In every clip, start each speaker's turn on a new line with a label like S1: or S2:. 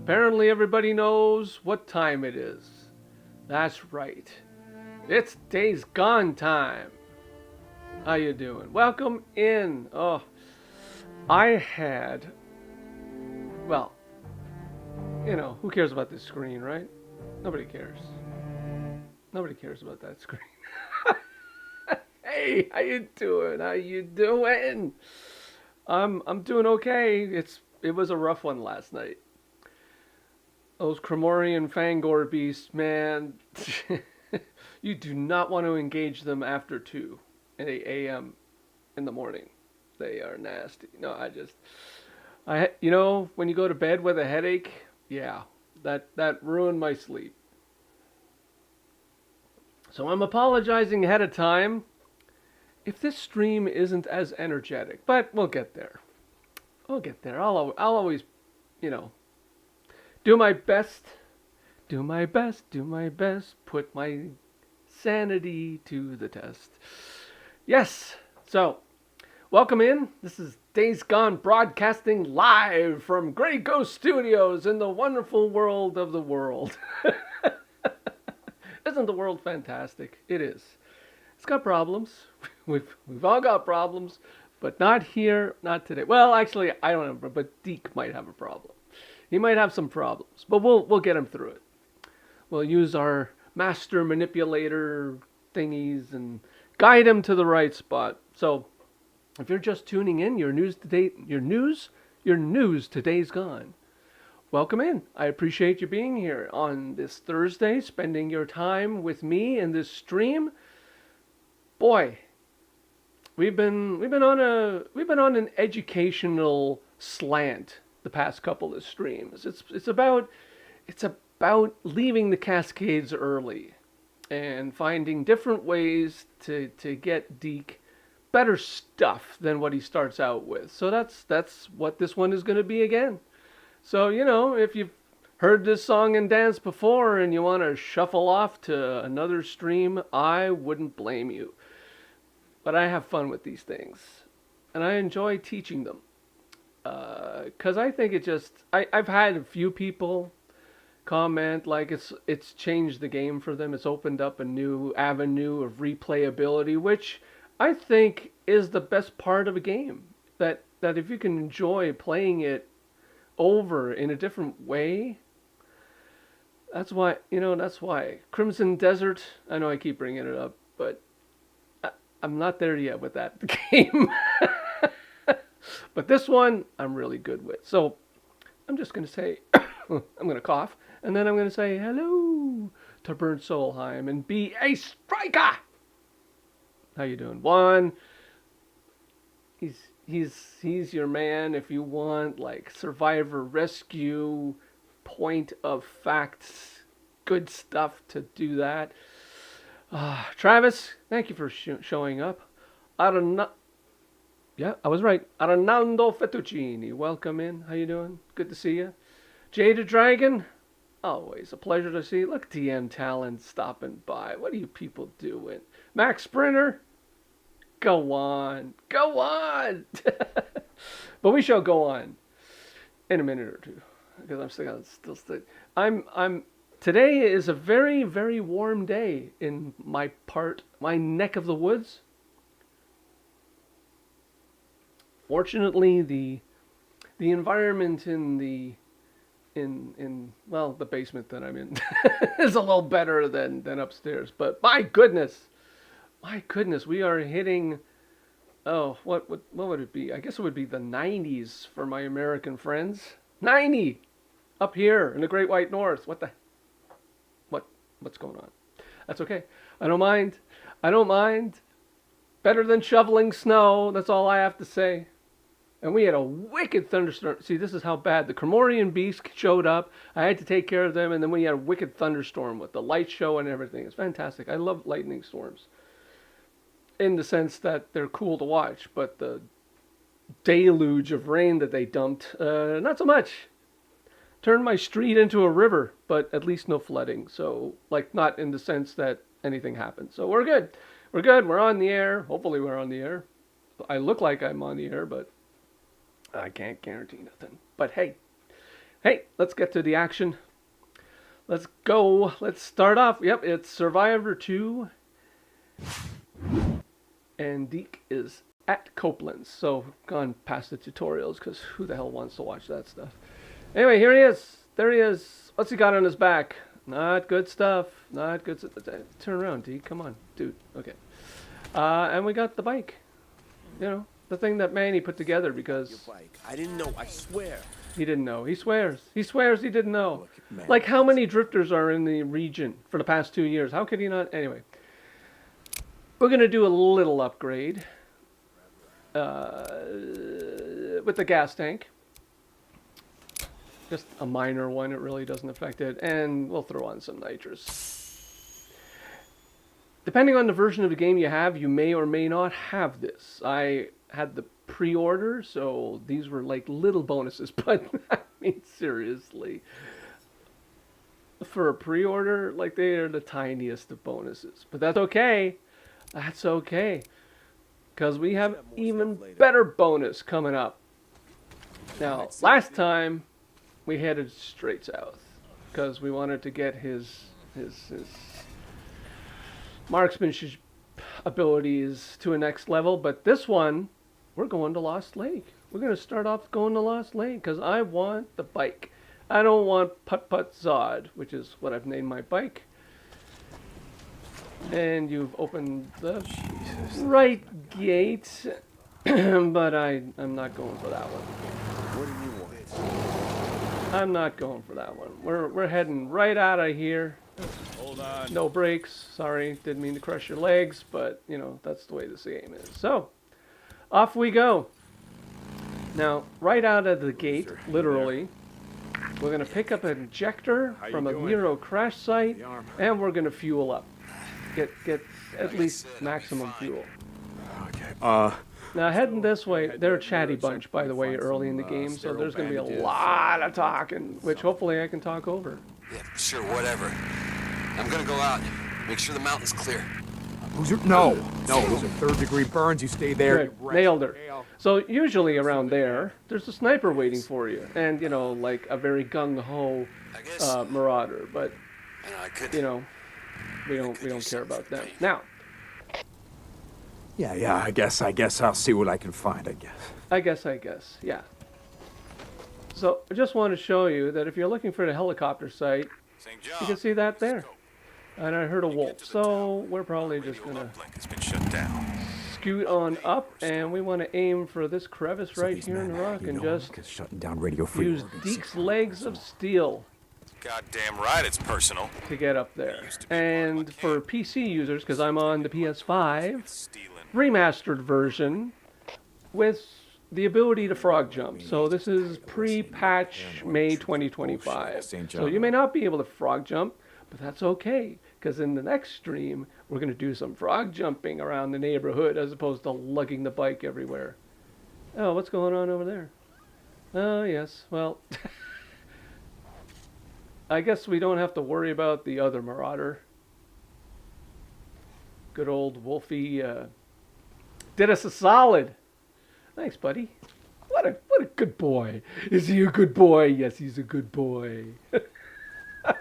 S1: Apparently everybody knows what time it is. That's right. It's Days Gone time. How you doing? Welcome in. Oh, I had, well, who cares about this screen, right? Nobody cares. Nobody cares about that screen. Hey, how you doing? How you doing? I'm doing okay. It was a rough one last night. Those Cremorian Fangor beasts, man. You do not want to engage them after 2 a.m. in the morning. They are nasty. No, when you go to bed with a headache, yeah, that ruined my sleep. So I'm apologizing ahead of time if this stream isn't as energetic, but we'll get there. We'll get there. I'll always, do my best. Do my best. Do my best. Put my sanity to the test. Yes. So, welcome in. This is Days Gone broadcasting live from Grey Ghost Studios in the wonderful world of the world. Isn't the world fantastic? It is. It's got problems. We've all got problems, but not here, not today. Well, actually, I don't know, but Deek might have a problem. He might have some problems, but we'll get him through it. We'll use our master manipulator thingies and guide him to the right spot. So, if you're just tuning in, your news to Days Gone. Welcome in. I appreciate you being here on this Thursday, spending your time with me in this stream. Boy, we've been on an educational slant the past couple of streams. It's about leaving the Cascades early and finding different ways to get Deek better stuff than what he starts out with. So that's what this one is going to be again. So, if you've heard this song and dance before and you want to shuffle off to another stream, I wouldn't blame you. But I have fun with these things. And I enjoy teaching them. Because I think I've had a few people comment like it's changed the game for them. It's opened up a new avenue of replayability, which I think is the best part of a game. That if you can enjoy playing it over in a different way, that's why Crimson Desert, I know I keep bringing it up, but I'm not there yet with that game. But this one I'm really good with. So I'm just going to say I'm going to cough, and then I'm going to say hello to Bernd Solheim and be a striker. How you doing? Juan, he's your man if you want like survivor rescue, point of facts, good stuff to do that. Travis, thank you for showing up. Yeah, I was right. Arnaldo Fettuccini, welcome in. How you doing? Good to see you. Jada Dragon, always a pleasure to see you. Look, TM Talent stopping by. What are you people doing? Max Sprinter, go on. Go on. But we shall go on in a minute or two because I'm still. Today is a very, very warm day in my neck of the woods. Fortunately, the environment in the basement that I'm in is a little better than upstairs. But my goodness, we are hitting. Oh, what would it be? I guess it would be the 90s for my American friends. 90 up here in the Great White North. What's going on? That's okay. I don't mind. Better than shoveling snow. That's all I have to say. And we had a wicked thunderstorm. See, this is how bad. The Cremorian beast showed up. I had to take care of them. And then we had a wicked thunderstorm with the light show and everything. It's fantastic. I love lightning storms. In the sense that they're cool to watch. But the deluge of rain that they dumped, not so much. Turned my street into a river. But at least no flooding. So, not in the sense that anything happened. So we're good. We're good. We're on the air. Hopefully we're on the air. I look like I'm on the air, but I can't guarantee nothing. But hey, Hey, let's get to the action. Let's go. Let's start off. Yep, it's Survivor 2. And Deek is at Copeland's. So, gone past the tutorials because who the hell wants to watch that stuff? Anyway, here he is. There he is. What's he got on his back? Not good stuff. Not good stuff. Turn around, Deek. Come on, dude. Okay. And we got the bike. You know, the thing that Manny put together because...
S2: Your bike. I didn't know, I swear.
S1: He didn't know. He swears. He swears he didn't know. Look, like how many drifters are in the region for the past 2 years? How could he not? Anyway. We're going to do a little upgrade with the gas tank. Just a minor one. It really doesn't affect it. And we'll throw on some nitrous. Depending on the version of the game you have, you may or may not have this. I had the pre-order, so these were like little bonuses. But I mean, seriously. For a pre-order, like they are the tiniest of bonuses. But that's okay. That's okay, because we have even better bonus coming up. Now, last time we headed straight south because we wanted to get his marksmanship abilities to a next level. But this one, we're going to Lost Lake. We're going to start off going to Lost Lake because I want the bike. I don't want Putt Putt Zod, which is what I've named my bike. And you've opened the right gate, but I'm not going for that one.
S2: What do you want?
S1: I'm not going for that one. We're heading right out of here.
S2: Hold on.
S1: No brakes. Sorry, didn't mean to crush your legs, but you know that's the way this game is. So, off we go. Now, right out of the gate, literally, we're gonna pick up an injector from a NERO crash site, and we're gonna fuel up. Get at least maximum fuel.
S3: Okay.
S1: Now heading this way, they're a chatty bunch, by the way, early in the game, so there's going to be a lot of talking, which hopefully I can talk over.
S4: Yeah, sure, whatever. I'm gonna go out, make sure the mountain's clear.
S3: No, those are third-degree burns. You stay there.
S1: Good. Nailed her. So usually around there's a sniper waiting for you, and you know, like a very gung-ho marauder, but you know. We don't care about them. Now.
S3: Yeah, I guess I'll see what I can find,
S1: I guess, yeah. So, I just want to show you that if you're looking for the helicopter site, you can see that there. And I heard a wolf, so we're probably just going to scoot on up, and we want to aim for this crevice right here in the rock and just use Deek's legs of steel.
S4: Goddamn right, it's personal.
S1: To get up there. And for PC users, because I'm on the PS5 remastered version with the ability to frog jump. So this is pre-patch May 2025. So you may not be able to frog jump, but that's okay, because in the next stream we're going to do some frog jumping around the neighborhood as opposed to lugging the bike everywhere. Oh, what's going on over there? Oh, yes, well... I guess we don't have to worry about the other marauder. Good old Wolfie did us a solid. Thanks, buddy. What a good boy. Is he a good boy? Yes, he's a good boy. I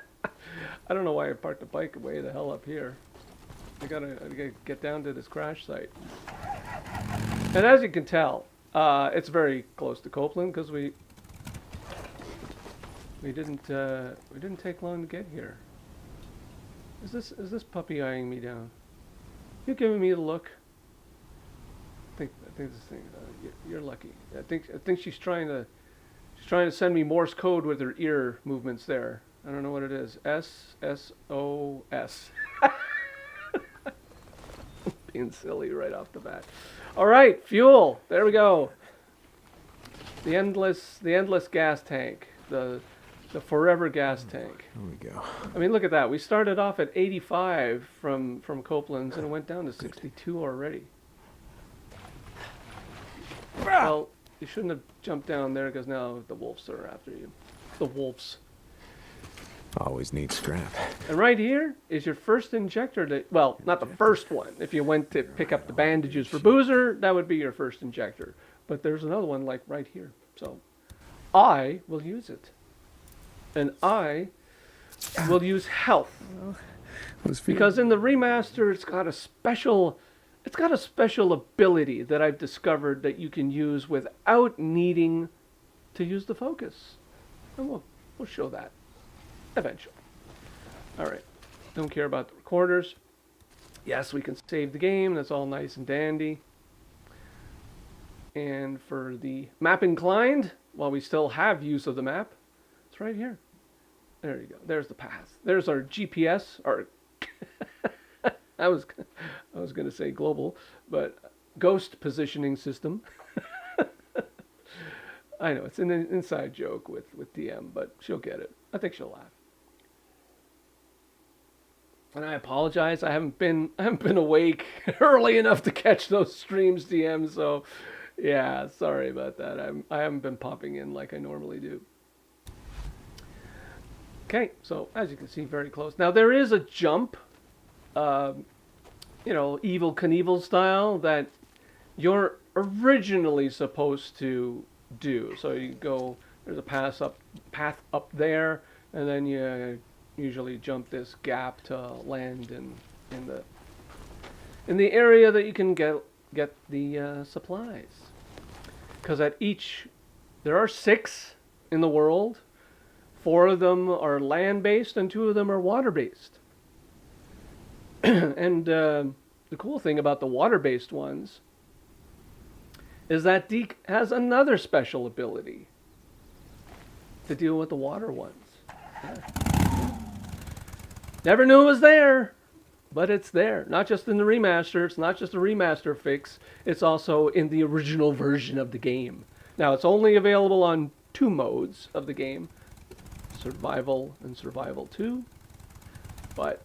S1: don't know why I parked the bike way the hell up here. I gotta get down to this crash site. And as you can tell, it's very close to Copeland because we didn't take long to get here. Is this puppy eyeing me down? You giving me the look? I think this thing. You're lucky. I think she's trying to send me Morse code with her ear movements there. I don't know what it is. SOS. Being silly right off the bat. All right, fuel. There we go. The endless gas tank. The forever gas tank.
S3: There we go.
S1: I mean, look at that. We started off at 85 from Copeland's and it went down to 62 already. Well, you shouldn't have jumped down there because now the wolves are after you. The wolves.
S3: Always need scrap.
S1: And right here is your first injector. Well, not the first one. If you went to pick up the bandages for Boozer, that would be your first injector. But there's another one like right here. So I will use it. and I will use health. Because in the remaster, it's got a special ability that I've discovered that you can use without needing to use the focus. And we'll show that eventually. All right. Don't care about the recorders. Yes, we can save the game. That's all nice and dandy. And for the map inclined, while we still have use of the map, it's right here. There you go. There's the path. There's our GPS, our I was going to say global, but ghost positioning system. I know it's an inside joke with DM, but she'll get it. I think she'll laugh. And I apologize. I haven't been awake early enough to catch those streams, DM. So, yeah, sorry about that. I haven't been popping in like I normally do. Okay, so as you can see, very close. Now there is a jump, you know, Evel Knievel style that you're originally supposed to do. So you go, there's a path up there, and then you usually jump this gap to land in the area that you can get the supplies. Because there are 6 in the world. 4 of them are land-based and 2 of them are water-based. And the cool thing about the water-based ones is that Deek has another special ability to deal with the water ones. Yeah. Never knew it was there, but it's there. Not just in the remaster. It's not just a remaster fix. It's also in the original version of the game. Now, it's only available on 2 modes of the game. Survival and Survival 2. But,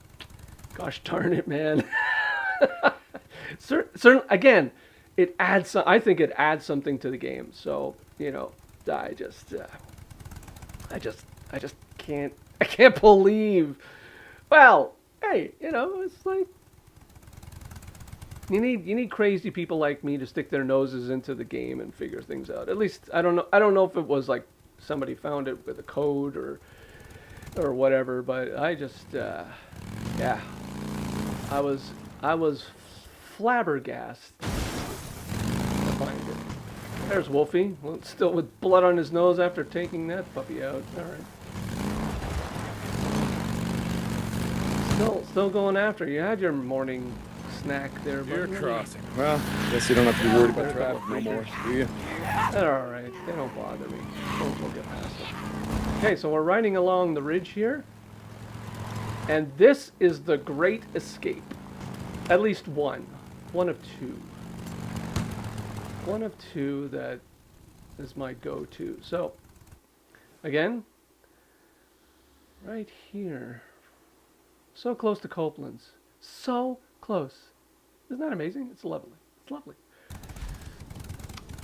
S1: gosh darn it, man. Again, it adds. I think it adds something to the game. So, you know, I just can't. I can't believe. Well, hey, you know, it's like you need crazy people like me to stick their noses into the game and figure things out. At least I don't know if it was like somebody found it with a code or whatever, but I just yeah, I was flabbergasted to find it. There's Wolfie, still with blood on his nose after taking that puppy out. All right. Still going after you. Had your morning snack there, but
S2: You're crossing. Well, guess you don't have to be worried about traffic no more, do you?
S1: They're all right. They don't bother me. We'll get past them. Okay, so we're riding along the ridge here, and this is the Great Escape. At least one of two. One of 2 that is my go-to. So, again, right here. So close to Copeland's. So close. Isn't that amazing? It's lovely. It's lovely.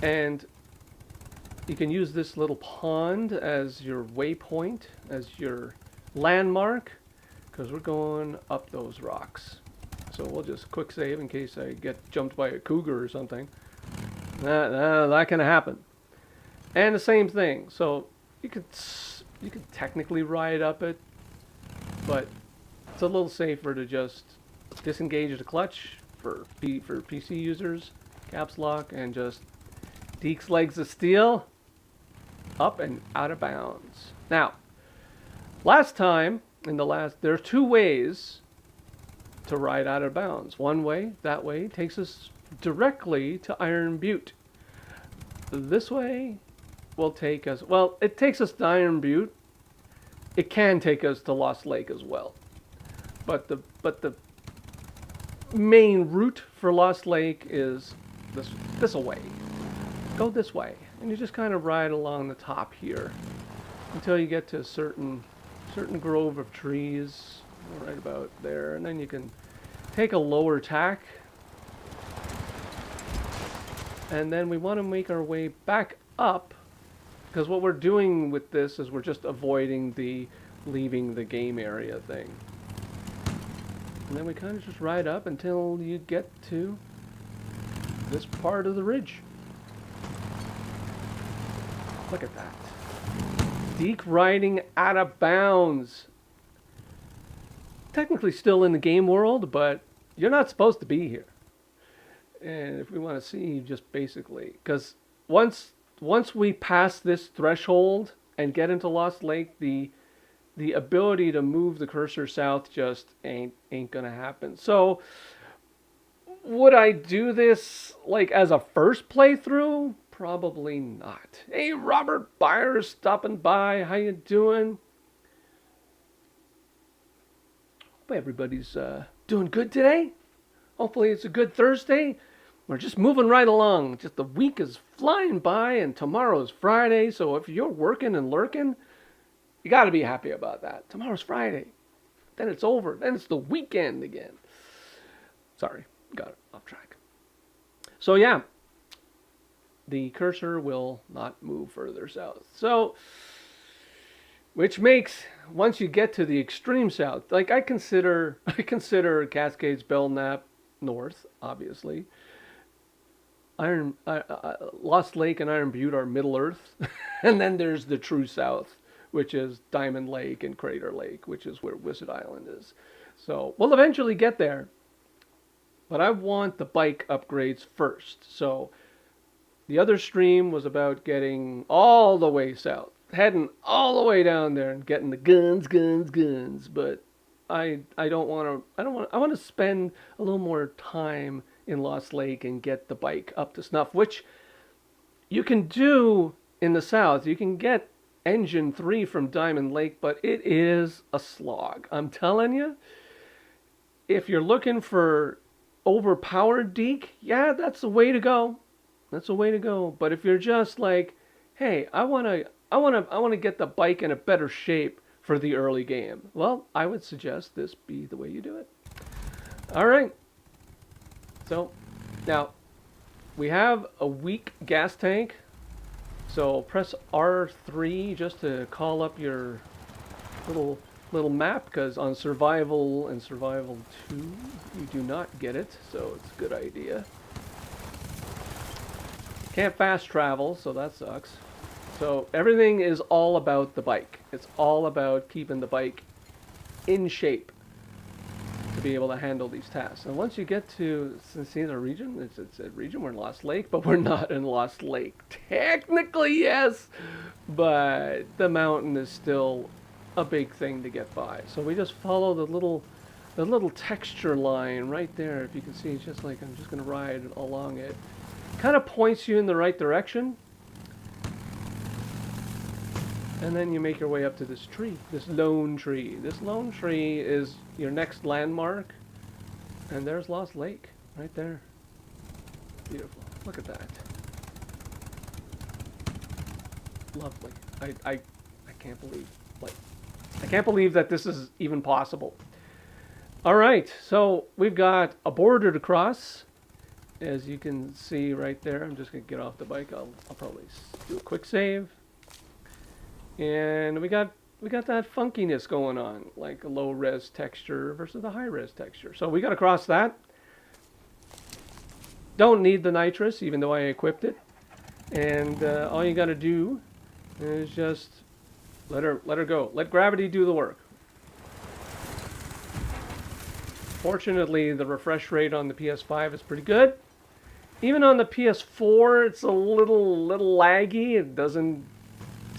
S1: And you can use this little pond as your waypoint, as your landmark, because we're going up those rocks. So we'll just quick save in case I get jumped by a cougar or something. That can happen. And the same thing. So you could technically ride up it, but it's a little safer to just disengage the clutch for PC users, caps lock, and just Deek's legs of steel, up and out of bounds. Now, last time, there are 2 ways to ride out of bounds. One way, that way, takes us directly to Iron Butte. This way will take us, well, it takes us to Iron Butte. It can take us to Lost Lake as well. But the main route for Lost Lake is this way. Go this way, and you just kind of ride along the top here until you get to a certain grove of trees right about there, and then you can take a lower tack, and then we want to make our way back up, because what we're doing with this is we're just avoiding the leaving the game area thing. And then we kind of just ride up until you get to this part of the ridge. Look at that. Deek riding out of bounds. Technically still in the game world, but you're not supposed to be here. And if we want to see just basically, because once we pass this threshold and get into Lost Lake, the ability to move the cursor south just ain't gonna happen. So would I do this like as a first playthrough? Probably not. Hey, Robert Byers stopping by. How you doing? Hope everybody's doing good today. Hopefully it's a good Thursday. We're just moving right along. Just the week is flying by and tomorrow's Friday. So if you're working and lurking, you got to be happy about that. Tomorrow's Friday. Then it's over. Then it's the weekend again. Sorry, got it off track. So yeah, the cursor will not move further south. So, which makes, once you get to the extreme south, like I consider Cascades Belknap north, obviously. Lost Lake and Iron Butte are Middle Earth, and then there's the true south, which is Diamond Lake and Crater Lake, which is where Wizard Island is. So we'll eventually get there, but I want the bike upgrades first. So the other stream was about getting all the way south, heading all the way down there and getting the guns, but I want to spend a little more time in Lost Lake and get the bike up to snuff, which you can do in the south. You can get Engine 3 from Diamond Lake, but it is a slog. I'm telling you, if you're looking for overpowered Deek, yeah, that's the way to go. That's the way to go. But if you're just like, hey, I want to get the bike in a better shape for the early game, well, I would suggest this be the way you do it. All right. So now we have a weak gas tank. So press R3 just to call up your little map, because on Survival and Survival 2 you do not get it, so it's a good idea. Can't fast travel, so that sucks. So everything is all about the bike. It's all about keeping the bike in shape to be able to handle these tasks. And once you get to, see the region, it's a region, we're in Lost Lake, but we're not in Lost Lake. Technically, yes, but the mountain is still a big thing to get by. So we just follow the little texture line right there. If you can see, it's just like, I'm just going to ride along it. Kind of points you in the right direction. And then you make your way up to this tree, this lone tree. This lone tree is your next landmark. And there's Lost Lake, right there. Beautiful. Look at that. Lovely. I can't believe, I can't believe that this is even possible. All right, so we've got a border to cross. As you can see right there, I'm just gonna get off the bike. I'll probably do a quick save. And we got that funkiness going on, like a low res texture versus the high res texture. So we got to cross that. Don't need the nitrous, even though I equipped it. And all you got to do is just let her go. Let gravity do the work. Fortunately, the refresh rate on the PS5 is pretty good. Even on the PS4, it's a little laggy. It doesn't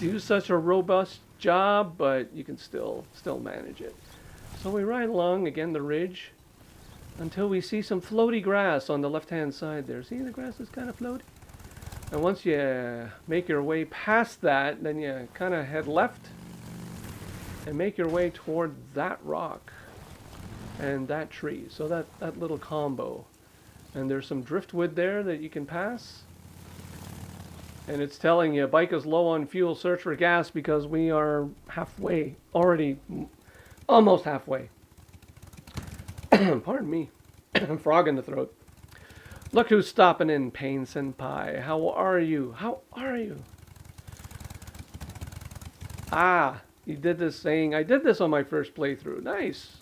S1: do such a robust job, but you can still manage it. So we ride along again the ridge until we see some floaty grass on the left hand side there. See, the grass is kind of floaty. And once you make your way past that, then you kind of head left and make your way toward that rock and that tree. So that little combo. And there's some driftwood there that you can pass. And it's telling you, bike is low on fuel, search for gas, because we are halfway, already almost halfway. Pardon me, frog in the throat. Look who's stopping in, Pain Senpai. How are you? How are you? Ah, you did this saying, I did this on my first playthrough. Nice.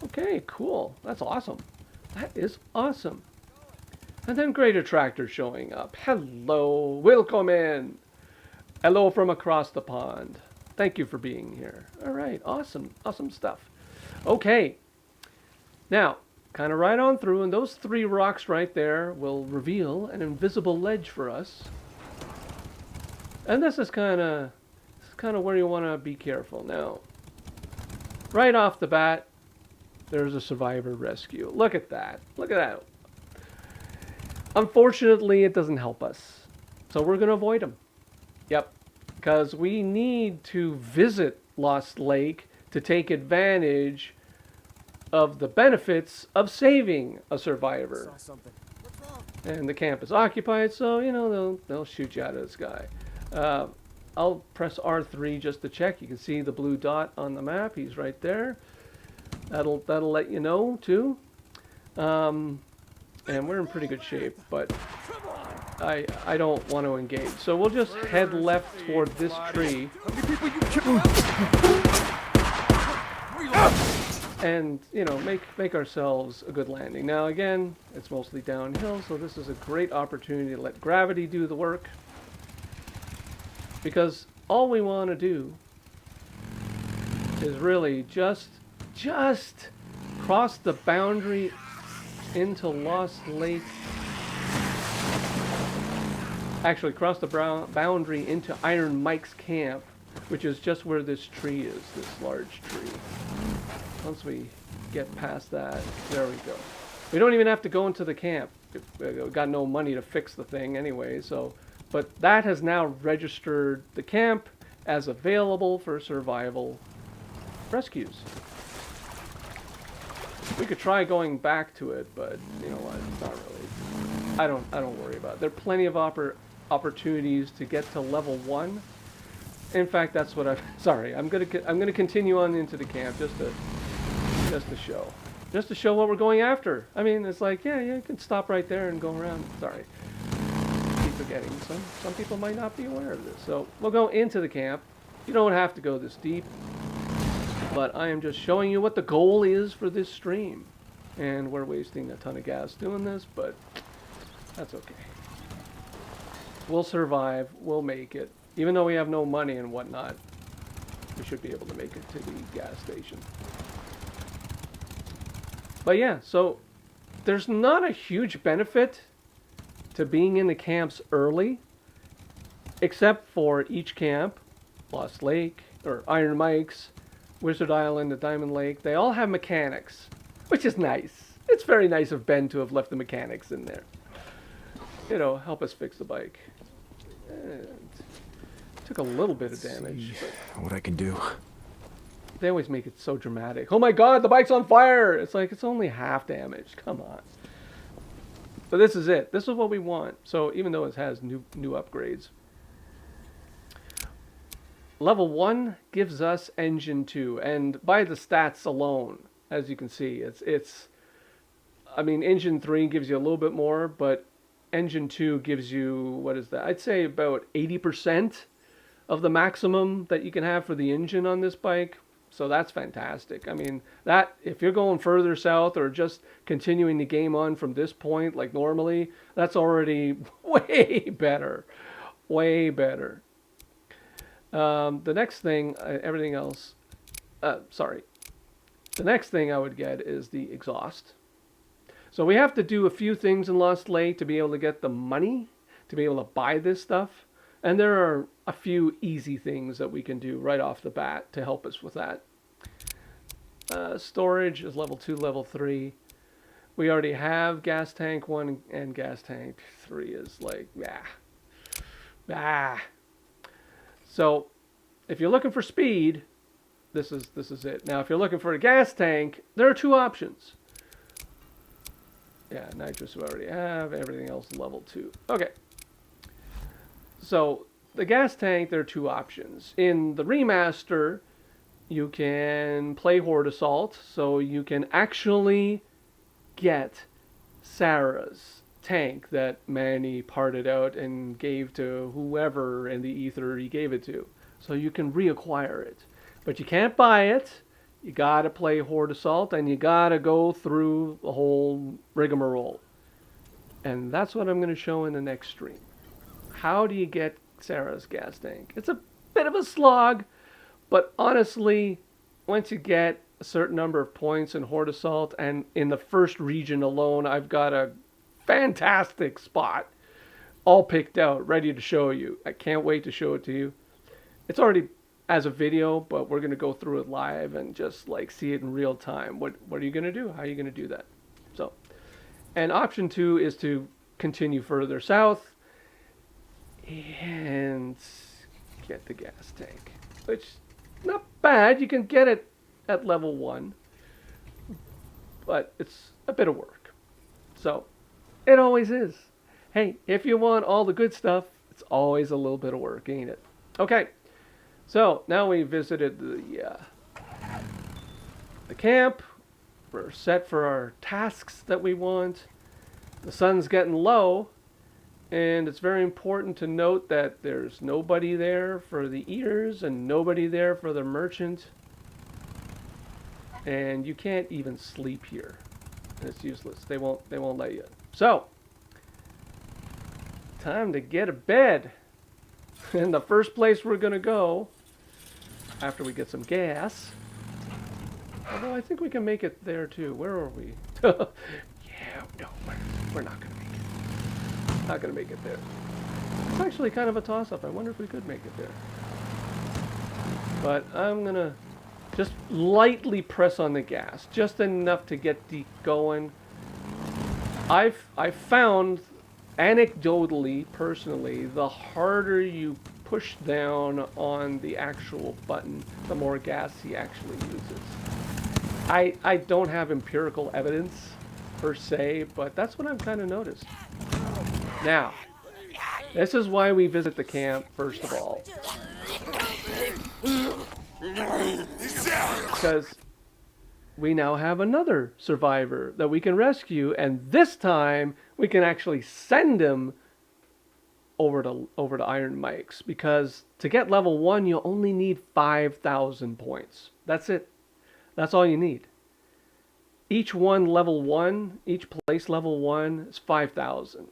S1: Okay, cool. That's awesome. That is awesome. And then Greater Tractor showing up. Hello, welcome in. Hello from across the pond. Thank you for being here. All right, awesome, awesome stuff. Okay, now, kind of right on through, and those 3 rocks right there will reveal an invisible ledge for us. And this is kind of where you want to be careful. Now, right off the bat, there's a survivor rescue. Look at that. Look at that. Unfortunately, it doesn't help us. So we're going to avoid them. Yep. Because we need to visit Lost Lake to take advantage of the benefits of saving a survivor. And the camp is occupied, so, you know, they'll shoot you out of the sky. I'll press R3 just to check. You can see the blue dot on the map. He's right there. That'll let you know, too. And we're in pretty good shape, but I don't want to engage. So we'll just head left toward this tree. And, you know, make ourselves a good landing. Now, again, it's mostly downhill, so this is a great opportunity to let gravity do the work. Because all we want to do is really just cross the boundary into Lost Lake. Actually, cross the boundary into Iron Mike's camp, which is just where this tree is, this large tree. Once we get past that, there we go. We don't even have to go into the camp. We've got no money to fix the thing anyway, so... But that has now registered the camp as available for survival rescues. We could try going back to it, but you know what? Not really. I don't worry about it. There are plenty of opportunities to get to level 1. In fact, that's what I'm gonna continue on into the camp just to show what we're going after. I mean, it's like, yeah, you can stop right there and go around. Sorry. Forgetting. Some people might not be aware of this. So we'll go into the camp. You don't have to go this deep, but I am just showing you what the goal is for this stream. And we're wasting a ton of gas doing this, but that's okay. We'll survive. We'll make it. Even though we have no money and whatnot, we should be able to make it to the gas station. But yeah, so there's not a huge benefit to being in the camps early, except for each camp, Lost Lake, or Iron Mike's, Wizard Island, the Diamond Lake, they all have mechanics, which is nice. It's very nice of Ben to have left the mechanics in there. You know, help us fix the bike. And took a little bit of damage.
S3: But what I can do.
S1: They always make it so dramatic. Oh my god, the bike's on fire! It's like, it's only half damage. Come on. But this is it. This is what we want. So even though it has new upgrades. Level 1 gives us Engine 2. And by the stats alone, as you can see, I mean, Engine 3 gives you a little bit more, but Engine 2 gives you, what is that? I'd say about 80% of the maximum that you can have for the engine on this bike. So that's fantastic. I mean, that if you're going further south or just continuing the game on from this point like normally, that's already way better. Way better. The next thing, everything else, sorry. The next thing I would get is the exhaust. So we have to do a few things in Lost Lake to be able to get the money, to be able to buy this stuff. And there are a few easy things that we can do right off the bat to help us with that. Storage is level 2, level 3. We already have gas tank 1 and gas tank 3 is like, So if you're looking for speed, this is it. Now if you're looking for a gas tank, there are 2 options. Yeah, nitrous we already have, everything else level 2. Okay. So the gas tank, there are 2 options. In the remaster, you can play Horde Assault, so you can actually get Sarah's tank that Manny parted out and gave to whoever in the ether he gave it to. So you can reacquire it. But you can't buy it. You gotta play Horde Assault, and you gotta go through the whole rigmarole. And that's what I'm going to show in the next stream. How do you get Sarah's gas tank? It's a bit of a slog, But honestly, once you get a certain number of points in Horde Assault, and in the first region alone, I've got a fantastic spot all picked out, ready to show you. I can't wait to show it to you. It's already as a video, but we're going to go through it live and just like see it in real time. What are you going to do? How are you going to do that? So, and option 2 is to continue further south and get the gas tank, which not bad. You can get it at level 1, but it's a bit of work. So it always is. Hey, if you want all the good stuff, it's always a little bit of work, ain't it? Okay, so now we visited the camp. We're set for our tasks that we want. The sun's getting low, and it's very important to note that there's nobody there for the eaters and nobody there for the merchant. And you can't even sleep here. It's useless. They won't let you. So, time to get a bed. And the first place we're going to go, after we get some gas, although I think we can make it there too. Where are we? Yeah, no, we're not going to make it. Not going to make it there. It's actually kind of a toss-up. I wonder if we could make it there. But I'm going to just lightly press on the gas, just enough to get Deek going. I've found, anecdotally, personally, the harder you push down on the actual button, the more gas he actually uses. I don't have empirical evidence per se, but that's what I've kind of noticed. Now, this is why we visit the camp, first of all. Because we now have another survivor that we can rescue, and this time we can actually send him over to Iron Mike's, because to get level 1 you only need 5,000 points. That's it. That's all you need. Each place level 1 is 5,000.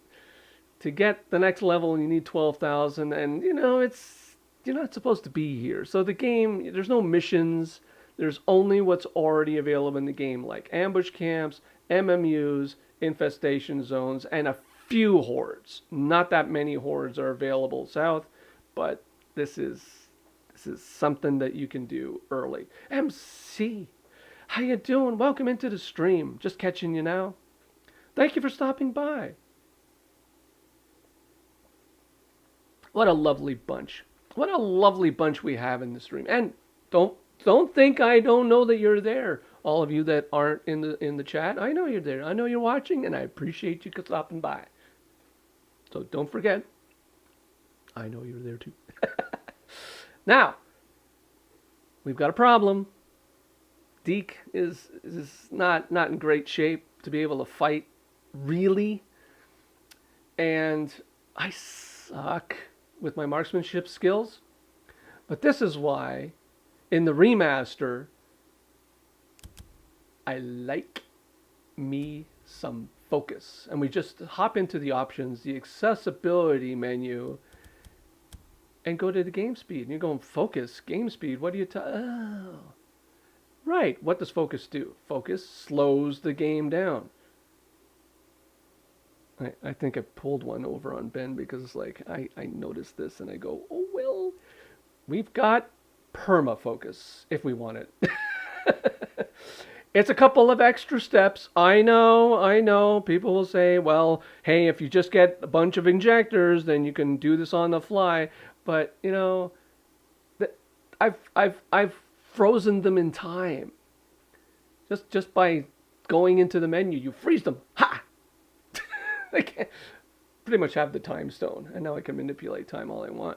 S1: To get the next level you need 12,000, and you're not supposed to be here. So the game, there's no missions. There's only what's already available in the game, like ambush camps, MMUs, infestation zones, and a few hordes. Not that many hordes are available south, but this is something that you can do early. MC, how you doing? Welcome into the stream. Just catching you now. Thank you for stopping by. What a lovely bunch. What a lovely bunch we have in the stream. And don't think I don't know that you're there. All of you that aren't in the chat, I know you're there. I know you're watching, and I appreciate you stopping by. So don't forget, I know you're there too. Now, we've got a problem. Deek is not in great shape to be able to fight, really. And I suck with my marksmanship skills. But this is why, in the remaster, I like me some focus. And we just hop into the options, the accessibility menu, and go to the game speed. And you're going, focus, game speed, what do you oh. Right, what does focus do? Focus slows the game down. I think I pulled one over on Ben because like I noticed this and I go, oh well, we've got perma focus if we want it. It's a couple of extra steps. I know. People will say, well, hey, if you just get a bunch of injectors, then you can do this on the fly. But I've frozen them in time. Just by going into the menu, you freeze them. Ha! I can't pretty much have the time stone, and now I can manipulate time all I want.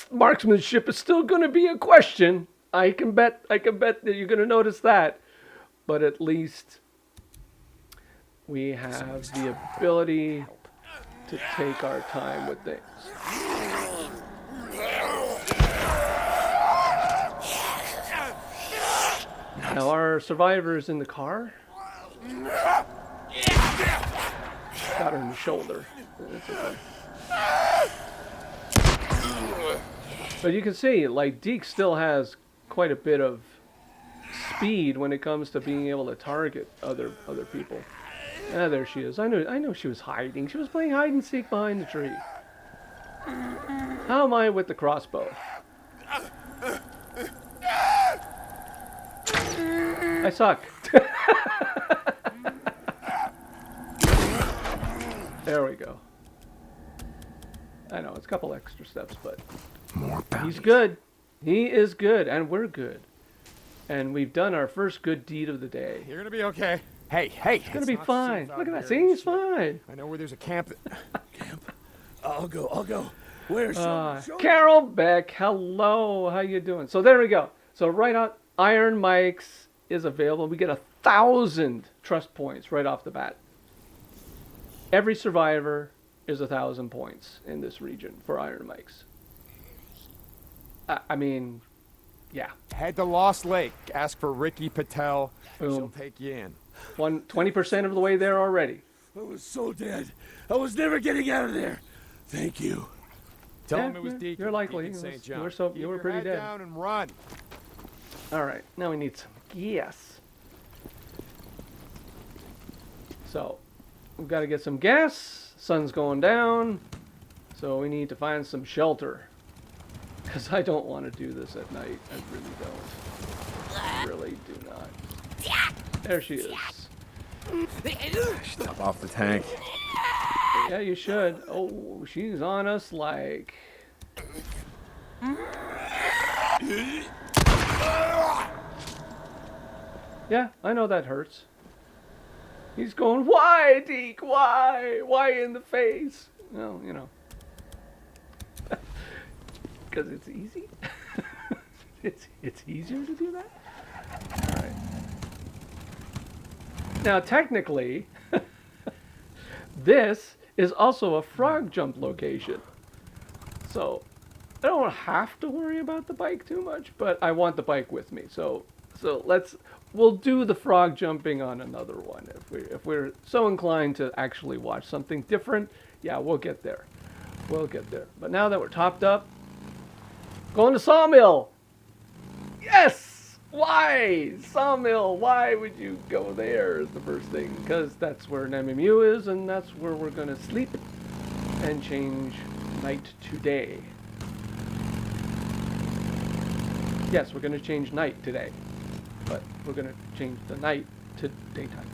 S1: Marksmanship is still going to be a question. I can bet that you're going to notice that. But at least we have the ability to take our time with things. Now our survivor's in the car. Got her in the shoulder. That's okay. But you can see, like, Deek still has quite a bit of speed when it comes to being able to target other people. Ah, there she is. I know she was hiding. She was playing hide and seek behind the tree. How am I with the crossbow? I suck. There we go. I know, it's a couple extra steps, but
S3: More bounties.
S1: he's good. He is good, and we're good. And we've done our first good deed of the day.
S3: You're gonna be okay. Hey, hey.
S1: It's gonna be fine. Look at that. See, he's fine.
S3: I know where there's a camp.
S5: I'll go. Where's
S1: Carol Beck, hello. How you doing? So there we go. So right out, Iron Mike's is available. We get 1,000 trust points right off the bat. Every survivor is 1,000 points in this region for Iron Mike's. I mean, yeah.
S3: Head to Lost Lake. Ask for Ricky Patel.
S1: Boom.
S3: She'll take you in.
S1: 20% of the way there already.
S5: I was so dead. I was never getting out of there. Thank you.
S3: Tell
S1: Yeah,
S3: him it was Deek.
S1: you're likely.
S3: Deek in St. John.
S1: You were
S3: Keep
S1: pretty
S3: your head
S1: dead.
S3: down and run.
S1: All right, now we need some gas. So, we've got to get some gas. Sun's going down. So we need to find some shelter. Because I don't want to do this at night. I really don't. I really do not. There she is.
S2: Stop off the tank.
S1: Yeah, you should. Oh, she's on us like... Yeah, I know that hurts. He's going, why, Deek? Why? Why in the face? Well, you know. Because it's easy. it's easier to do that? All right. Now, technically, this is also a frog jump location. So, I don't have to worry about the bike too much, but I want the bike with me. So we'll do the frog jumping on another one if we're so inclined to actually watch something different. Yeah, we'll get there. We'll get there. But now that we're topped up, going to Sawmill. Yes. Why Sawmill? Why would you go there? Is the first thing, because that's where an MMU is, and that's where we're gonna sleep and change night to day. Yes, we're gonna change night today, but we're gonna change the night to daytime.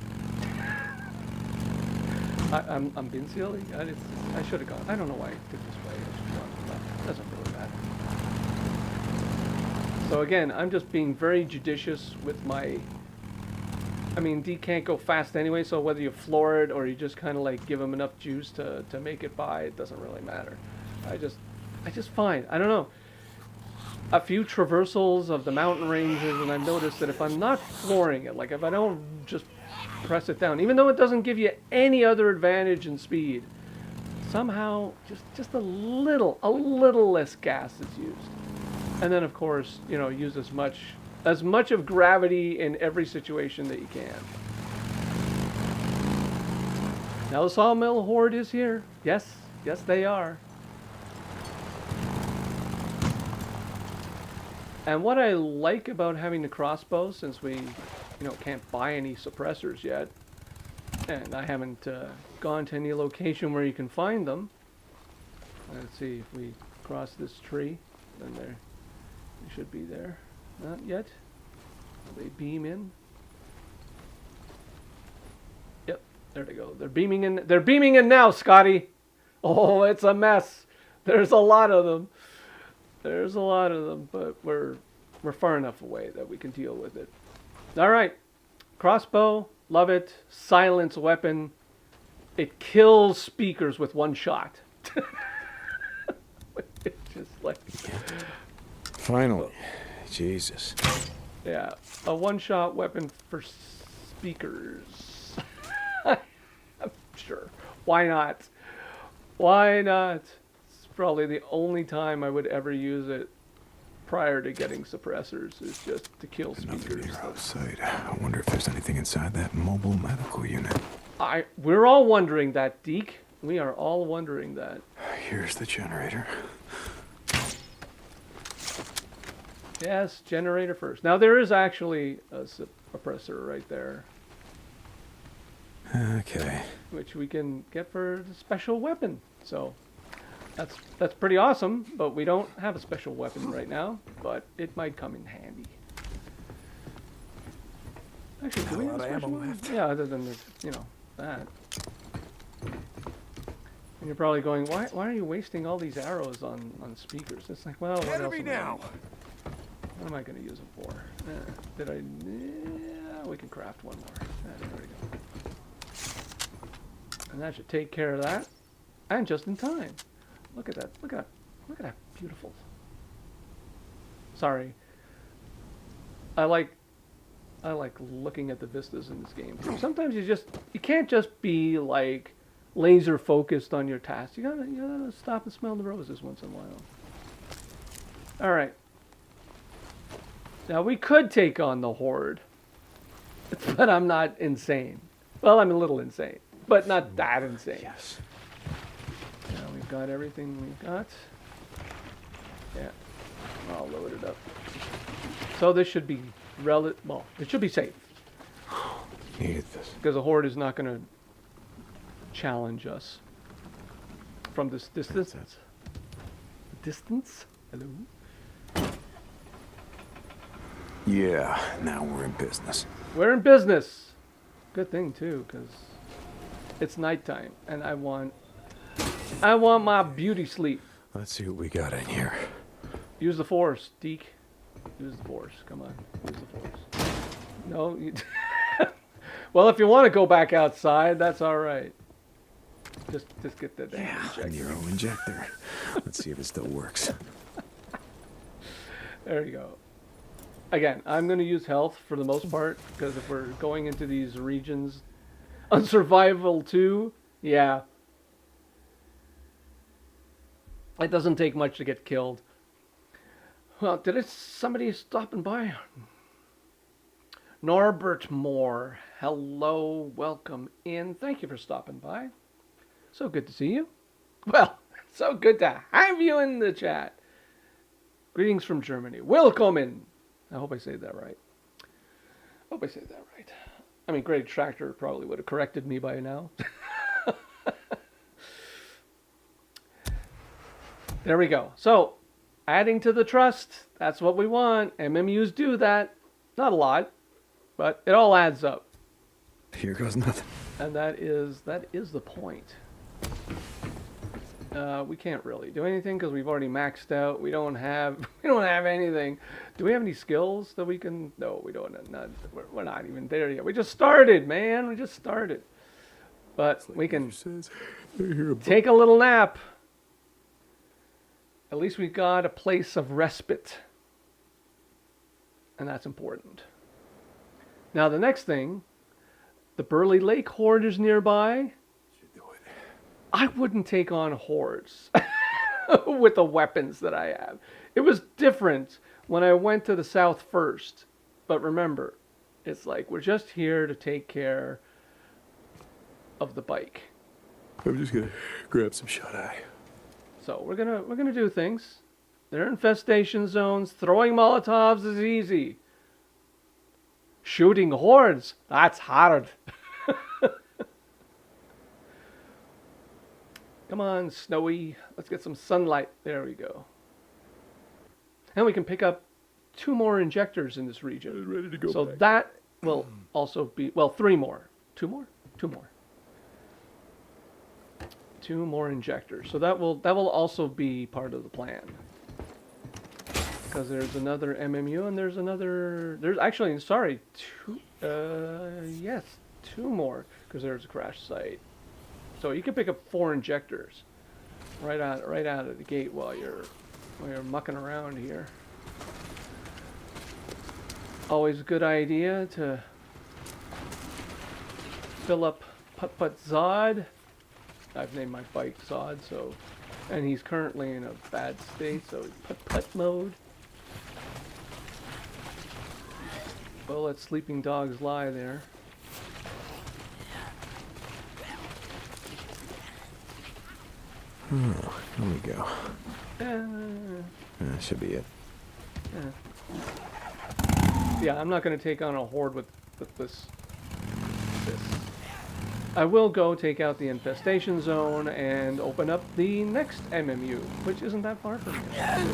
S1: I'm being silly. I should have gone. I don't know why I did this way. I should have gone left. Doesn't really matter. So again, I'm just being very judicious with my... I mean, Deek can't go fast anyway, so whether you floor it or you just kind of like give him enough juice to make it by, it doesn't really matter. I just find, I don't know, a few traversals of the mountain ranges, and I've noticed that if I'm not flooring it, like if I don't just press it down, even though it doesn't give you any other advantage in speed, somehow just a little less gas is used. And then, of course, you know, use as much of gravity in every situation that you can. Now the Sawmill Horde is here. Yes, they are. And what I like about having the crossbow, since we, can't buy any suppressors yet, and I haven't gone to any location where you can find them. Let's see if we cross this tree, then they should be there. Not yet. They beam in. Yep, there they go. They're beaming in. They're beaming in now, Scotty. Oh, it's a mess. There's a lot of them. There's a lot of them, but we're far enough away that we can deal with it. All right, crossbow, love it. Silence weapon. It kills speakers with one shot. It's just like...
S2: Finally. Jesus.
S1: Yeah, a one-shot weapon for speakers. I'm sure. Why not? Why not? It's probably the only time I would ever use it prior to getting suppressors, is just to kill speakers.
S2: Outside. I wonder if there's anything inside that mobile medical unit.
S1: We're all wondering that, Deek. We are all wondering that.
S2: Here's the generator.
S1: Yes, generator first. Now there is actually a suppressor right there,
S2: Okay.
S1: which we can get for the special weapon. So that's pretty awesome, but we don't have a special weapon right now, but it might come in handy. Actually, do we have a special weapon? Yeah, other than the, you know, that. And you're probably going, why are you wasting all these arrows on speakers? It's like, well, what else
S3: Enemy now.
S1: what am I going to use them for? Did I? Yeah, we can craft one more. There we go. And that should take care of that. And just in time. Look at that. Look at that. Look at that. Beautiful. Sorry. I like looking at the vistas in this game. Sometimes you can't just be like laser focused on your task. You gotta stop and smell the roses once in a while. All right. Now we could take on the Horde, but I'm not insane. Well, I'm a little insane, but not that insane.
S2: Yes.
S1: Now we've got everything we've got. Yeah, I'll load it up. So this should be well, it should be safe
S2: Needed this.
S1: because the Horde is not going to challenge us from this distance. Distance? Hello?
S2: Yeah, now we're in business.
S1: We're in business. Good thing too, because it's nighttime and I want my beauty sleep.
S2: Let's see what we got in here.
S1: Use the Force, Deek. Use the Force. Come on, use the Force. No, you well, if you want to go back outside, that's all right. Just get that damn injector.
S2: NERO injector. Let's see if it still works.
S1: There you go. Again, I'm going to use health for the most part, because if we're going into these regions on survival 2, yeah. It doesn't take much to get killed. Well, somebody stopping by? Norbert Moore. Hello, welcome in. Thank you for stopping by. So good to see you. Well, so good to have you in the chat. Greetings from Germany. Willkommen. I hope I say that right. I mean, Greg Tractor probably would have corrected me by now. There we go. So, adding to the trust. That's what we want. MMUs do that. Not a lot, but it all adds up.
S2: Here goes nothing.
S1: And that is the point. We can't really do anything because we've already maxed out. We don't have anything. Do we have any skills that we can? No, we don't. We're not even there yet. We just started, man. We just started. But we can take a little nap. At least we've got a place of respite. And that's important. Now the next thing, the Burley Lake Horde is nearby. I wouldn't take on hordes with the weapons that I have. It was different when I went to the south first. But remember, it's like we're just here to take care of the bike.
S2: I'm just gonna grab some shut-eye.
S1: So we're gonna do things. They're infestation zones. Throwing Molotovs is easy. Shooting hordes, that's hard. Come on, Snowy. Let's get some sunlight. There we go. And we can pick up 2 more injectors in this region.
S2: Ready to go
S1: So
S2: back.
S1: that will also be, well, 3 more. 2 more? 2 more. 2 more injectors. So that will also be part of the plan. Because there's another MMU and there's actually, sorry, 2 more. Because there's a crash site. So you can pick up 4 injectors right out of the gate while you're mucking around here. Always a good idea to fill up Putt Zod. I've named my bike Zod, so, and he's currently in a bad state, so Putt mode. Well, let sleeping dogs lie there.
S2: Let me go.
S1: Uh,
S2: That should be it.
S1: Yeah, I'm not going to take on a horde with this. I will go take out the infestation zone and open up the next MMU, which isn't that far from here.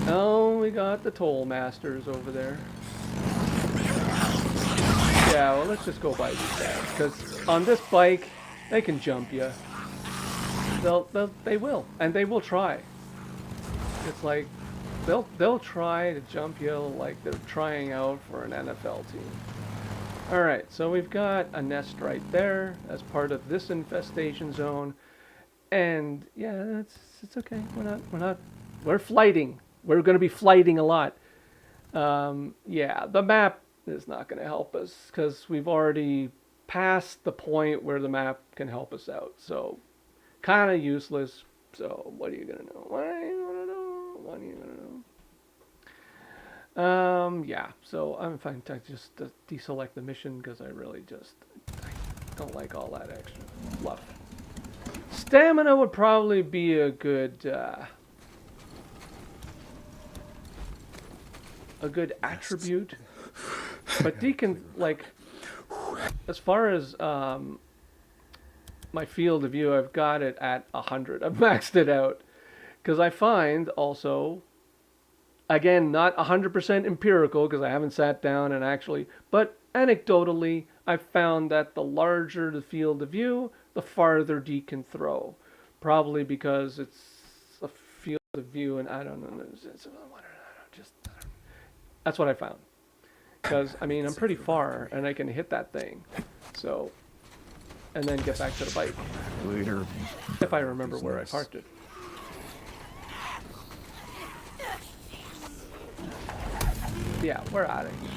S1: Oh, we got the toll masters over there. Yeah, well, let's just go by these guys, because on this bike, they can jump you. They will, and they will try. It's like they'll try to jump you like they're trying out for an NFL team. All right, so we've got a nest right there as part of this infestation zone, and yeah, it's okay. We're flighting. We're going to be flighting a lot. Yeah, the map is not going to help us because we've already passed the point where the map can help us out. So, kind of useless. So, what are you going to know? What are you going to know? What are you going to know? Yeah, so I'm fine to just deselect the mission because I really just don't like all that extra fluff. Stamina would probably be a good attribute, but Deek can, like, as far as my field of view, I've got it at 100. I've maxed it out because I find also, again, not 100% empirical because I haven't sat down and actually, but anecdotally, I've found that the larger the field of view, the farther Deek can throw. Probably because it's a field of view, and I don't know. That's what I found. Because, I mean, I'm pretty far, and I can hit that thing. So, and then get back to the bike.
S3: Later.
S1: If I remember where I parked it. Yeah, we're out of here.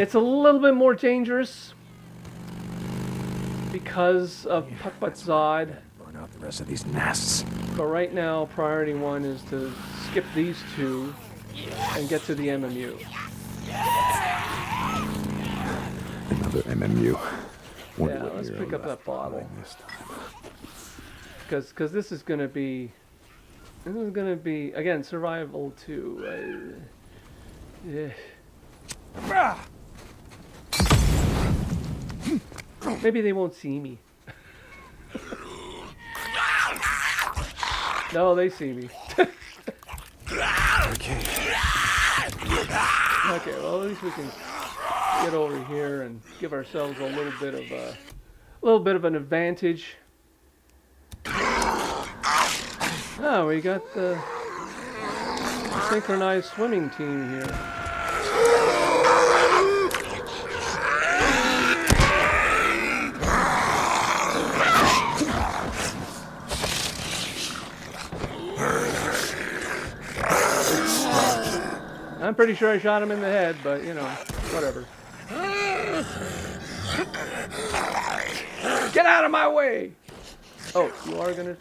S1: It's a little bit more dangerous because of Putt-Putt-Zod.
S3: Burn out the rest of these nests.
S1: But right now, priority one is to skip these two and get to the MMU.
S3: Another MMU.
S1: Yeah, let's pick up that bottle. Because this is gonna be again survival 2. Yeah. Maybe they won't see me. No, they see me.
S3: Okay.
S1: Okay, well, at least we can get over here and give ourselves a little bit of an advantage. Oh, we got the synchronized swimming team here. I'm pretty sure I shot him in the head, but, you know, whatever. Get out of my way! Oh, you are gonna...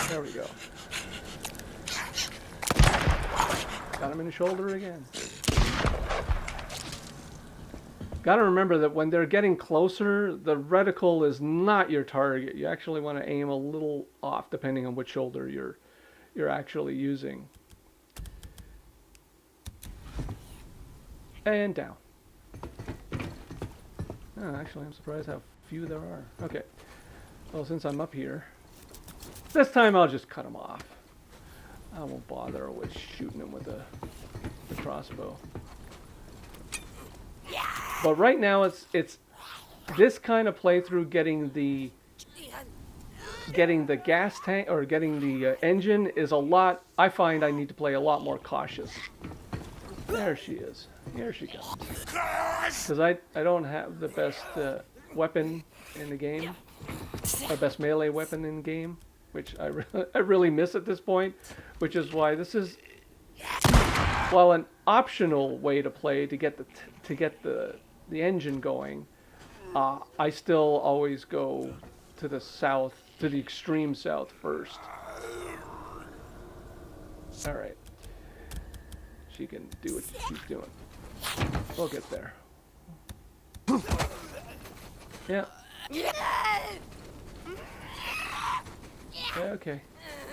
S1: There we go. Got him in the shoulder again. Gotta remember that when they're getting closer, the reticle is not your target. You actually want to aim a little off depending on which shoulder you're actually using. And down. Oh, actually, I'm surprised how few there are. Okay. Well, since I'm up here, this time I'll just cut them off. I won't bother with shooting them with the crossbow. But right now it's this kind of playthrough, getting the gas tank or getting the engine is a lot. I find I need to play a lot more cautious. There she is. Here she comes. Because I don't have the best weapon in the game, or best melee weapon in the game, which I really miss at this point. Which is why this is, while an optional way to play to get the engine going, I still always go to the south, to the extreme south first. All right. She can do what she's doing. We'll get there. Yeah. Okay.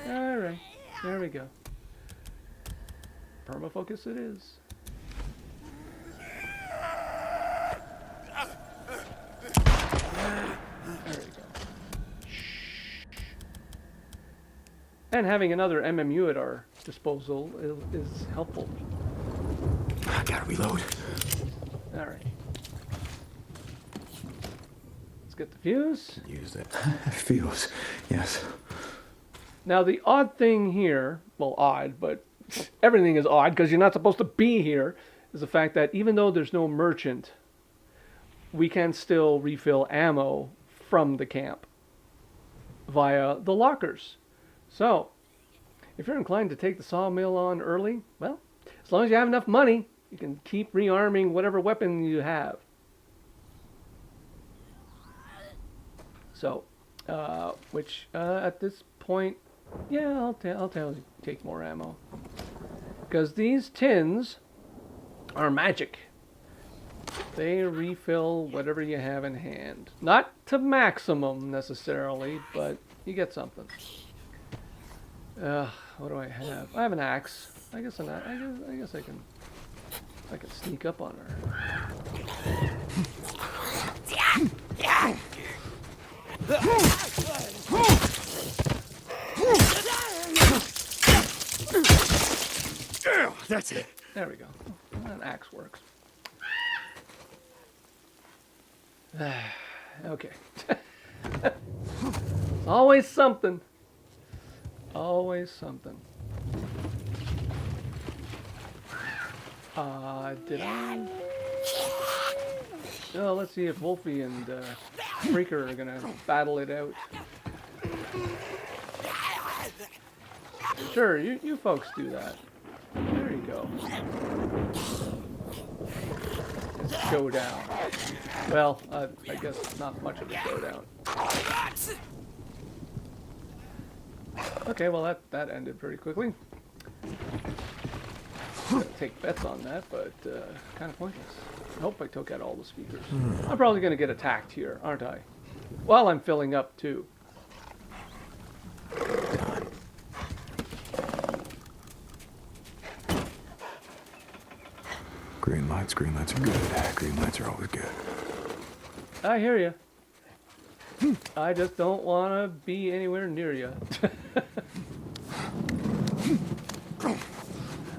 S1: Alright. There we go. Permafocus it is. There we go. And having another MMU at our disposal is helpful.
S3: I gotta reload.
S1: Alright. Let's get the fuse.
S3: Use that. Fuse. Yes.
S1: Now the odd thing here, well odd, but everything is odd because you're not supposed to be here, is the fact that even though there's no merchant, we can still refill ammo from the camp via the lockers. So, if you're inclined to take the sawmill on early, well, as long as you have enough money, you can keep rearming whatever weapon you have. So, which at this point, yeah, I'll tell you, take more ammo. Because these tins are magic. They refill whatever you have in hand. Not to maximum necessarily, but you get something. What do I have? I have an axe. I guess I can sneak up on her.
S3: That's it.
S1: There we go. An axe works. Okay. Always something. Always something. Did I? Oh, let's see if Wolfie and Freaker are gonna battle it out. Sure, you folks do that. There you go. Showdown. Well, I guess not much of a showdown. Okay, well that ended pretty quickly. Gonna take bets on that, but kind of pointless. I hope I took out all the speakers. I'm probably gonna get attacked here, aren't I? While I'm filling up too.
S3: Green lights are good. Green lights are always good.
S1: I hear you. I just don't want to be anywhere near you.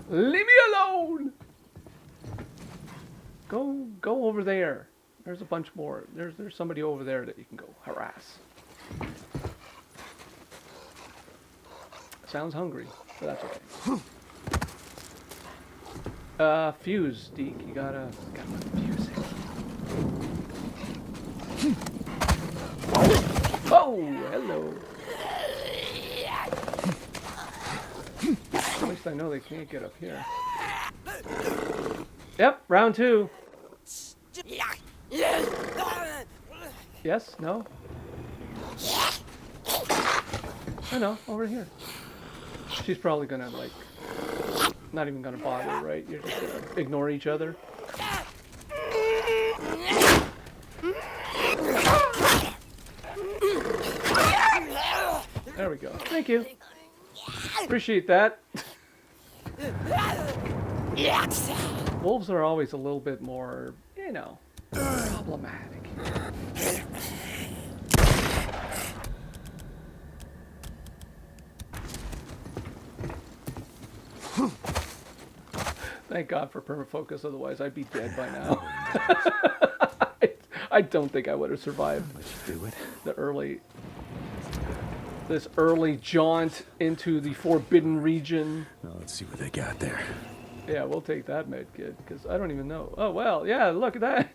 S1: Leave me alone. Go over there. There's a bunch more. There's somebody over there that you can go harass. Sounds hungry, but that's okay. Fuse, Deek. You gotta fuse it. Oh, hello. At least I know they can't get up here. Yep, round 2. Yes? No? I know, over here. She's probably gonna, like, not even gonna bother, right? You're just gonna ignore each other. There we go. Thank you. Appreciate that. Wolves are always a little bit more, you know, problematic. Thank God for permafocus, otherwise I'd be dead by now. I don't think I would have survived this early jaunt into the forbidden region.
S3: Well, let's see what they got there.
S1: Yeah, we'll take that med kit, because I don't even know. Oh, well, yeah, look at that.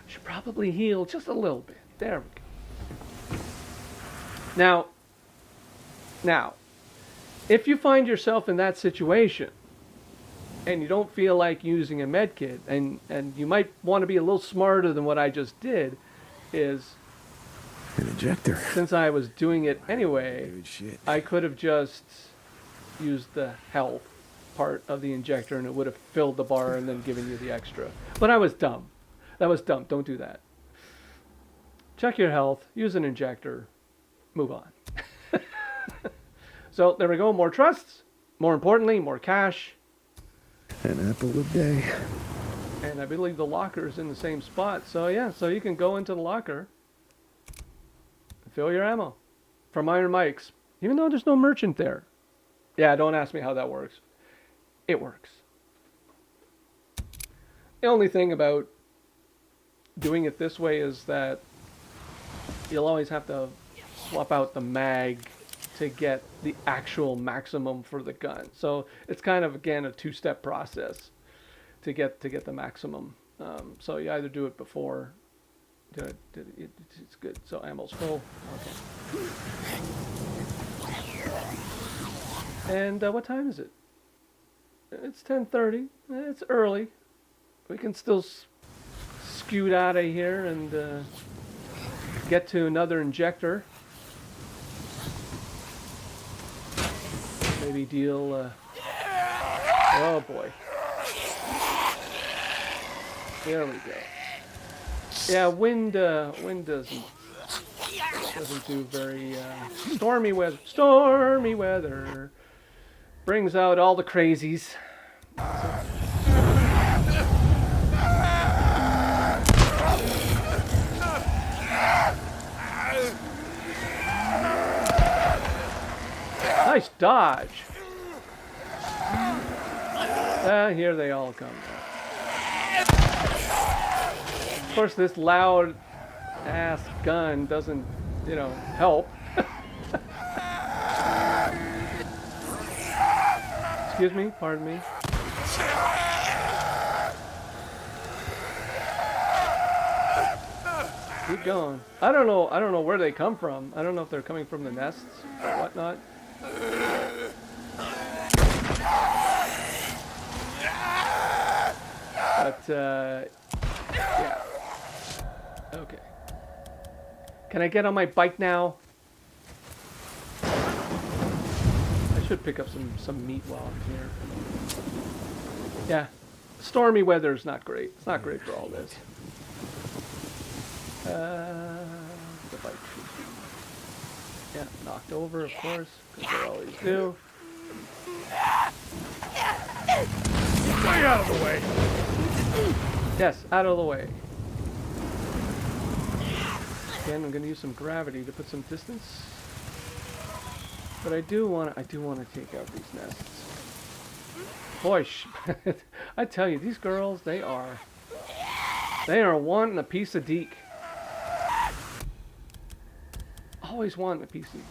S1: Should probably heal just a little bit. There we go. Now, if you find yourself in that situation, and you don't feel like using a med kit, and you might want to be a little smarter than what I just did, is...
S3: An injector.
S1: Since I was doing it anyway,
S3: Good shit.
S1: I could have just used the health part of the injector and it would have filled the bar and then given you the extra. But I was dumb. That was dumb. Don't do that. Check your health. Use an injector. Move on. So there we go. More trusts. More importantly, more cash.
S2: An apple a day.
S1: And I believe the locker is in the same spot. So yeah, so you can go into the locker and fill your ammo from Iron Mike's. Even though there's no merchant there. Yeah, don't ask me how that works. It works. The only thing about doing it this way is that you'll always have to swap out the mag to get the actual maximum for the gun. So it's kind of, again, a two-step process to get the maximum. So you either do it before. It's good. So ammo's full. Okay. And what time is it? It's 10:30. It's early. We can still scoot out of here and get to another injector. Maybe deal. Oh boy. There we go. Yeah, wind doesn't do very stormy weather. Stormy weather brings out all the crazies. Nice dodge. Here they all come. Of course, this loud ass gun doesn't, help. Excuse me, pardon me. Keep going. I don't know where they come from. I don't know if they're coming from the nests or whatnot. But yeah. Okay. Can I get on my bike now? I should pick up some meat while I'm here. Yeah. Stormy weather is not great. It's not great for all this. The bike should be, knocked over, of course, because they always do.
S3: Stay out of the way.
S1: Yes, out of the way. Again, I'm going to use some gravity to put some distance. But I do want to take out these nests. Boy, I tell you, these girls, they are wanting a piece of Deek. Always wanting a piece of Deek.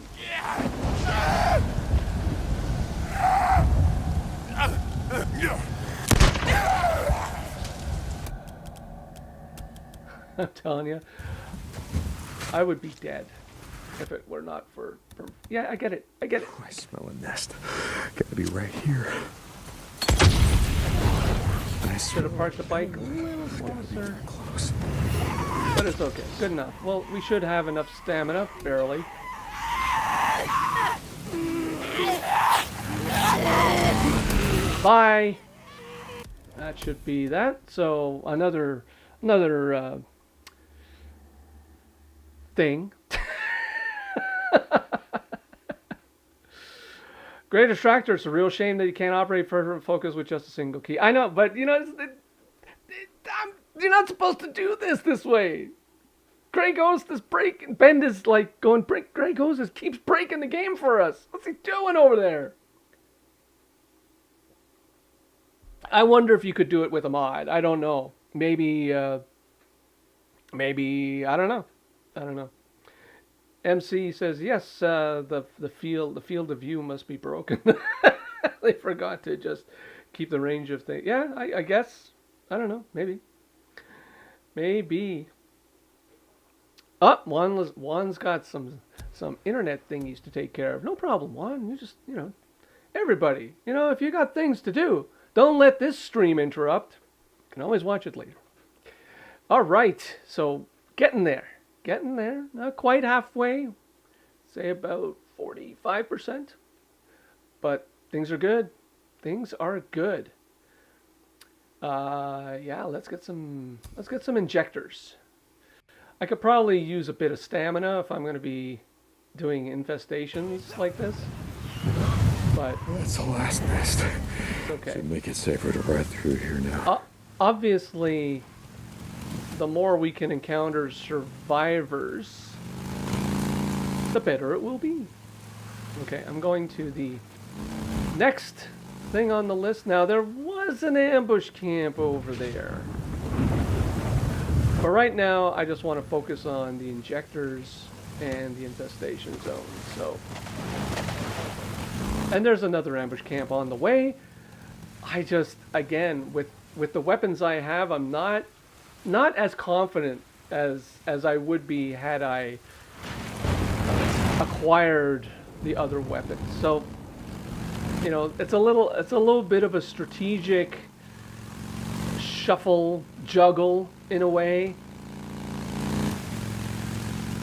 S1: I'm telling you, I would be dead if it were not for yeah, I get it.
S2: Oh, I smell a nest. Gotta be right here. I
S1: Should have parked the bike a little closer.
S2: Close.
S1: But it's okay. Good enough. Well, we should have enough stamina, barely. Bye. That should be that. So another thing. Great Distractor. It's a real shame that you can't operate fervent focus with just a single key. I know, but you're not supposed to do this way. Grey Ghost is breaking. Ben is like going break. Grey Ghost keeps breaking the game for us. What's he doing over there? I wonder if you could do it with a mod. I don't know. Maybe I don't know. MC says yes. The field of view must be broken. They forgot to just keep the range of things. Yeah, I guess. I don't know. Maybe. Oh, Juan's got some internet thingies to take care of. No problem, Juan. You just everybody. If you got things to do, don't let this stream interrupt. You can always watch it later. All right, so getting there. Not quite halfway. Say about 45%. But things are good. Yeah, let's get some injectors. I could probably use a bit of stamina if I'm going to be doing infestations like this. But
S2: That's the last nest.
S1: it's okay.
S2: Should make it safer to ride through here now.
S1: Obviously, the more we can encounter survivors, the better it will be. Okay, I'm going to the next thing on the list. Now, there was an ambush camp over there. But right now, I just want to focus on the injectors and the infestation zone. So, and there's another ambush camp on the way. I just, again, with the weapons I have, I'm not as confident as I would be had I acquired the other weapons. So, you know, it's a little bit of a strategic shuffle, juggle in a way,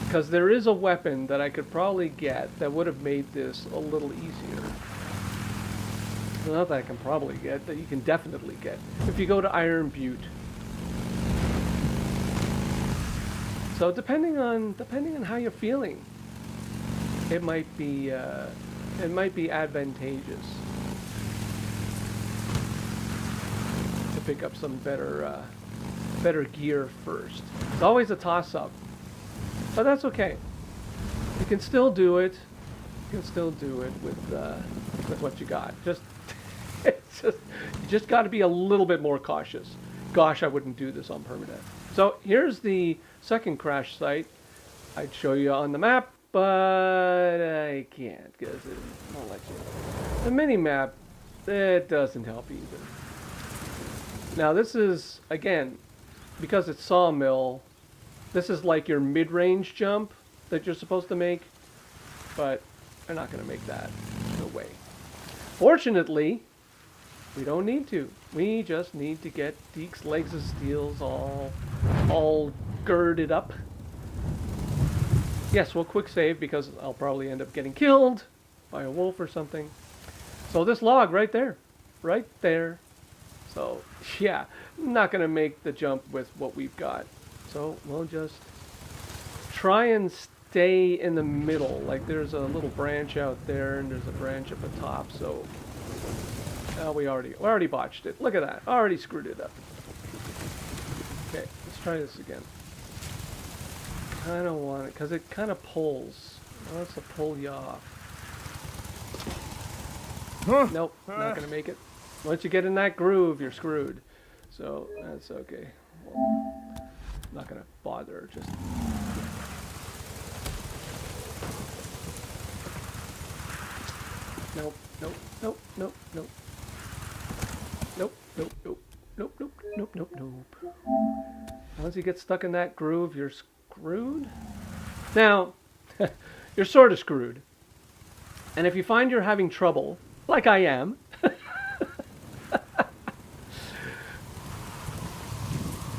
S1: because there is a weapon that I could probably get that would have made this a little easier. Not that I can probably get, that you can definitely get if you go to Iron Butte. So depending on how you're feeling, it might be advantageous to pick up some better gear first. It's always a toss-up, but that's okay. You can still do it. You can still do it with what you got. You just got to be a little bit more cautious. Gosh, I wouldn't do this on permadeath. So here's the second crash site. I'd show you on the map, but I can't because it won't let you. The mini map, it doesn't help either. Now this is, again, because it's Sawmill, this is like your mid-range jump that you're supposed to make, but they're not going to make that. No way. Fortunately, we don't need to. We just need to get Deek's legs of steels all girded up. Yes, we'll quick save because I'll probably end up getting killed by a wolf or something. So this log right there. So yeah, not going to make the jump with what we've got. So we'll just try and stay in the middle. Like there's a little branch out there and there's a branch up the top. So we already botched it. Look at that. Already screwed it up. Okay, let's try this again. Kind of want it because it kind of pulls. It wants to pull you off. Nope, not gonna make it. Once you get in that groove, you're screwed. So that's okay. Well, not gonna bother. Just nope. Once you get stuck in that groove, you're screwed. Now, you're sort of screwed. And if you find you're having trouble, like I am,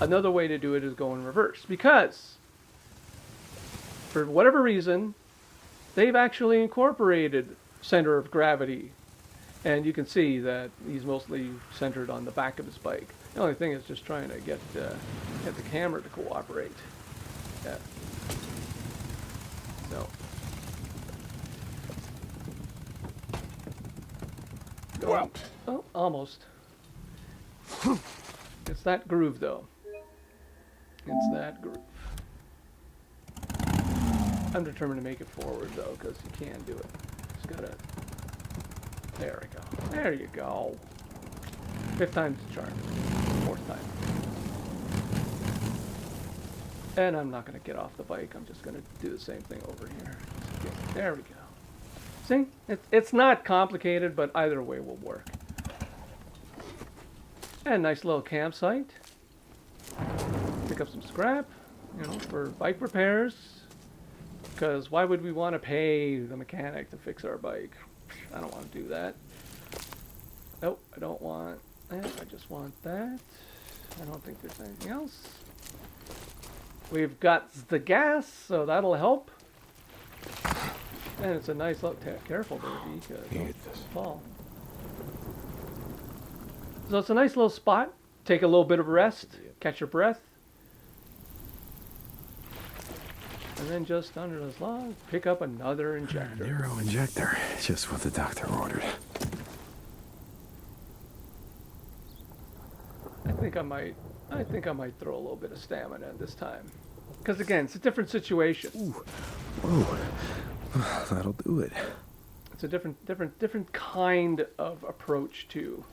S1: another way to do it is go in reverse. Because, for whatever reason, they've actually incorporated center of gravity. And you can see that he's mostly centered on the back of his bike. The only thing is just trying to get the camera to cooperate. Yeah. So.
S3: Well.
S1: Oh, almost. It's that groove, though. It's that groove. I'm determined to make it forward, though, because you can do it. Just gotta... There we go. There you go. 5th time's the charm. 4th time. And I'm not going to get off the bike. I'm just going to do the same thing over here. There we go. See? It's not complicated, but either way will work. And nice little campsite. Pick up some scrap, you know, for bike repairs. Because why would we want to pay the mechanic to fix our bike? I don't want to do that. Nope, I don't want that. I just want that. I don't think there's anything else. We've got the gas, so that'll help. And it's a nice look. Careful there, Deek. Don't fall. So it's a nice little spot. take a little bit of rest, catch your breath, and then just under this log, pick up another injector.
S3: NERO injector. Just what the doctor ordered.
S1: I think I might throw a little bit of stamina this time, because again, it's a different situation.
S3: Ooh. Whoa. That'll do it.
S1: It's a different kind of approach to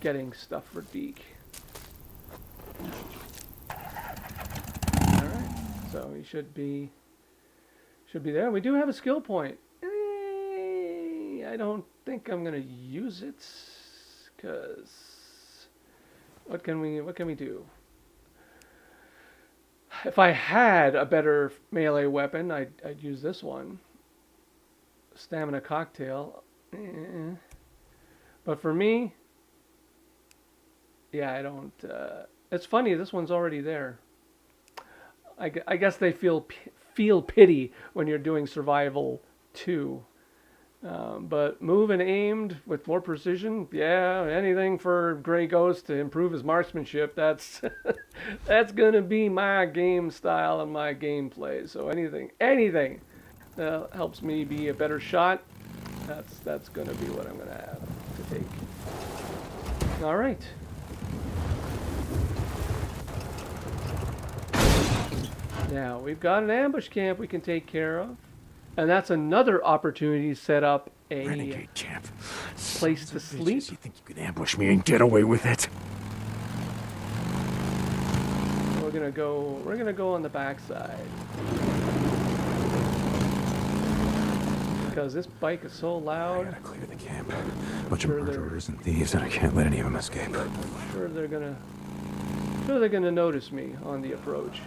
S1: getting stuff for Deek. All right, so he should be there. We do have a skill point. I don't think I'm gonna use it, because what can we do? If I had a better melee weapon, I'd use this one. Stamina cocktail. But for me, yeah, I don't. It's funny, this one's already there. I guess they feel pity when you're doing survival too. But move and aimed with more precision, yeah, anything for Grey Ghost to improve his marksmanship, that's that's gonna be my game style and my gameplay. So anything that helps me be a better shot, that's gonna be what I'm gonna have to take. All right. Now we've got an ambush camp we can take care of. And that's another opportunity to set up a
S3: Renegade champ.
S1: place to sleep.
S3: You think you can ambush me and get away with it?
S1: We're gonna go on the backside. Because this bike is so
S3: I
S1: loud.
S3: gotta clear the camp. Bunch
S1: Sure
S3: of
S1: they're-
S3: murderers and thieves, and I can't let any of them escape.
S1: Sure they're gonna notice me on the approach.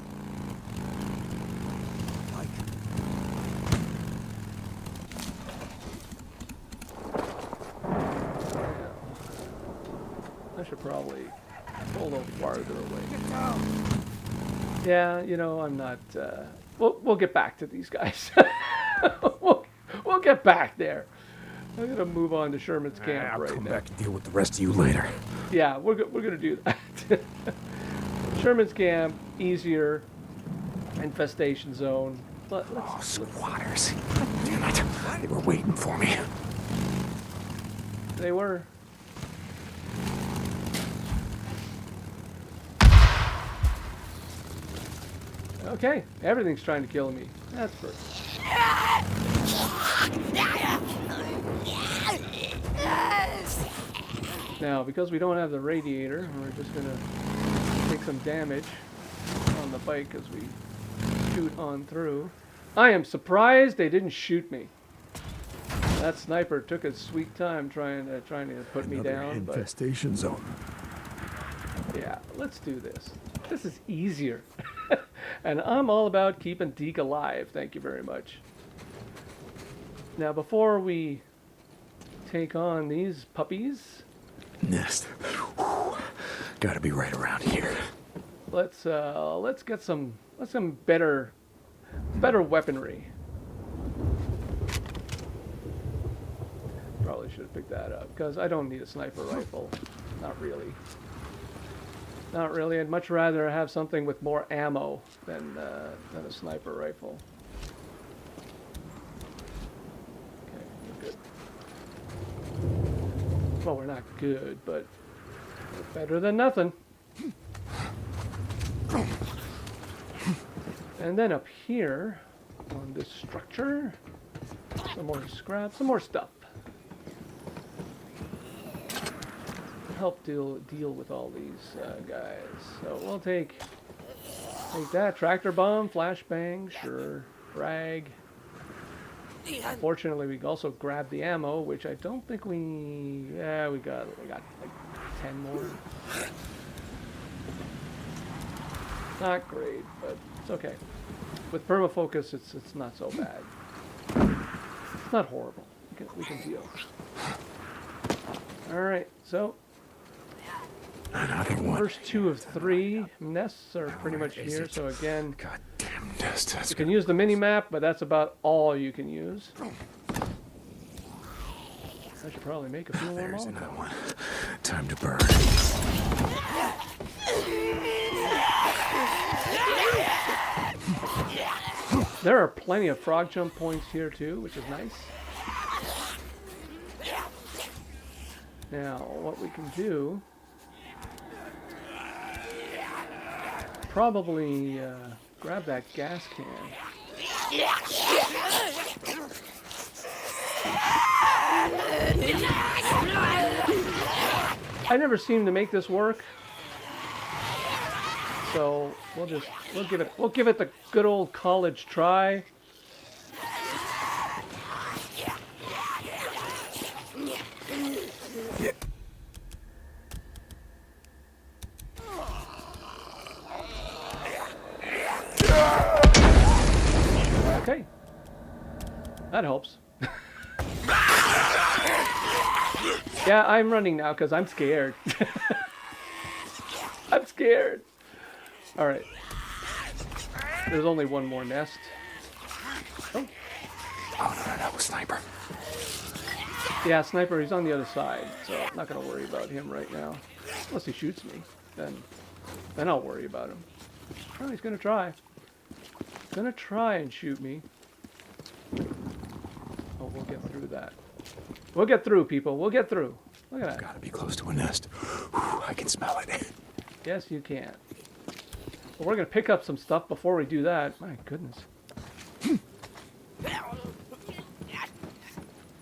S1: I should probably pull a little farther away. Yeah, you know, I'm not. We'll get back to these guys. we'll get back there. I'm gonna move on to Sherman's camp
S3: I'll
S1: right
S3: come
S1: now.
S3: back and deal with the rest of you later.
S1: Yeah, we're gonna do that. Sherman's camp, easier. Infestation zone.
S3: Oh, squatters. Damn it. They were waiting for me.
S1: They were. Okay, everything's trying to kill me. That's first. Now, because we don't have the radiator, we're just gonna take some damage on the bike as we shoot on through. I am surprised they didn't shoot me. That sniper took a sweet time trying to put me
S3: Another
S1: down. But
S3: infestation zone.
S1: yeah, let's do this. This is easier. And I'm all about keeping Deek alive. Thank you very much. Now, before we take on these puppies,
S3: Nest. Whew. Gotta be right around here.
S1: let's get some better weaponry. Probably should have picked that up because I don't need a sniper rifle. Not really. Not really. I'd much rather have something with more ammo than a sniper rifle. Okay, we're good. Well, we're not good, but we're better than nothing. And then up here on this structure, some more scrap, some more stuff. Help deal with all these guys. So we'll take that tractor bomb, flashbang, sure, frag. Fortunately, we also grabbed the ammo, which I don't think we got like 10 more. Not great, but it's okay. With permafocus, it's not so bad. It's not horrible. We can deal. All right, so.
S3: Another one.
S1: First 2 of 3 nests are pretty much here, so again,
S3: Goddamn nest.
S1: you can use the mini-map, but that's about all you can use. I should probably make a few more
S3: There's
S1: Molotovs.
S3: another one. Time to burn.
S1: There are plenty of frog jump points here too, which is nice. Now, what we can do... Probably grab that gas can. I never seem to make this work, so we'll give it the good old college try. Okay, that helps. Yeah, I'm running now because I'm scared. I'm scared. All right. There's only one more nest. Oh.
S3: Oh, no, that was Sniper.
S1: Yeah, Sniper, he's on the other side, so I'm not going to worry about him right now. Unless he shoots me, then I'll worry about him. Oh, he's going to try. Gonna try and shoot me. Oh, we'll get through that. We'll get through, people. We'll get through. Look at that.
S3: Gotta be close to a nest. Whew, I can smell it.
S1: Yes, you can. Well, we're gonna pick up some stuff before we do that. My goodness.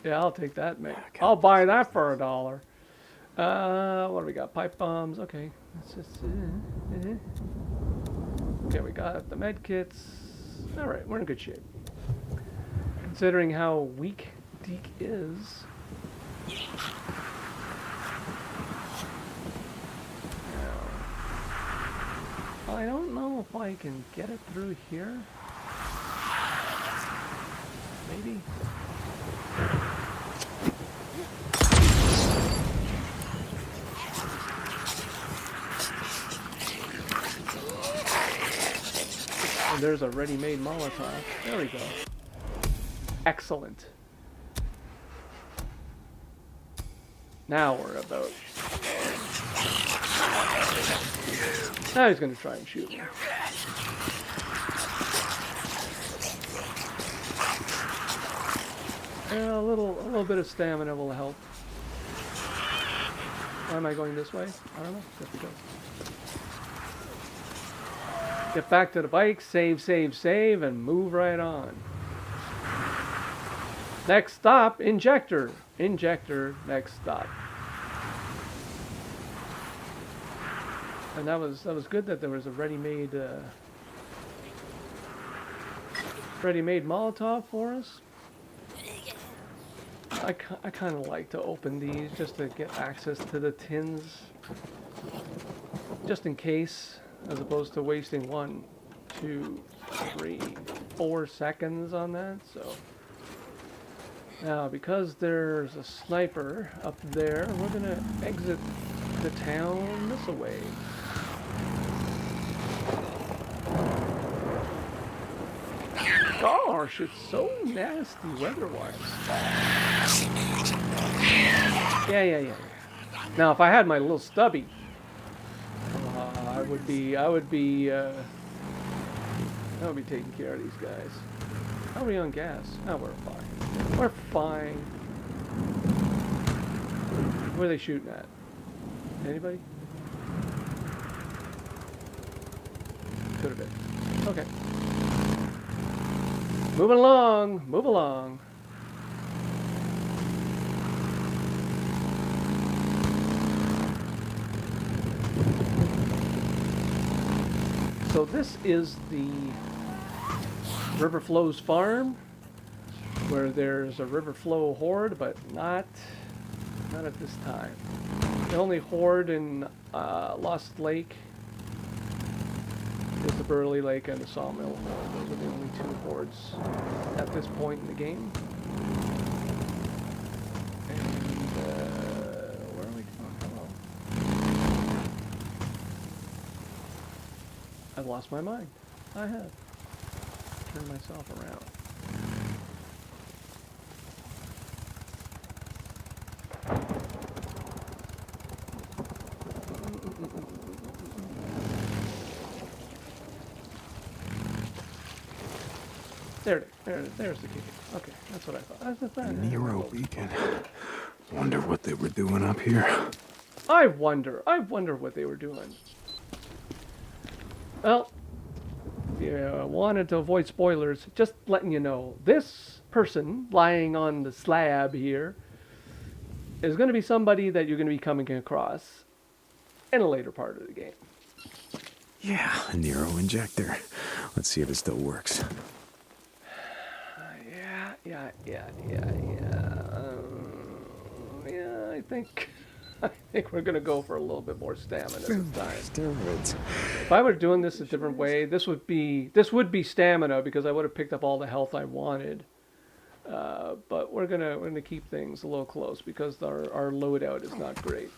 S1: Yeah, I'll take that, mate. I'll buy that for $1. What do we got? Pipe bombs. Okay. Let's just, okay, we got the med kits. All right, we're in good shape. Considering how weak Deek is. Now, I don't know if I can get it through here. Maybe. And there's a ready-made Molotov. There we go. Excellent. Now we're about... Now he's going to try and shoot me. A little bit of stamina will help. Why am I going this way? I don't know. Have to go. Get back to the bike, save, save, save, and move right on. Next stop, injector. Injector, next stop. And that was good that there was a ready-made Molotov for us. I kind of like to open these just to get access to the tins, just in case, as opposed to wasting 1, 2, 3, 4 seconds on that. So now, because there's a sniper up there, we're gonna exit the town this way. Gosh, it's so nasty weather-wise. Yeah. Now, if I had my little stubby, I would be taking care of these guys. How are we on gas? Oh, we're fine. We're fine. Where are they shooting at? Anybody? Could have been. Okay. Moving along. Move along. So this is the River Flows farm, where there's a river flow horde, but not at this time. The only horde in Lost Lake is the Burley Lake and the Sawmill horde. Those are the only 2 hordes at this point in the game. And where are we going? Hello. I've lost my mind. I have. Turn myself around. There's the key. Okay, that's what I thought.
S3: A NERO beacon. Wonder what they were doing up here.
S1: I wonder what they were doing. Well, yeah, wanted to avoid spoilers, just letting you know, this person lying on the slab here is going to be somebody that you're going to be coming across in a later part of the game.
S3: Yeah, a NERO injector. Let's see if it still works.
S1: Yeah, I think we're gonna go for a little bit more stamina this time.
S3: Steroids.
S1: If I were doing this a different way, this would be stamina because I would have picked up all the health I wanted. But we're gonna keep things a little close because our loadout is not great.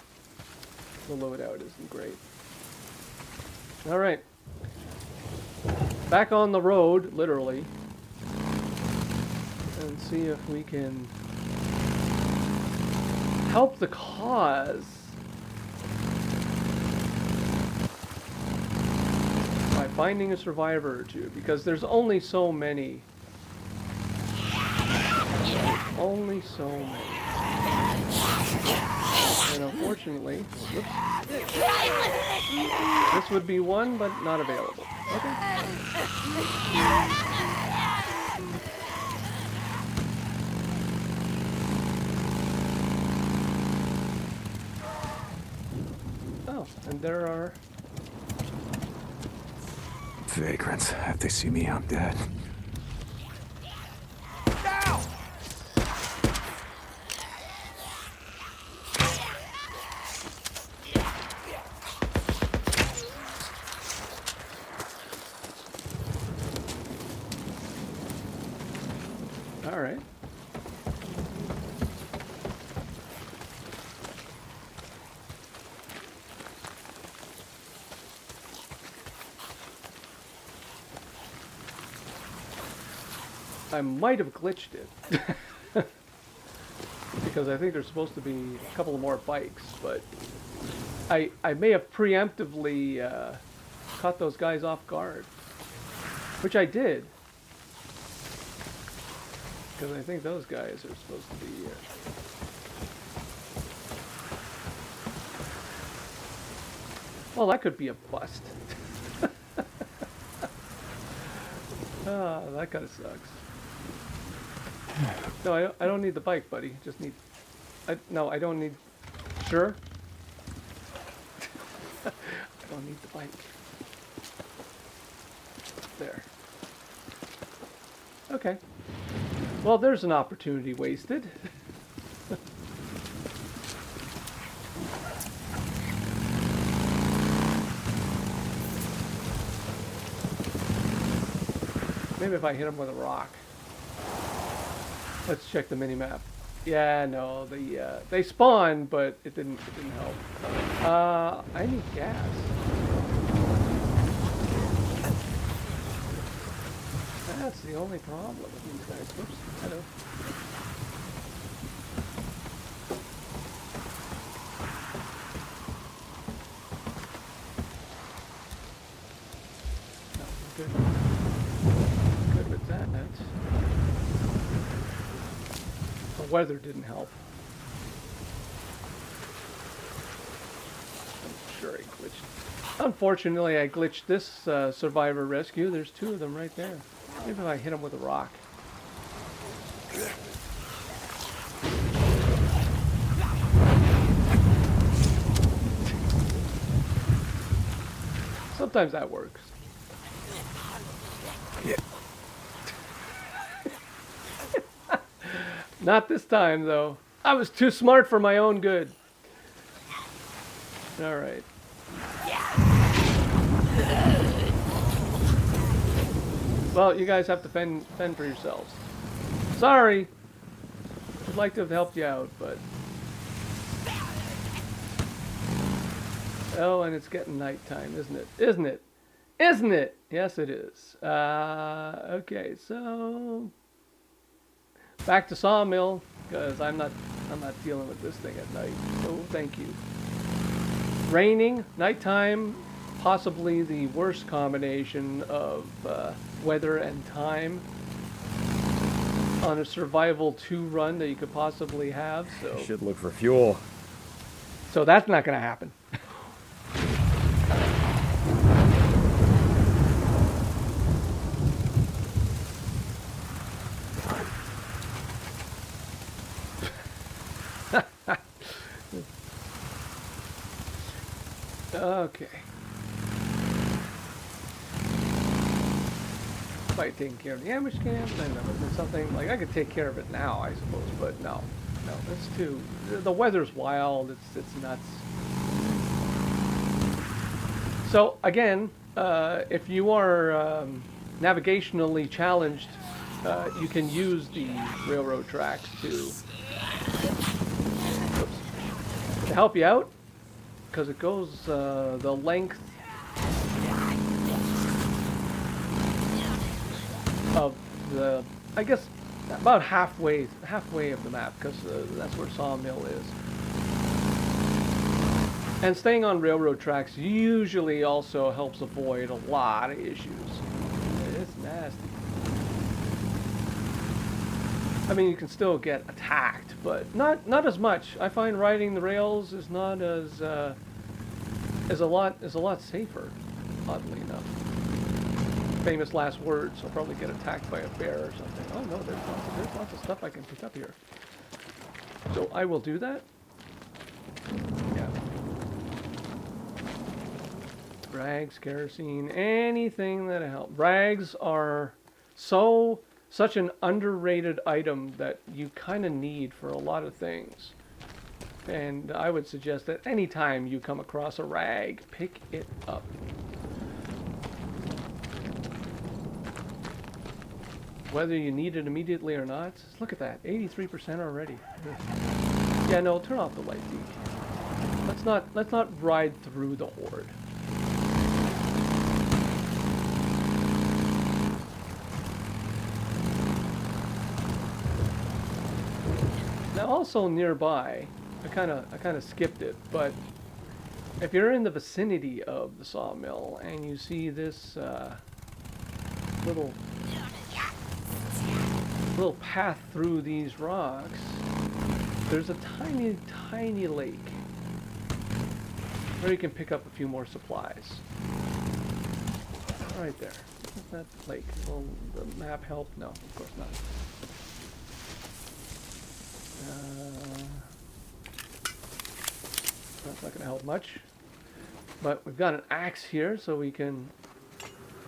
S1: The loadout isn't great. All right, back on the road, literally, and see if we can help the cause by finding a survivor or two, because there's only so many. Only so many. And unfortunately, whoops, this would be one, but not available. Okay. Oh, and there are...
S3: Vagrants. If they see me, I'm dead.
S1: All right. I might have glitched it because I think there's supposed to be a couple of more bikes, but I may have preemptively caught those guys off guard, which I did. Because I think those guys are supposed to be here. Well, that could be a bust. Ah, that kind of sucks. No, I don't need the bike, buddy. Just need... no, I don't need... Sure? I don't need the bike. There. Okay. Well, there's an opportunity wasted. Maybe if I hit him with a rock. Let's check the mini-map. Yeah, no, they spawned, but it didn't help. I need gas. That's the only problem with these guys. Whoops. Hello. No, we're good. Good with that. The weather didn't help. I'm sure I glitched. Unfortunately, I glitched this survivor rescue. There's two of them right there. Maybe if I hit him with a rock. Sometimes that works.
S3: Yeah.
S1: Not this time, though. I was too smart for my own good. All right. Well, you guys have to fend for yourselves. Sorry. I'd like to have helped you out, but... Oh, and it's getting nighttime, isn't it? Isn't it? Isn't it? Yes, it is. Okay, so... Back to Sawmill, because I'm not dealing with this thing at night. So, thank you. raining, nighttime, possibly the worst combination of weather and time on a survival 2 run that you could possibly have. So
S2: Should look for fuel.
S1: that's not going to happen. Okay. By taking care of the ambush camp, then there's something like I could take care of it now, I suppose, but no, that's too. The weather's wild. It's nuts. So again, if you are navigationally challenged, you can use the railroad tracks to help you out. Because it goes the length of the, I guess, about halfway of the map, because that's where Sawmill is. And staying on railroad tracks usually also helps avoid a lot of issues. It's nasty. I mean, you can still get attacked, but not as much. I find riding the rails is not as is a lot safer, oddly enough. Famous last words. I'll probably get attacked by a bear or something. Oh no, there's lots of stuff I can pick up here. So I will do that. Yeah. Rags, kerosene, anything that'll help. Rags are such an underrated item that you kind of need for a lot of things. And I would suggest that anytime you come across a rag, pick it up. Whether you need it immediately or not. Look at that, 83% already. Yeah, no, turn off the light, Deek. Let's not ride through the horde. Now also nearby, I kind of skipped it, but if you're in the vicinity of the sawmill and you see this little path through these rocks, there's a tiny lake where you can pick up a few more supplies. Right there. Isn't that lake? Will the map help? No, of course not. That's not going to help much. But we've got an axe here, so we can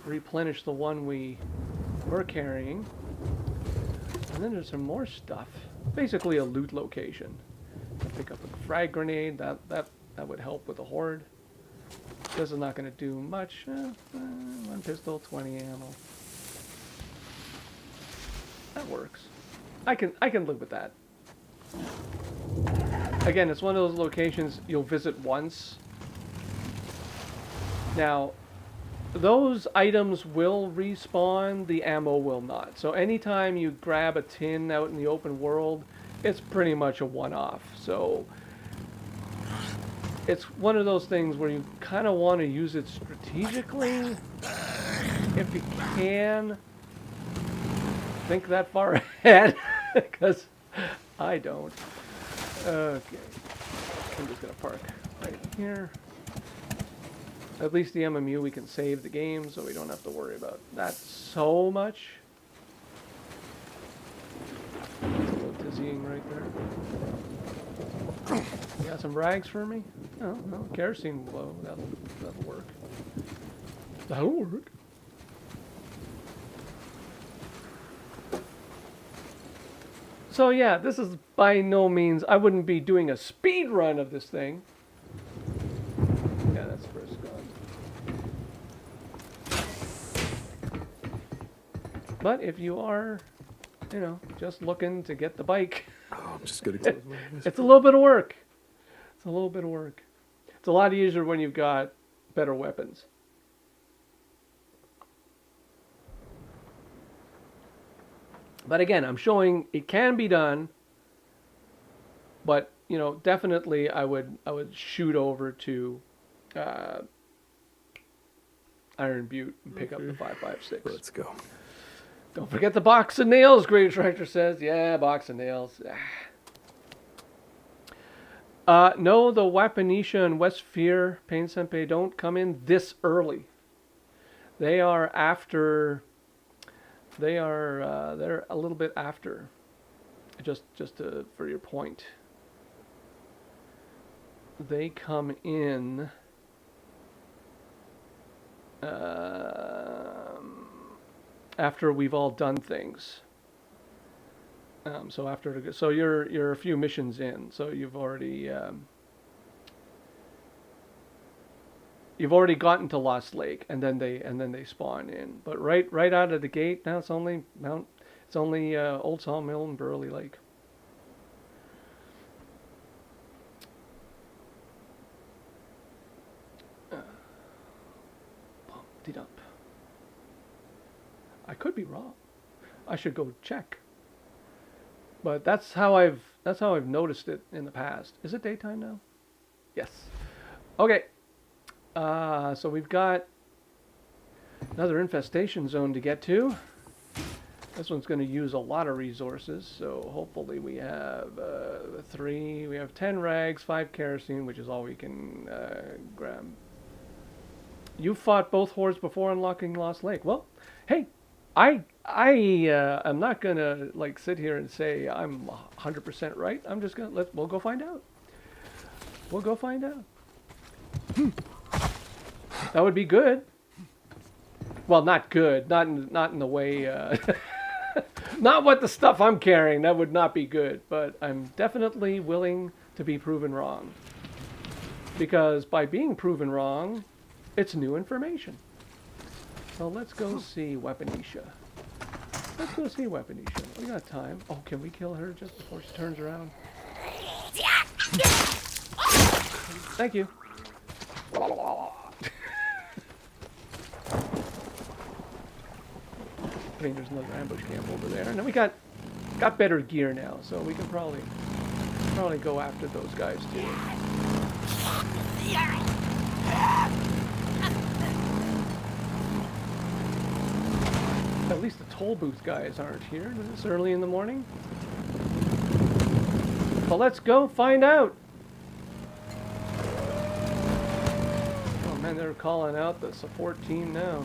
S1: replenish the one we were carrying. And then there's some more stuff. Basically a loot location. Pick up a frag grenade. That would help with the horde. This is not going to do much. One pistol, 20 ammo. That works. I can live with that. Again, it's one of those locations you'll visit once. Now, those items will respawn, the ammo will not. So anytime you grab a tin out in the open world, it's pretty much a one-off. So it's one of those things where you kind of want to use it strategically. If you can, think that far ahead, because I don't. Okay, I'm just gonna park right here. At least the MMU, we can save the game, so we don't have to worry about that so much. That's a little dizzying right there. You got some rags for me? Oh, no, kerosene will blow. That'll work. That'll work. So yeah, this is by no means, I wouldn't be doing a speed run of this thing. Yeah, that's first gone. But if you are, you know, just looking to get the bike,
S2: Oh, I'm just gonna close my eyes.
S1: it's a little bit of work. It's a little bit of work. It's a lot easier when you've got better weapons. But again, I'm showing it can be done, but you know, definitely I would shoot over to Iron Butte and pick up the 5.56.
S2: Let's go.
S1: Don't forget the box of nails, Great Tractor says. Yeah, box of nails. No, the Wapanisha and West Fear, Pain Senpai, don't come in this early. They are after. They're a little bit after. Just for your point. They come in. After we've all done things. So you're a few missions in, so you've already gotten to Lost Lake, and then they spawn in. But right out of the gate, now it's only Old Sawmill and Burley Lake. Bumped it up. I could be wrong. I should go check. But that's how I've noticed it in the past. Is it daytime now? Yes. Okay. So we've got another infestation zone to get to. This one's going to use a lot of resources. So hopefully we have 3. We have 10 rags, 5 kerosene, which is all we can grab. You fought both hordes before unlocking Lost Lake. Well, hey. I am not gonna like sit here and say I'm 100% right. I'm just gonna we'll go find out. We'll go find out. That would be good. Well, not good. Not in the way. Not what the stuff I'm carrying. That would not be good. But I'm definitely willing to be proven wrong. Because by being proven wrong, it's new information. So let's go see Wapanisha. Let's go see Wapanisha. We got time. Oh, can we kill her just before she turns around? Thank you. I think there's another ambush camp over there. And then we got better gear now, so we can probably go after those guys too. At least the toll booth guys aren't here. It's early in the morning. Well, let's go find out. Oh man, they're calling out the support team now.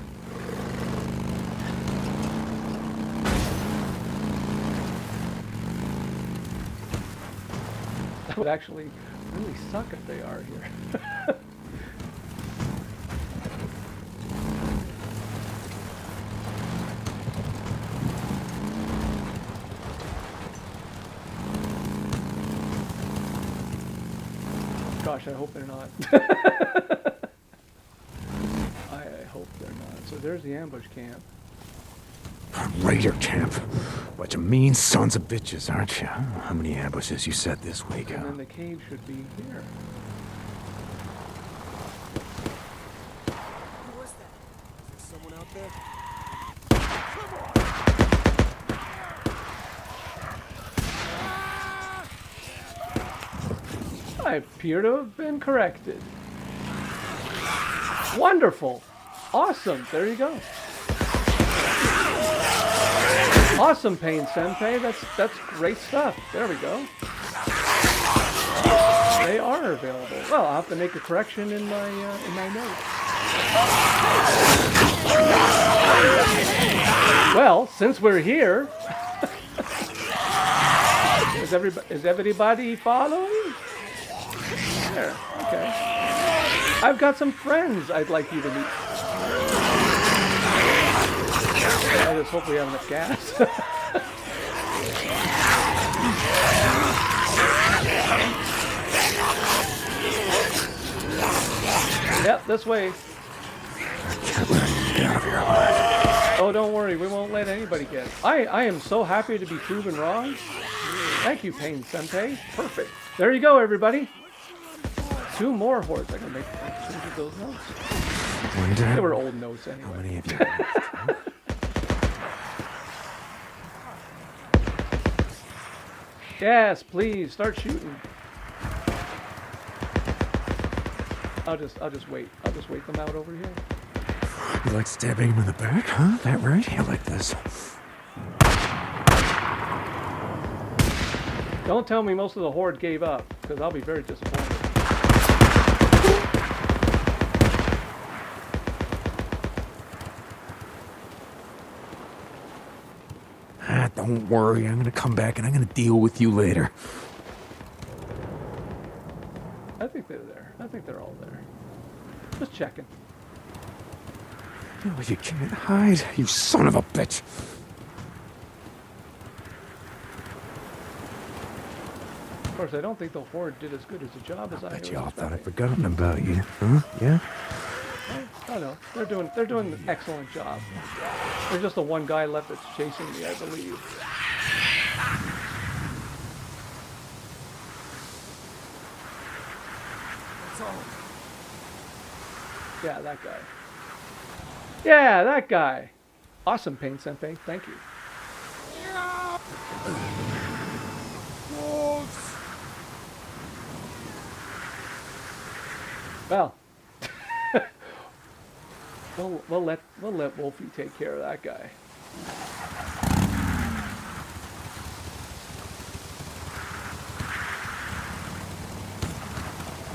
S1: That would actually really suck if they are here. Gosh, I hope they're not. I hope they're not. So there's the ambush camp.
S3: Raider camp. Bunch of mean sons of bitches, aren't you? How many ambushes you set this week, huh?
S1: And then the cave should be here.
S5: Who was that? Is there someone out there?
S1: I appear to have been corrected. Wonderful. Awesome. There you go. Awesome, Pain Senpai. That's great stuff. There we go. They are available. Well, I'll have to make a correction in my notes. Well, since we're here, is everybody following? There. Okay. I've got some friends I'd like you to meet. I just hope we have enough gas. Yep, this way.
S3: Can't let you get out of here alive.
S1: Oh, don't worry, we won't let anybody get. I am so happy to be proven wrong. Thank you, Pain Senpai. Perfect. There you go, everybody. 2 more hordes. I can make change of those notes.
S3: Wonder
S1: They were old notes
S3: how
S1: anyway.
S3: many of you left, huh?
S1: Yes, please start shooting. I'll just wait. I'll just wait them out over here.
S3: You like stabbing him in the back, huh? That right? You like this?
S1: Don't tell me most of the horde gave up, because I'll be very disappointed.
S3: Ah, don't worry. I'm gonna come back and I'm gonna deal with you later.
S1: I think they're there. I think they're all there. Just checking.
S3: No, you can't hide, you son of a bitch.
S1: Of course, I don't think the horde did as good as a job as I
S3: Bet
S1: was
S3: y'all thought I'd
S1: expecting.
S3: forgotten about you, huh? Yeah?
S1: I know. They're doing an excellent job. There's just the one guy left that's chasing me, I believe. Yeah, that guy. Yeah, that guy. Awesome, Pain Senpai. Thank you. Well, we'll let Wolfie take care of that guy.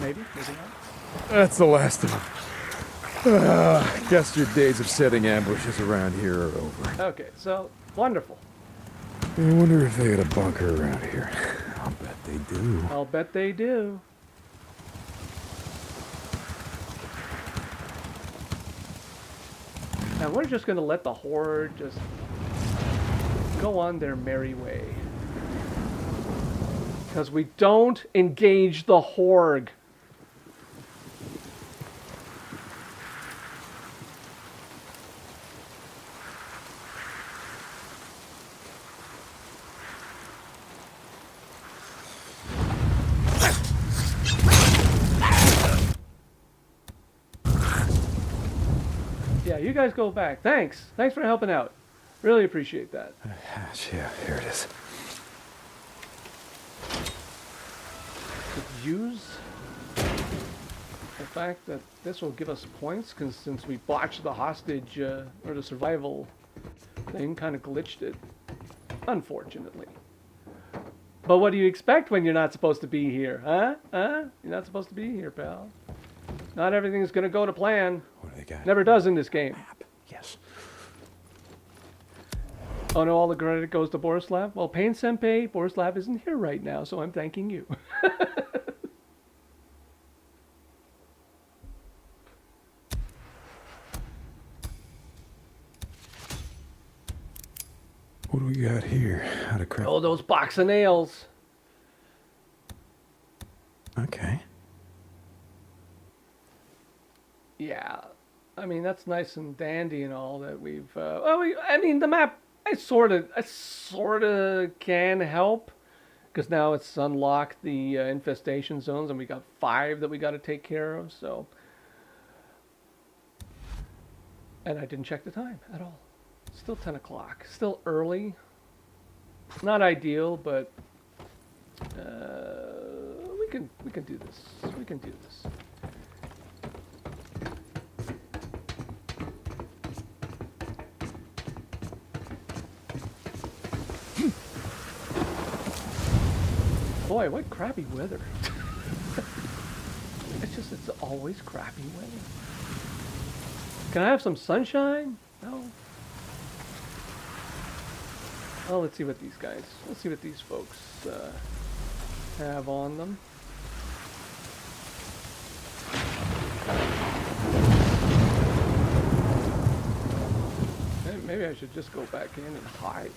S1: Maybe not.
S2: That's the last of them. Guess your days of setting ambushes around here are over.
S1: Okay, so wonderful.
S2: I wonder if they got a bunker around here. I'll bet they do.
S1: I'll bet they do. And we're just gonna let the horde just go on their merry way. Because we don't engage the horde. Yeah, you guys go back. Thanks. Thanks for helping out. Really appreciate that.
S2: Yeah, here it is.
S1: Could use the fact that this will give us points, because since we botched the hostage or the survival thing, kind of glitched it, unfortunately. But what do you expect when you're not supposed to be here, huh? You're not supposed to be here, pal. Not everything's gonna go to plan.
S2: What do they got?
S1: Never does in this game.
S2: Yes.
S1: Oh no, all the credit goes to Borislav? Well, Pain Senpai, Borislav isn't here right now, so I'm thanking you.
S2: What do we got here? Out of crap.
S1: Oh, those box of nails.
S2: Okay.
S1: Yeah, I mean that's nice and dandy and all that we've. I mean the map. I sort of can help, because now it's unlocked the infestation zones, and we got 5 that we got to take care of. So, and I didn't check the time at all. Still 10 o'clock. Still early. Not ideal, but we can do this. We can do this. Boy, what crappy weather. It's always crappy weather. Can I have some sunshine? No. Well, let's see what these folks have on them. Maybe I should just go back in and hide.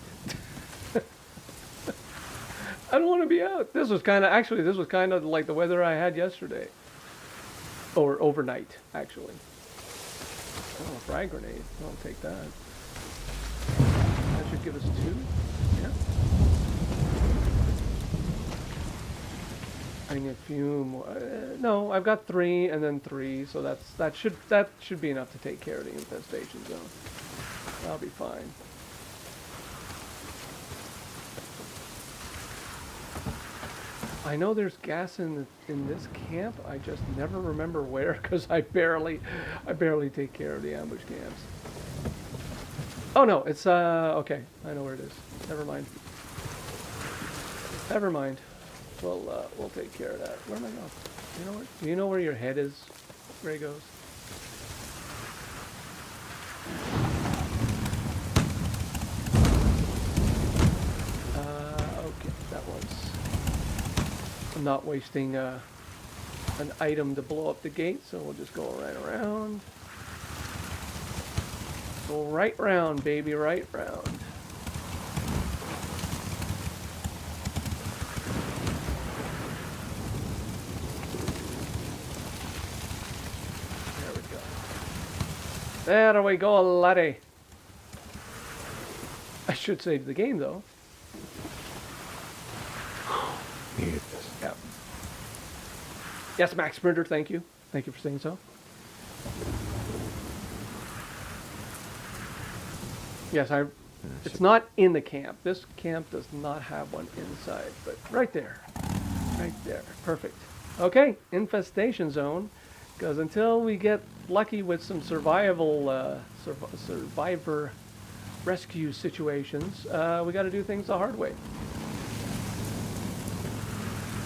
S1: I don't want to be out. This was kind of like the weather I had yesterday. Or overnight, actually. Oh, a frag grenade. I'll take that. That should give us 2. Yeah. I need a few more. No, I've got 3 and then 3, so that should be enough to take care of the infestation zone. That'll be fine. I know there's gas in this camp. I just never remember where because I barely take care of the ambush camps. Oh no, it's okay. I know where it is. Never mind. Never mind. We'll take care of that. Where am I going? You know where? Do you know where your head is? Where he goes? Okay, that was. I'm not wasting an item to blow up the gate, so we'll just go right around. Go right round, baby, right round. There we go. There we go, laddie. I should save the game, though.
S3: Needed this.
S1: Yep. Yes, Max Sprinter, thank you. Thank you for saying so. Yes, it's not in the camp. This camp does not have one inside, but right there. Right there. Perfect. Okay, infestation zone. Because until we get lucky with some survival, survivor rescue situations, we got to do things the hard way.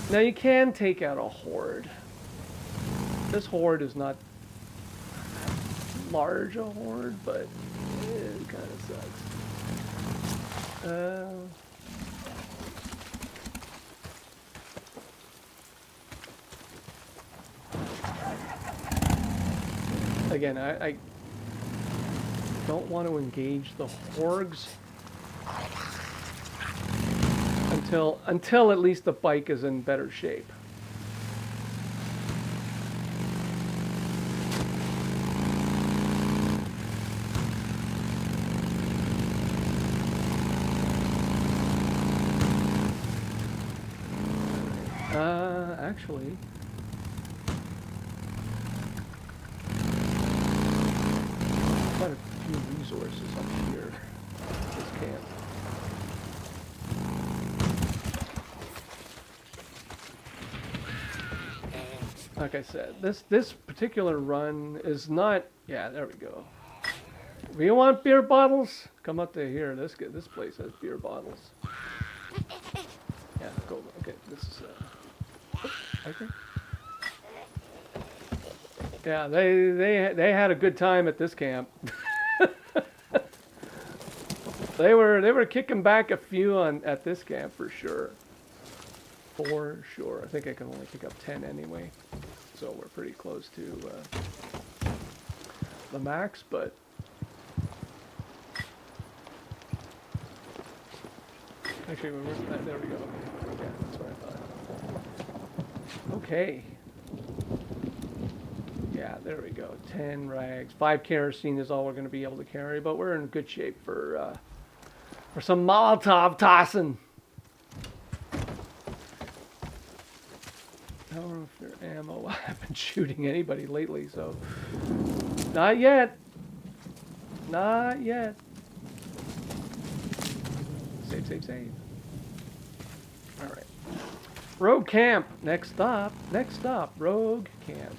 S1: Now you can take out a horde. This horde is not large a horde, but it kind of sucks. Again, I don't want to engage the horgs until at least the bike is in better shape. Actually, quite a few resources up here at this camp. Like I said, this particular run is not. Yeah, there we go. If you want beer bottles, come up to here. This place has beer bottles. Yeah, go. Okay, this is. Okay. Yeah, they had a good time at this camp. they were kicking back a few at this camp for sure. For sure. I think I can only pick up 10 anyway, so we're pretty close to the max. But actually, there we go. Yeah, that's what I thought. Okay. Yeah, there we go. 10 rags. 5 kerosene is all we're going to be able to carry, but we're in good shape for some Molotov tossing. I don't know if there's ammo. I haven't been shooting anybody lately, so. Not yet. Not yet. Save, save, save. All right. Rogue camp. Next stop. Next stop. Rogue camp.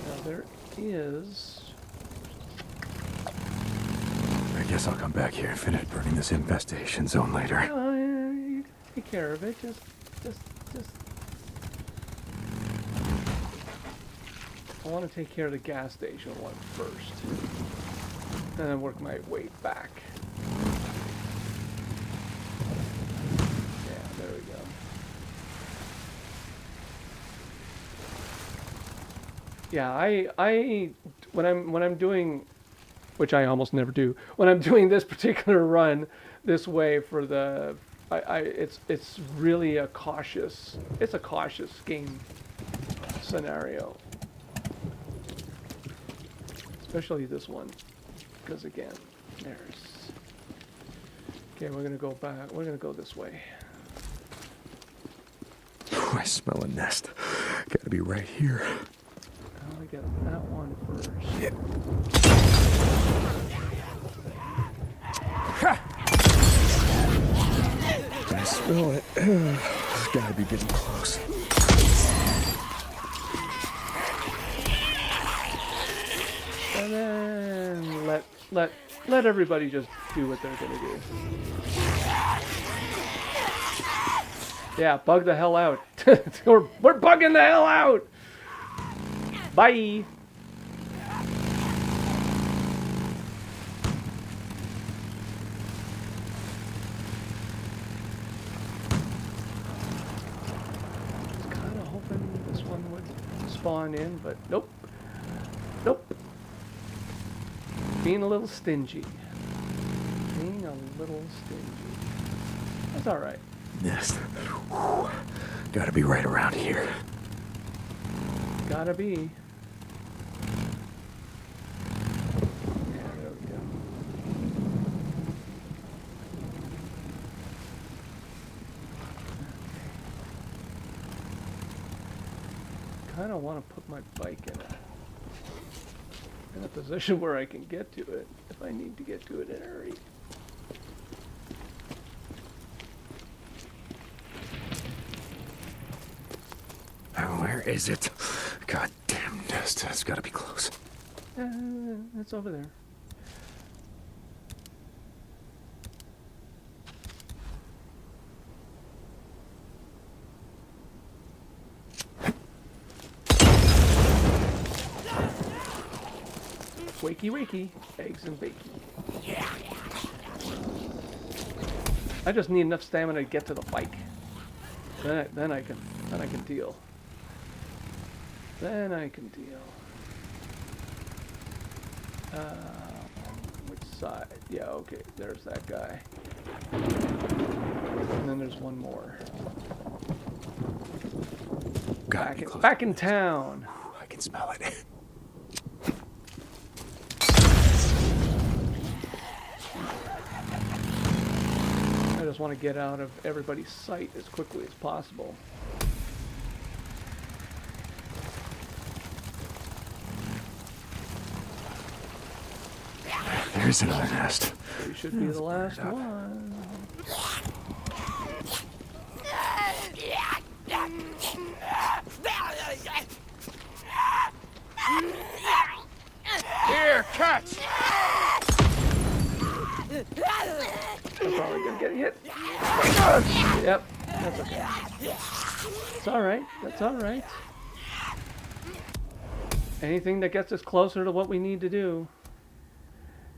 S1: Now there is.
S3: I guess I'll come back here and finish burning this infestation zone later.
S1: You can take care of it. Just. I want to take care of the gas station one first, and then work my way back. Yeah, there we go. Yeah, I when I'm doing, which I almost never do, when I'm doing this particular run this way for the, it's really a cautious game scenario. Especially this one, because again, there's. Okay, we're gonna go back. We're gonna go this way.
S3: I smell a nest. Gotta be right here.
S1: Oh me get that one first.
S2: I smell it. Gotta be getting close.
S1: And then let everybody just do what they're gonna do. Yeah, bug the hell out. we're bugging the hell out. Bye. Kind of hoping this one would spawn in, but nope. Nope. Being a little stingy. Being a little stingy. That's alright.
S3: Nest. Gotta be right around here.
S1: Gotta be. Yeah, there we go. Kind of want to put my bike in a position where I can get to it if I need to get to it in a hurry.
S3: Where is it? God damn nest. That's gotta be close.
S1: It's over there. Wakey wakey, eggs and bacon. I just need enough stamina to get to the bike. Then I can deal. Then I can deal. Which side? Yeah, okay, there's that guy. And then there's one more. Back in town.
S3: I can smell it.
S1: I just want to get out of everybody's sight as quickly as possible.
S3: There's another nest.
S1: We should be the last one.
S5: Here, catch!
S1: I'm probably gonna get hit. Yep, that's okay. It's alright, that's alright. Anything that gets us closer to what we need to do.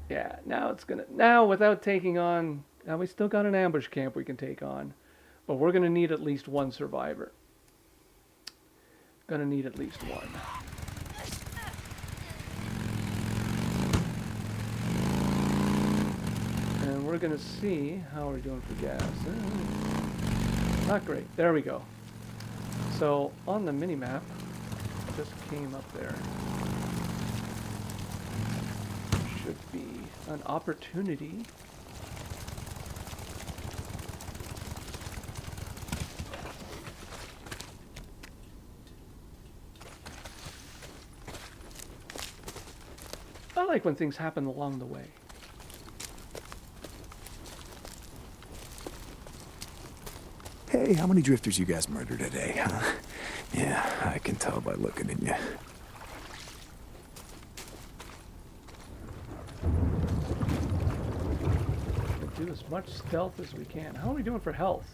S1: Yeah, now without taking on, now we still got an ambush camp we can take on, but we're gonna need at least one survivor. Gonna need at least one. And we're gonna see how we're doing for gas. Not great, there we go. So on the mini-map, just came up there. Should be an opportunity I like when things happen along the way.
S3: Hey, how many drifters you guys murdered today, huh? Yeah, I can tell by looking at you.
S1: Do as much stealth as we can. How are we doing for health?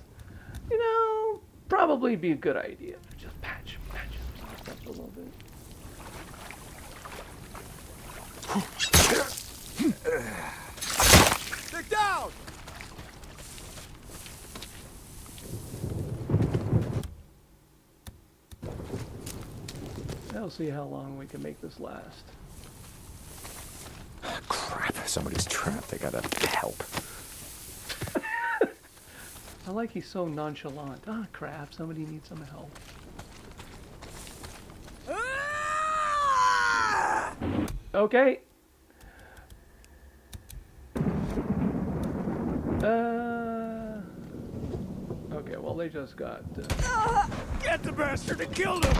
S1: You know, probably be a good idea. Just patch up a little bit.
S5: Stick down!
S1: I'll see how long we can make this last.
S3: Crap, somebody's trapped. They gotta help.
S1: I like he's so nonchalant. Ah, crap, somebody needs some help. Okay. Okay, well they just got...
S5: Get the bastard and kill him!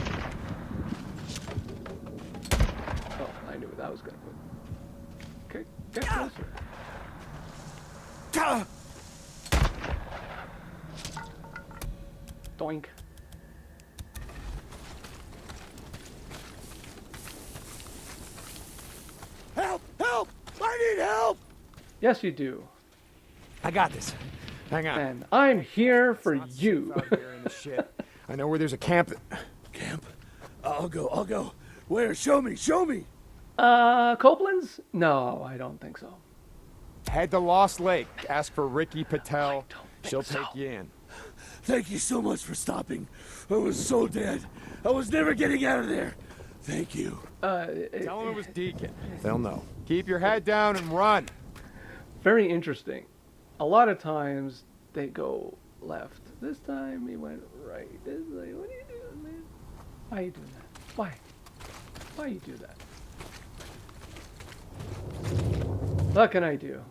S1: I knew that was gonna put. Okay, get closer. Doink.
S5: Help! Help! I need help!
S1: Yes, you do.
S3: I got this. Hang on.
S1: And I'm here for
S3: Not safe
S1: you.
S3: out here in the shit. I know where there's a camp that...
S5: Camp? I'll go. Where? Show me!
S1: Copeland's? No, I don't think so.
S3: Head to Lost Lake. Ask for Ricky Patel.
S1: I don't think
S3: She'll
S1: so.
S3: take you in.
S5: Thank you so much for stopping. I was so dead. I was never getting out of there. Thank you.
S3: Tell them it was Deacon. They'll know. Keep your head down and run.
S1: Very interesting. A lot of times they go left. This time he went right. This is like, what are you doing, man? Why are you doing that? Why? Why you do that? What can I do?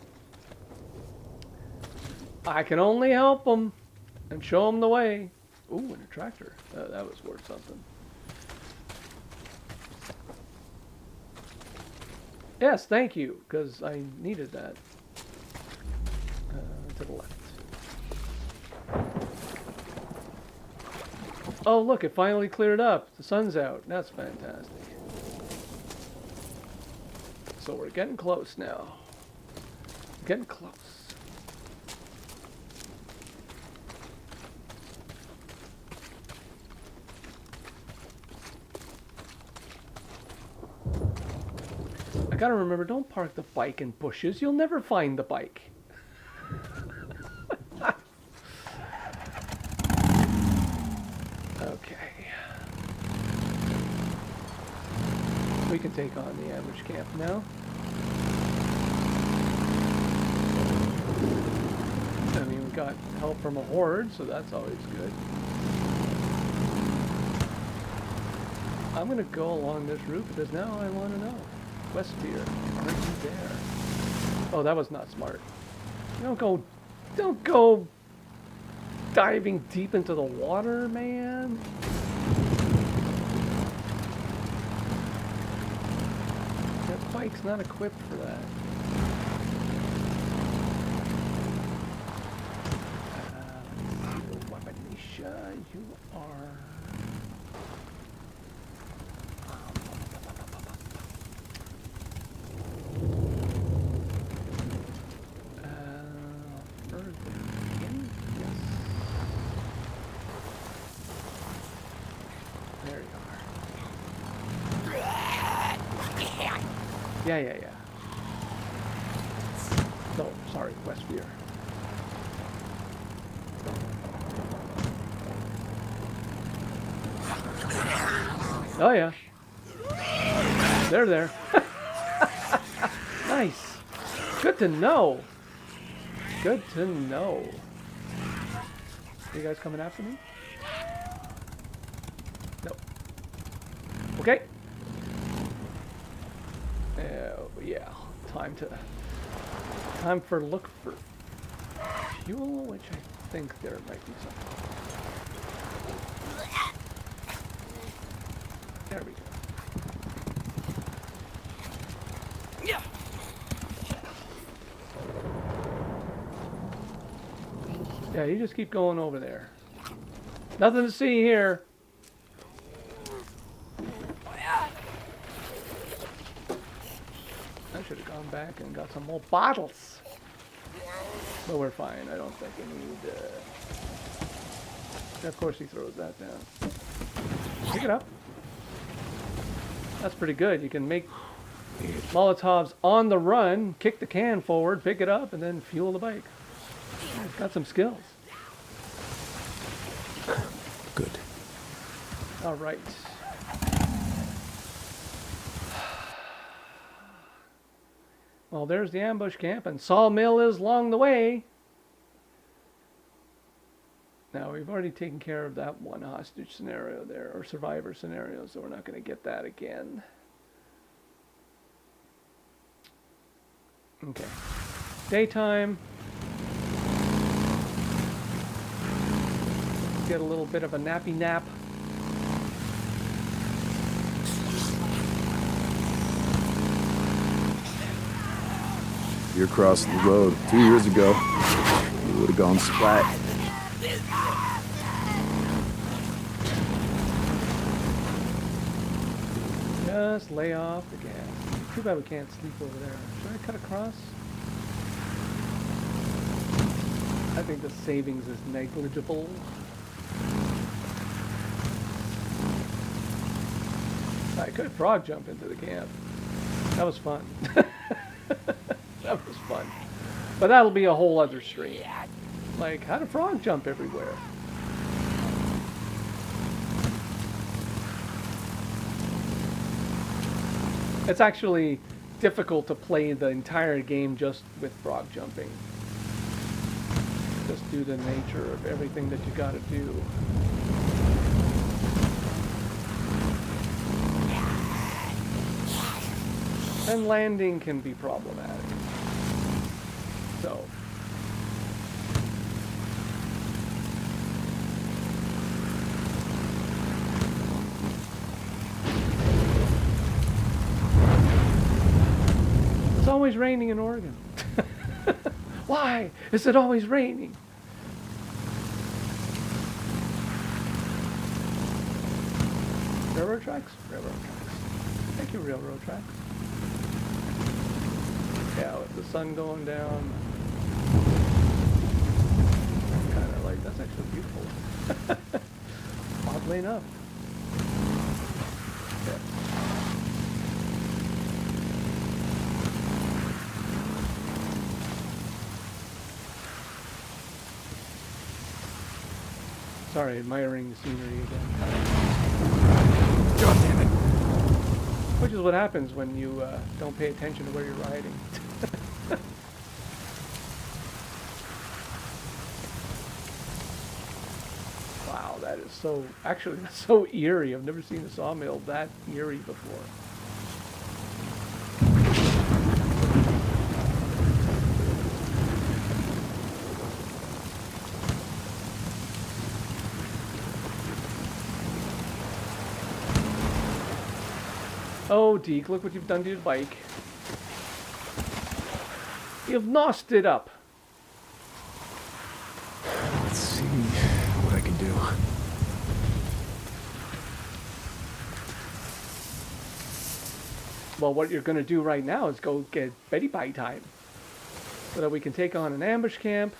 S1: I can only help them and show them the way. Ooh, and a tractor. That was worth something. Yes, thank you, because I needed that. To the left. Oh, look, it finally cleared up. The sun's out. That's fantastic. So we're getting close now. Getting close. I gotta remember, don't park the bike in bushes. You'll never find the bike. Okay. We can take on the ambush camp now. I mean, we got help from a horde, so that's always good. I'm gonna go along this route because now I want to know. Westpier, are you there? Oh, that was not smart. Don't go diving deep into the water, man. That bike's not equipped for that. Weaponisha, you are... further in? Yes. There you are. Yeah. No, sorry, Westpier. Oh yeah. They're there. Nice. Good to know. Good to know. Are you guys coming after me? No. Okay. Yeah. Time for look for fuel, which I think there might be something. There we go. Yeah, you just keep going over there. Nothing to see here. I should have gone back and got some more bottles. But we're fine. I don't think we need... Of course he throws that down. Pick it up. That's pretty good. You can make Molotovs on the run, kick the can forward, pick it up, and then fuel the bike. It's got some skills.
S3: Good.
S1: All right. Well, there's the ambush camp, and Sawmill is along the way. Now, we've already taken care of that one hostage scenario there, or survivor scenario, so we're not going to get that again. Okay. Daytime. Get a little bit of a nappy nap.
S3: You're crossing the road 2 years ago. You would have gone splat.
S1: Just lay off the gas. Too bad we can't sleep over there. Should I cut across? I think the savings is negligible. I could frog jump into the camp. That was fun. That was fun. But that'll be a whole other stream. Like, how to frog jump everywhere. It's actually difficult to play the entire game just with frog jumping. Just due to the nature of everything that you gotta do. And landing can be problematic. So. It's always raining in Oregon. Why is it always raining? Railroad tracks? Railroad tracks. Thank you, railroad tracks. Yeah, with the sun going down. Kind of like, that's actually beautiful. Oddly enough. Yeah. Sorry, admiring the scenery again.
S3: God damn it.
S1: Which is what happens when you don't pay attention to where you're riding. Wow, that is so, actually, that's so eerie. I've never seen a sawmill that eerie before. Oh, Deek, look what you've done to your bike. You've nosed it up.
S3: Let's see what I can do.
S1: Well, what you're going to do right now is go get Betty Pie time. So that we can take on an ambush camp.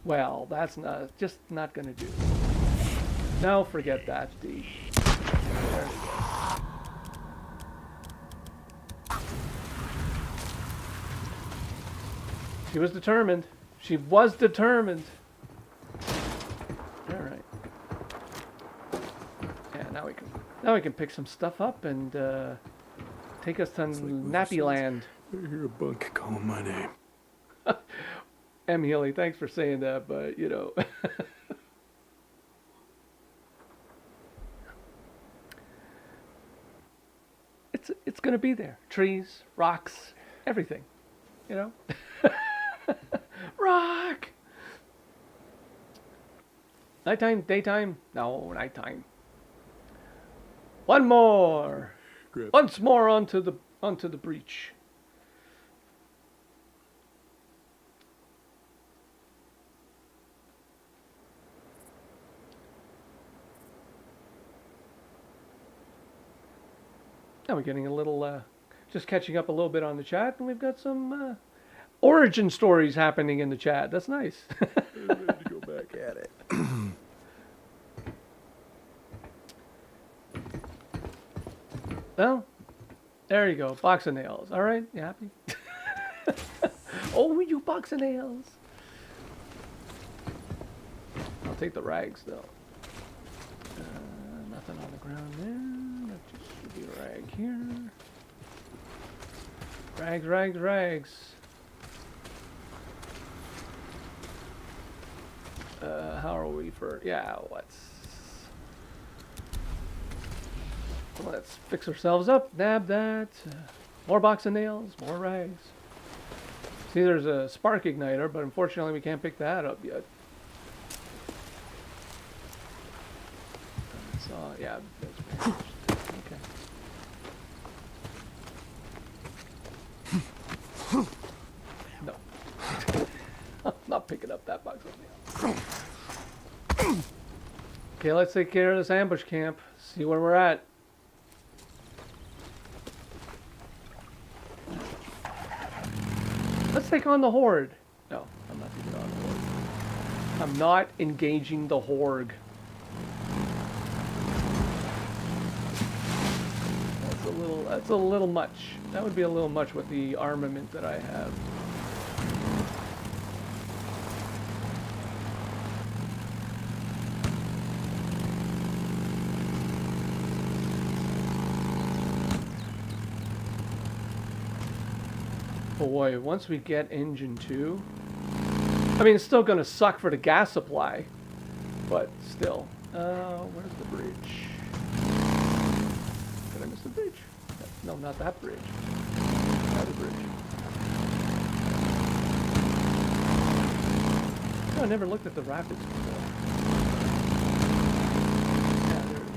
S1: Well, that's just not gonna do. No, forget that, Deek. There we go. She was determined. She was determined. All right. Yeah, now we can pick some stuff up and take us to Nappy Land.
S3: I hear a bunk calling my name.
S1: M. Healy, thanks for saying that, but you know. It's gonna be there. Trees, rocks, everything. You know? Rock! Nighttime, daytime? No, nighttime. One more!
S3: Grab.
S1: Once more onto the breach. Now we're getting a little, just catching up a little bit on the chat, and we've got some origin stories happening in the chat. That's nice.
S3: I'm ready to go back at it.
S1: Well, there you go. Box of nails. All right, you happy? Oh, you box of nails. I'll take the rags, though. Nothing on the ground there. That just should be a rag here. Rags, rags, rags. How are we for... Yeah, let's fix ourselves up. Nab that. More box of nails. More rags. See, there's a spark igniter, but unfortunately we can't pick that up yet. Yeah. Okay. No. I'm not picking up that box. Okay, let's take care of this ambush camp. See where we're at. Let's take on the horde. No, I'm not taking on the horde. I'm not engaging the horde. That's a little much. That would be a little much with the armament that I have. Boy, once we get engine 2, I mean, it's still going to suck for the gas supply, but still. Where's the bridge? Did I miss the bridge? No, not that bridge. Another bridge. Oh, I never looked at the rapids before. Yeah, there it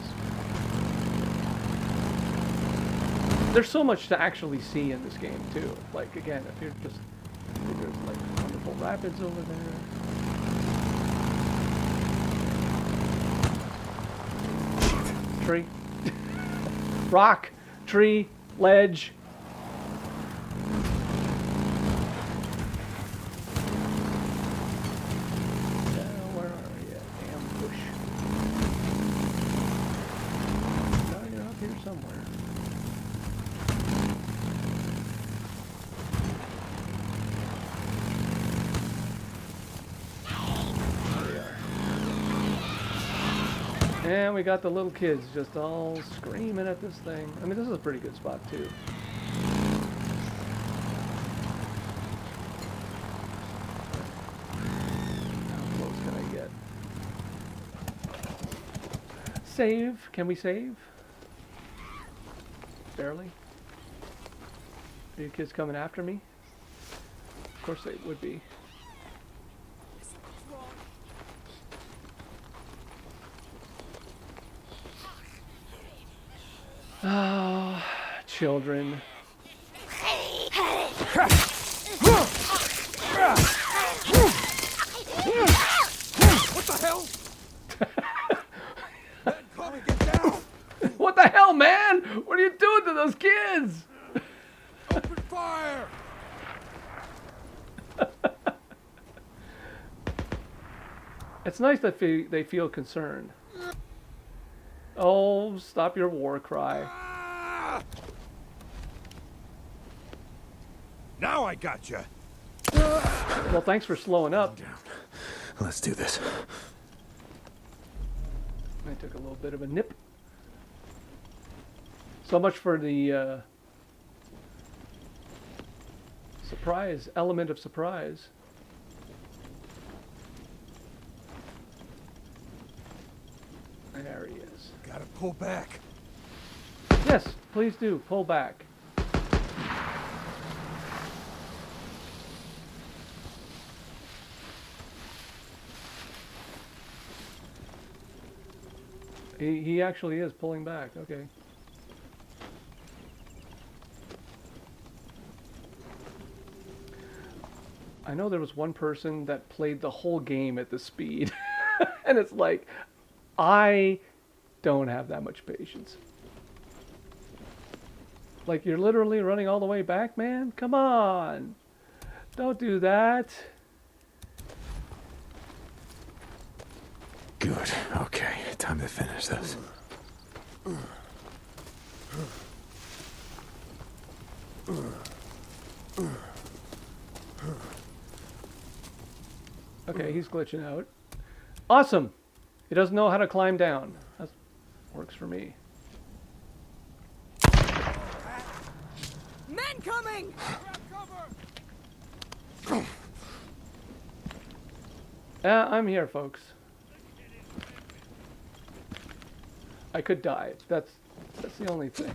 S1: is. There's so much to actually see in this game, too. Like, again, if you're just... There's, like, wonderful rapids over there. Tree. Rock. Tree. Ledge. Where are you? Ambush. No, you're up here somewhere. And we got the little kids just all screaming at this thing. I mean, this is a pretty good spot, too. How close can I get? Save. Can we save? Barely. Are you kids coming after me? Of course they would be. Oh, children.
S5: What the hell? Man, Tommy, get down!
S1: What the hell, man? What are you doing to those kids?
S5: Open fire!
S1: It's nice that they feel concerned. Oh, stop your war cry.
S5: Ah! Now I got you.
S1: Well, thanks for slowing up.
S3: Let's do this.
S1: I took a little bit of a nip. So much for the surprise, element of surprise. There he is.
S5: Gotta pull back.
S1: Yes, please do. Pull back. He actually is pulling back. Okay. I know there was one person that played the whole game at the speed. And it's like, I don't have that much patience. Like, you're literally running all the way back, man? Come on. Don't do that.
S3: Good. Okay, time to finish this.
S1: Okay, he's glitching out. Awesome. He doesn't know how to climb down. That works for me.
S6: Men coming!
S1: I'm here, folks. I could die. That's the only thing.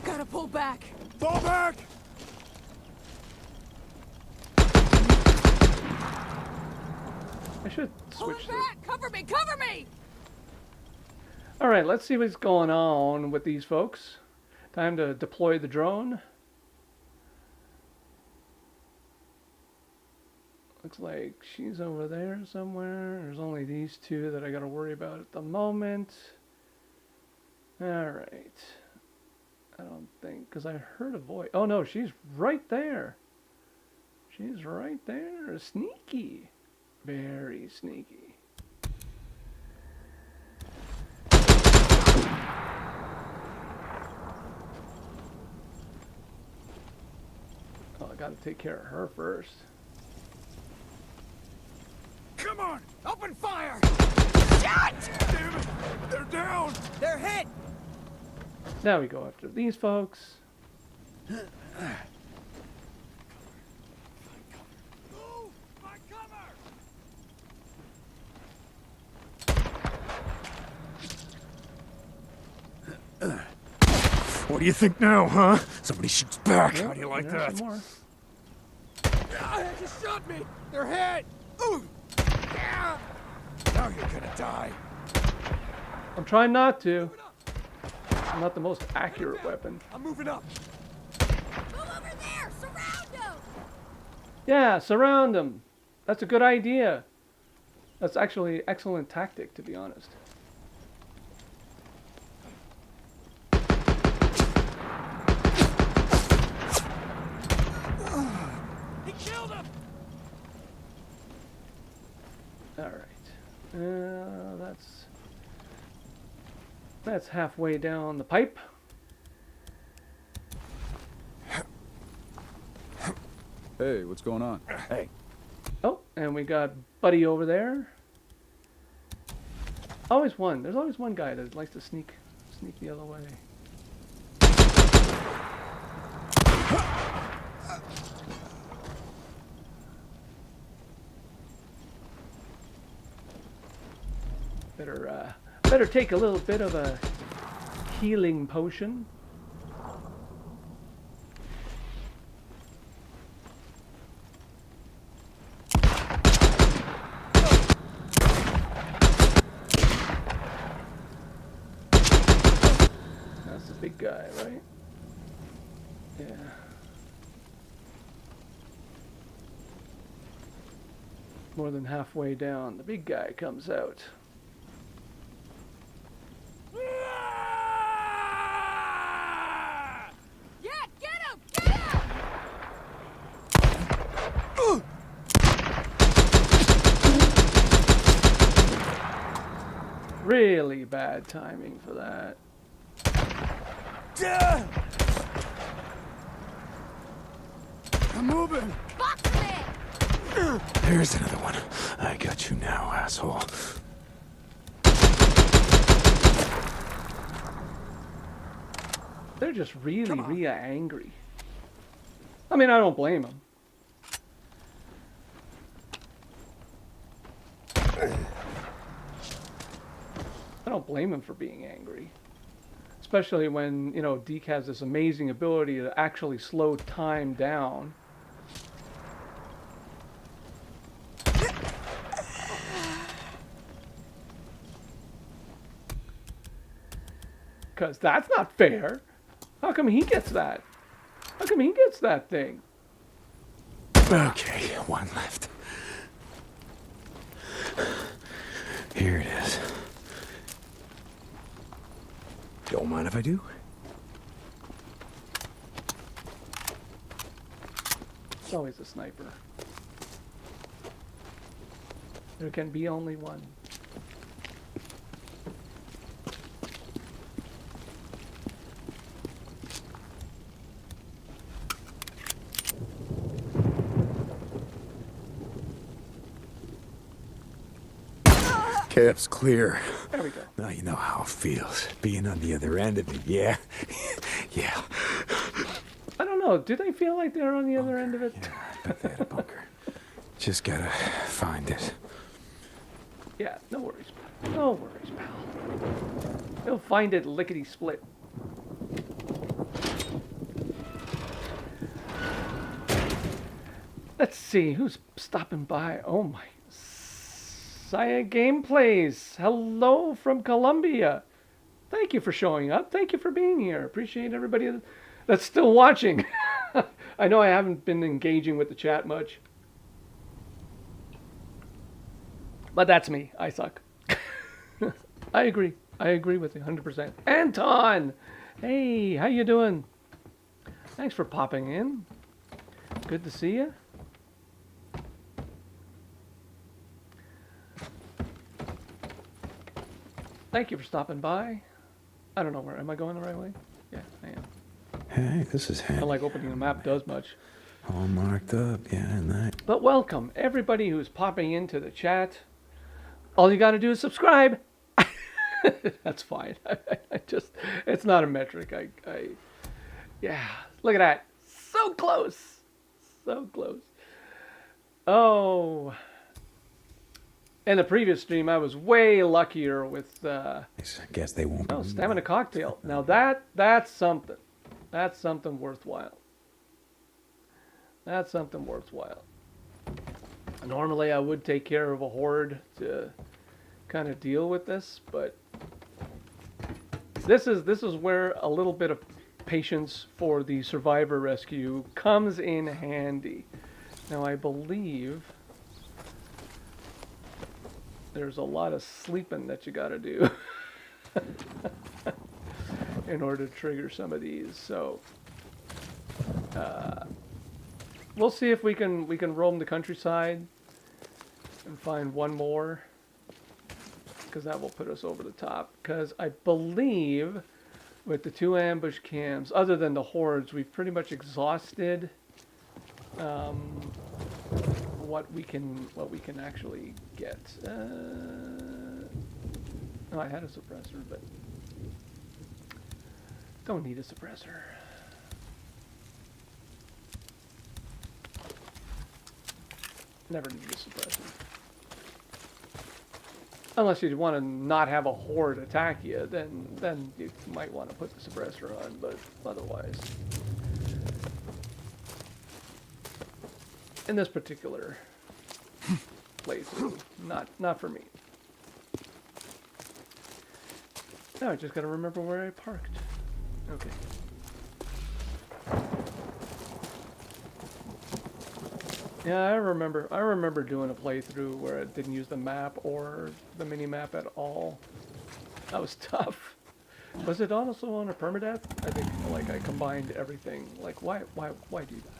S6: Gotta pull back.
S5: Fall back!
S1: I should switch
S6: Pulling back! Cover me! Cover me!
S1: All right, let's see what's going on with these folks. Time to deploy the drone. Looks like she's over there somewhere. There's only these two that I gotta worry about at the moment. All right. I don't think, because I heard a voice. Oh no, she's right there. She's right there. Sneaky. Very sneaky. Oh, I gotta take care of her first.
S5: Come on! Open fire!
S6: Shot!
S5: Damn it! They're down!
S6: They're hit!
S1: Now we go after these folks.
S5: Move! My cover!
S3: What do you think now, huh? Somebody shoots back.
S1: Yep,
S3: How do you like
S1: there's
S3: that?
S1: some more.
S5: They just shot me! They're hit! Ooh! Yeah. Now you're gonna die.
S1: I'm trying not to. I'm not the most accurate weapon.
S5: I'm moving up.
S6: Move over there! Surround them!
S1: Yeah, surround them. That's a good idea. That's actually excellent tactic, to be honest.
S5: He killed him!
S1: All right. That's halfway down the pipe.
S2: Hey, what's going on?
S3: Hey,
S1: Oh, and we got Buddy over there. Always one. There's always one guy that likes to sneak the other way. Better take a little bit of a healing potion. That's the big guy, right? Yeah. More than halfway down, the big guy comes out.
S6: Yeah, get him! Get him!
S1: Really bad timing for that.
S5: I'm moving.
S6: Box him in!
S3: there's another one. I got you now, asshole.
S1: They're just really angry. I mean, I don't blame them. I don't blame him for being angry. Especially when, you know, Deek has this amazing ability to actually slow time down. Because that's not fair. How come he gets that? How come he gets that thing?
S3: Okay, one left. Here it is. Don't mind if I do?
S1: It's always a sniper. There can be only one.
S3: Cap's clear.
S1: There we go.
S3: Now you know how it feels, being on the other end of it, yeah? Yeah.
S1: I don't know. Do they feel like they're on the other end of it?
S3: Yeah, I bet they had a bunker. Just gotta find it.
S1: Yeah, no worries. No worries, pal. They'll find it lickety-split. Let's see, who's stopping by? Oh my. Saya Gameplays. Hello from Colombia. Thank you for showing up. Thank you for being here. Appreciate everybody that's still watching. I know I haven't been engaging with the chat much. But that's me. I suck. I agree. I agree with you 100%. Anton! Hey, how you doing? Thanks for popping in. Good to see you. Thank you for stopping by. I don't know where. Am I going the right way? Yeah, I am.
S3: Hey, this is handy.
S1: Not like opening the map does much.
S3: All marked up, yeah, and that.
S1: But welcome, everybody who's popping into the chat. All you got to do is subscribe. That's fine. I just, it's not a metric. Yeah, look at that. So close. So close. Oh. In the previous stream, I was way luckier with,
S3: I guess they won't.
S1: oh, stamina cocktail. Now that's something. That's something worthwhile. That's something worthwhile. Normally, I would take care of a horde to kind of deal with this, but this is where a little bit of patience for the survivor rescue comes in handy. Now, I believe there's a lot of sleeping that you got to do in order to trigger some of these. So we'll see if we can roam the countryside and find one more, because that will put us over the top. Because I believe with the 2 ambush cams, other than the hordes, we've pretty much exhausted what we can actually get. Oh, I had a suppressor, but don't need a suppressor. Never need a suppressor. Unless you want to not have a horde attack you, then you might want to put the suppressor on, but otherwise. In this particular place, not for me. Now I just gotta remember where I parked. Okay. Yeah, I remember doing a playthrough where it didn't use the map or the mini map at all. That was tough. Was it also on a permadeath? I think like I combined everything. Like why do that? Why do that?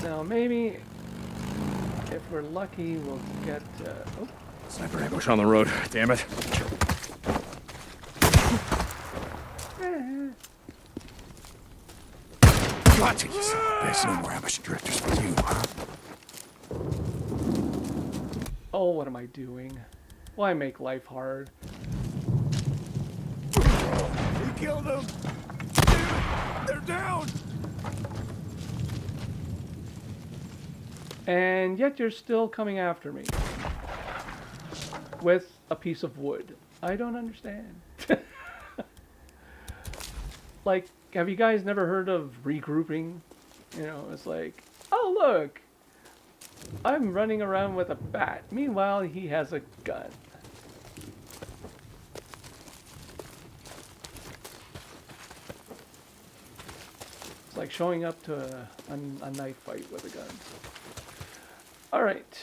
S1: Now maybe if we're lucky we'll get oh.
S2: Sniper ambush on the road. Damn it. Gotcha, you son of a bitch. No more ambush directors for you, huh?
S1: Oh, what am I doing? Why make life hard?
S5: You killed them! They're down!
S1: And yet you're still coming after me with a piece of wood. I don't understand. Like, have you guys never heard of regrouping? You know, it's like, oh look, I'm running around with a bat. Meanwhile, he has a gun. It's like showing up to a knife fight with a gun. All right.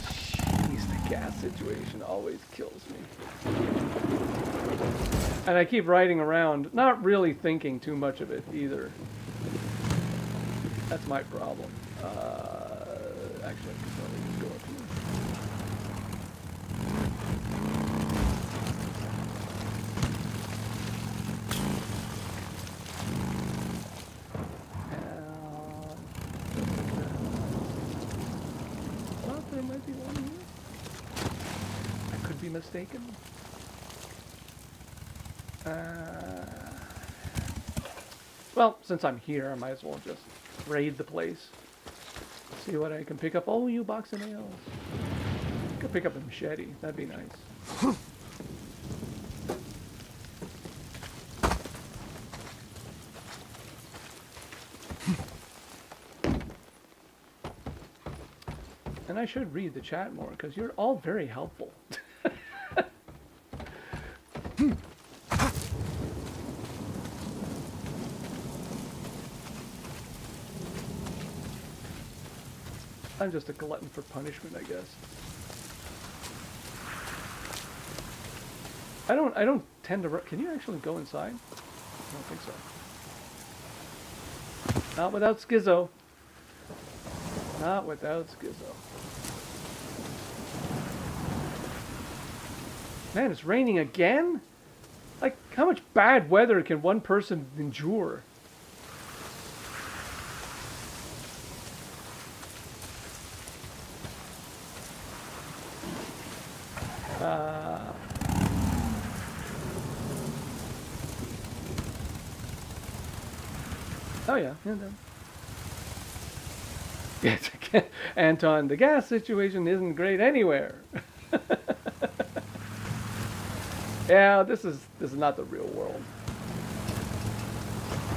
S1: Jeez, the gas situation always kills me. And I keep riding around, not really thinking too much of it either. That's my problem. Actually, I could probably just go up here. Well, there might be one here. I could be mistaken. Well, since I'm here, I might as well just raid the place. See what I can pick up. Oh, you box of nails. I could pick up a machete. That'd be nice. and I should read the chat more because you're all very helpful. I'm just a glutton for punishment, I guess. I don't tend to. Can you actually go inside? I don't think so. Not without Schizo. Not without Schizo. Man, it's raining again? Like, how much bad weather can one person endure? Oh yeah, yes, Anton, the gas situation isn't great anywhere. Yeah, this is not the real world.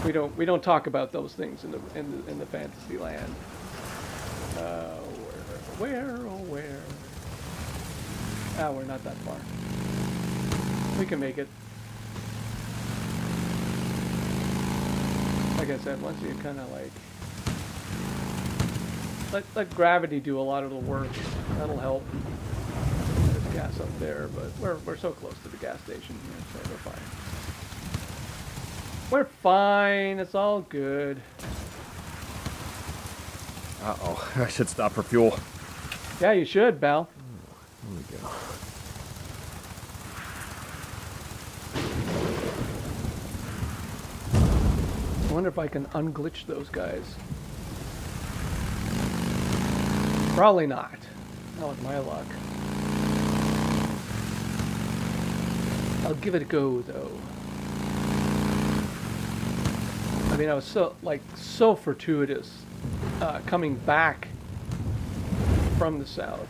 S1: We don't talk about those things in the fantasy land. Where? Ah, we're not that far. We can make it. Like I said, once you kind of like let gravity do a lot of the work, that'll help. There's gas up there, but we're so close to the gas station here, so we're fine. We're fine. It's all good.
S7: Uh-oh, I should stop for fuel.
S1: Yeah, you should, Bal.
S7: Here we go.
S1: I wonder if I can unglitch those guys. Probably not. Not with my luck. I'll give it a go, though. I mean, I was so fortuitous coming back from the south.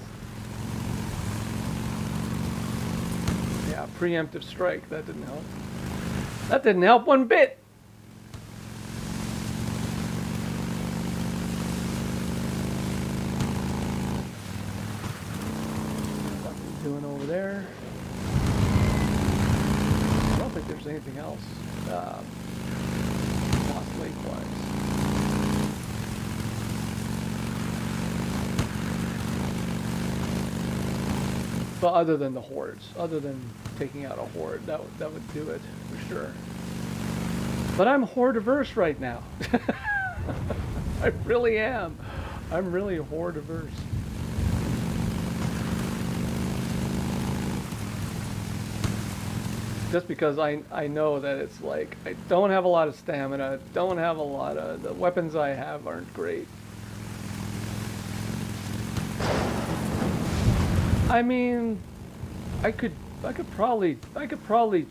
S1: Yeah, preemptive strike. That didn't help. That didn't help one bit. Doing over there. I don't think there's anything else Lost Lake wise. But other than the hordes, other than taking out a horde, that would do it for sure. But I'm horde averse right now. I really am. I'm really horde averse. Just because I know that it's like, I don't have a lot of stamina, don't have a lot of, the weapons I have aren't great. I mean, I could probably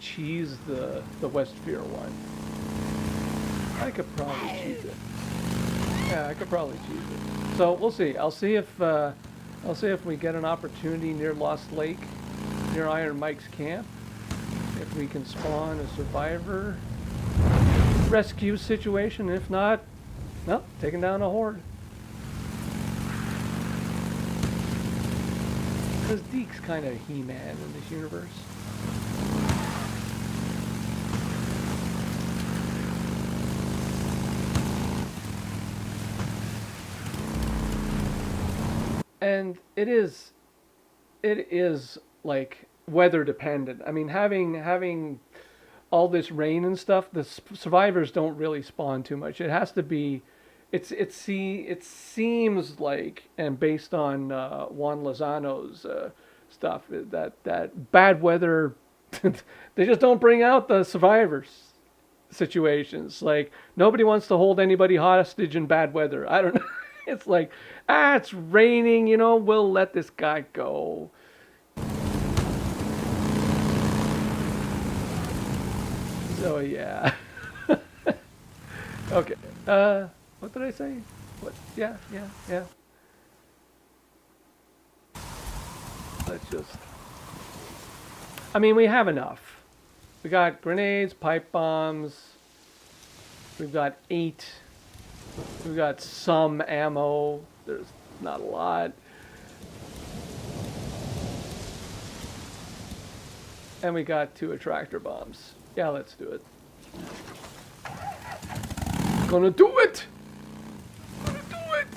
S1: cheese the Westphere one. I could probably cheese it. Yeah, I could probably cheese it. So we'll see. I'll see if we get an opportunity near Lost Lake, near Iron Mike's camp. If we can spawn a survivor rescue situation. If not, no, taking down a horde. Because Deek's kind of He-Man in this universe. And it is like weather dependent. I mean, having all this rain and stuff, the survivors don't really spawn too much. It has to be, it seems like, and based on Juan Lozano's stuff, that bad weather, they just don't bring out the survivors situations. Like, nobody wants to hold anybody hostage in bad weather. I don't know. It's like, it's raining, you know, we'll let this guy go. So yeah. Okay. What did I say? What? Yeah. Let's just. I mean, we have enough. We got grenades, pipe bombs. We've got 8. We've got some ammo. There's not a lot. And we got 2 attractor bombs. Yeah, let's do it. Gonna do it! Gonna do it!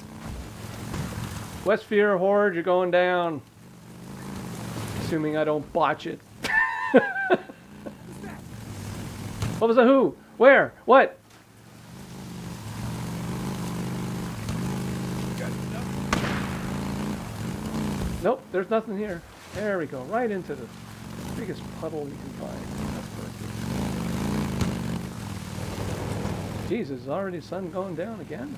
S1: Westphere Horde, you're going down. Assuming I don't botch it. What was the who? Where? What? Nope, there's nothing here. There we go, right into the biggest puddle you can find. That's perfect. Jesus, is already the sun going down again?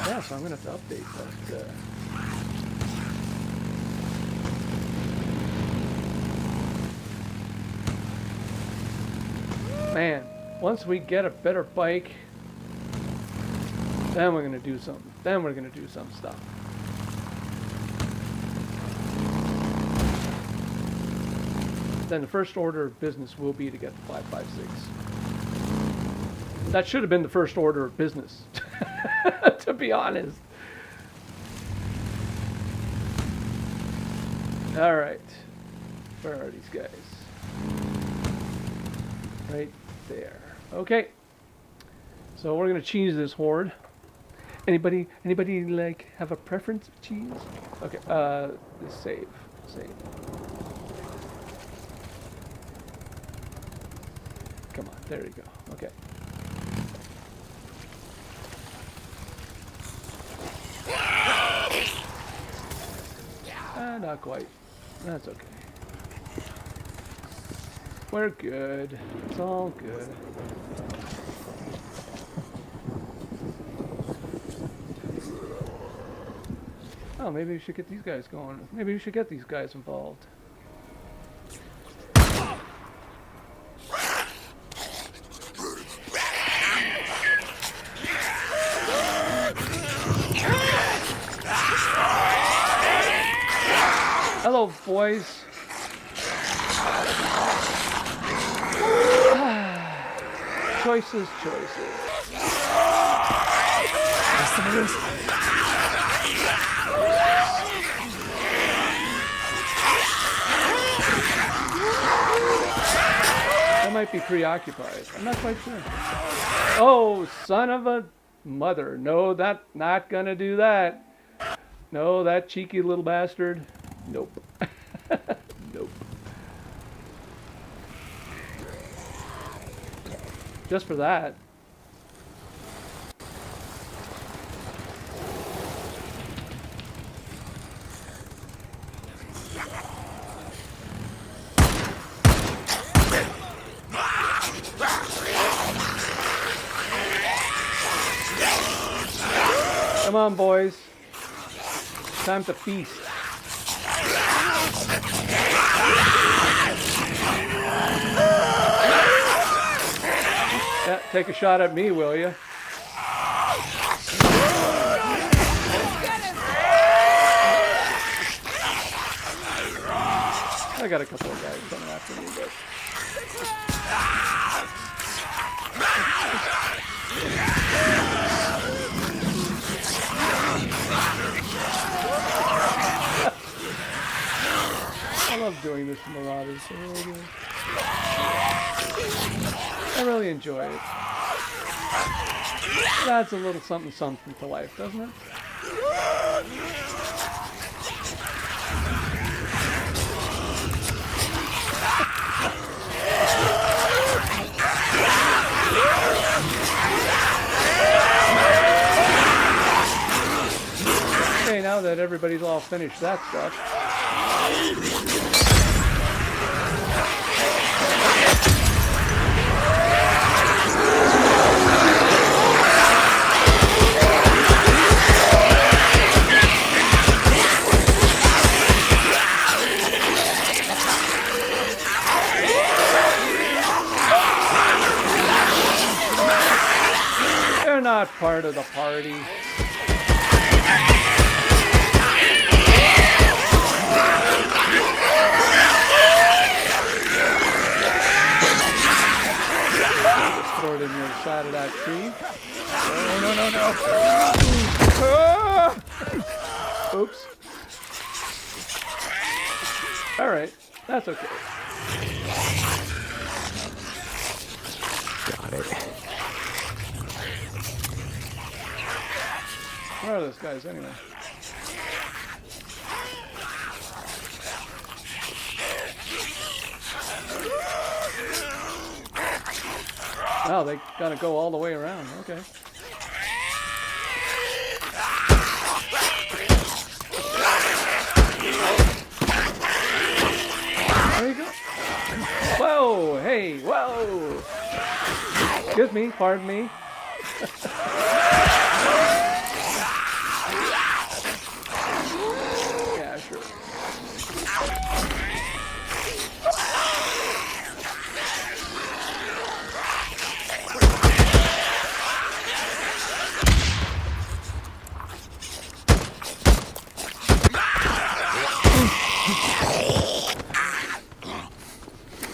S1: Yeah, so I'm gonna have to update that. Man, once we get a better bike, then we're gonna do something. Then we're gonna do some stuff. Then the first order of business will be to get the 556. That should have been the first order of business, to be honest. All right, where are these guys? Right there. Okay. So we're gonna cheese this horde. Anybody like have a preference of cheese? Okay. Save. Come on. There you go. Okay. Not quite. That's okay. We're good. It's all good. Oh, maybe we should get these guys going. Maybe we should get these guys involved. Hello, boys. Choices. I might be preoccupied. I'm not quite sure. Oh, son of a mother. No, that's not gonna do that. No, that cheeky little bastard. Nope. Nope. Just for that. Come on, boys. Time to feast. Yeah, take a shot at me, will you? I got a couple of guys coming after me, but... I love doing this for Marauders. I really enjoy it. It adds a little something to life, doesn't it? Okay, now that everybody's all finished that stuff. They're not part of the party. sword in your side of that tree.
S7: No.
S1: Oops. All right, that's okay.
S3: Got it.
S1: Where are those guys anyway? Oh, they gotta go all the way around. Okay. There you go. Whoa! Hey! Whoa! Excuse me. Pardon me. Yeah, sure.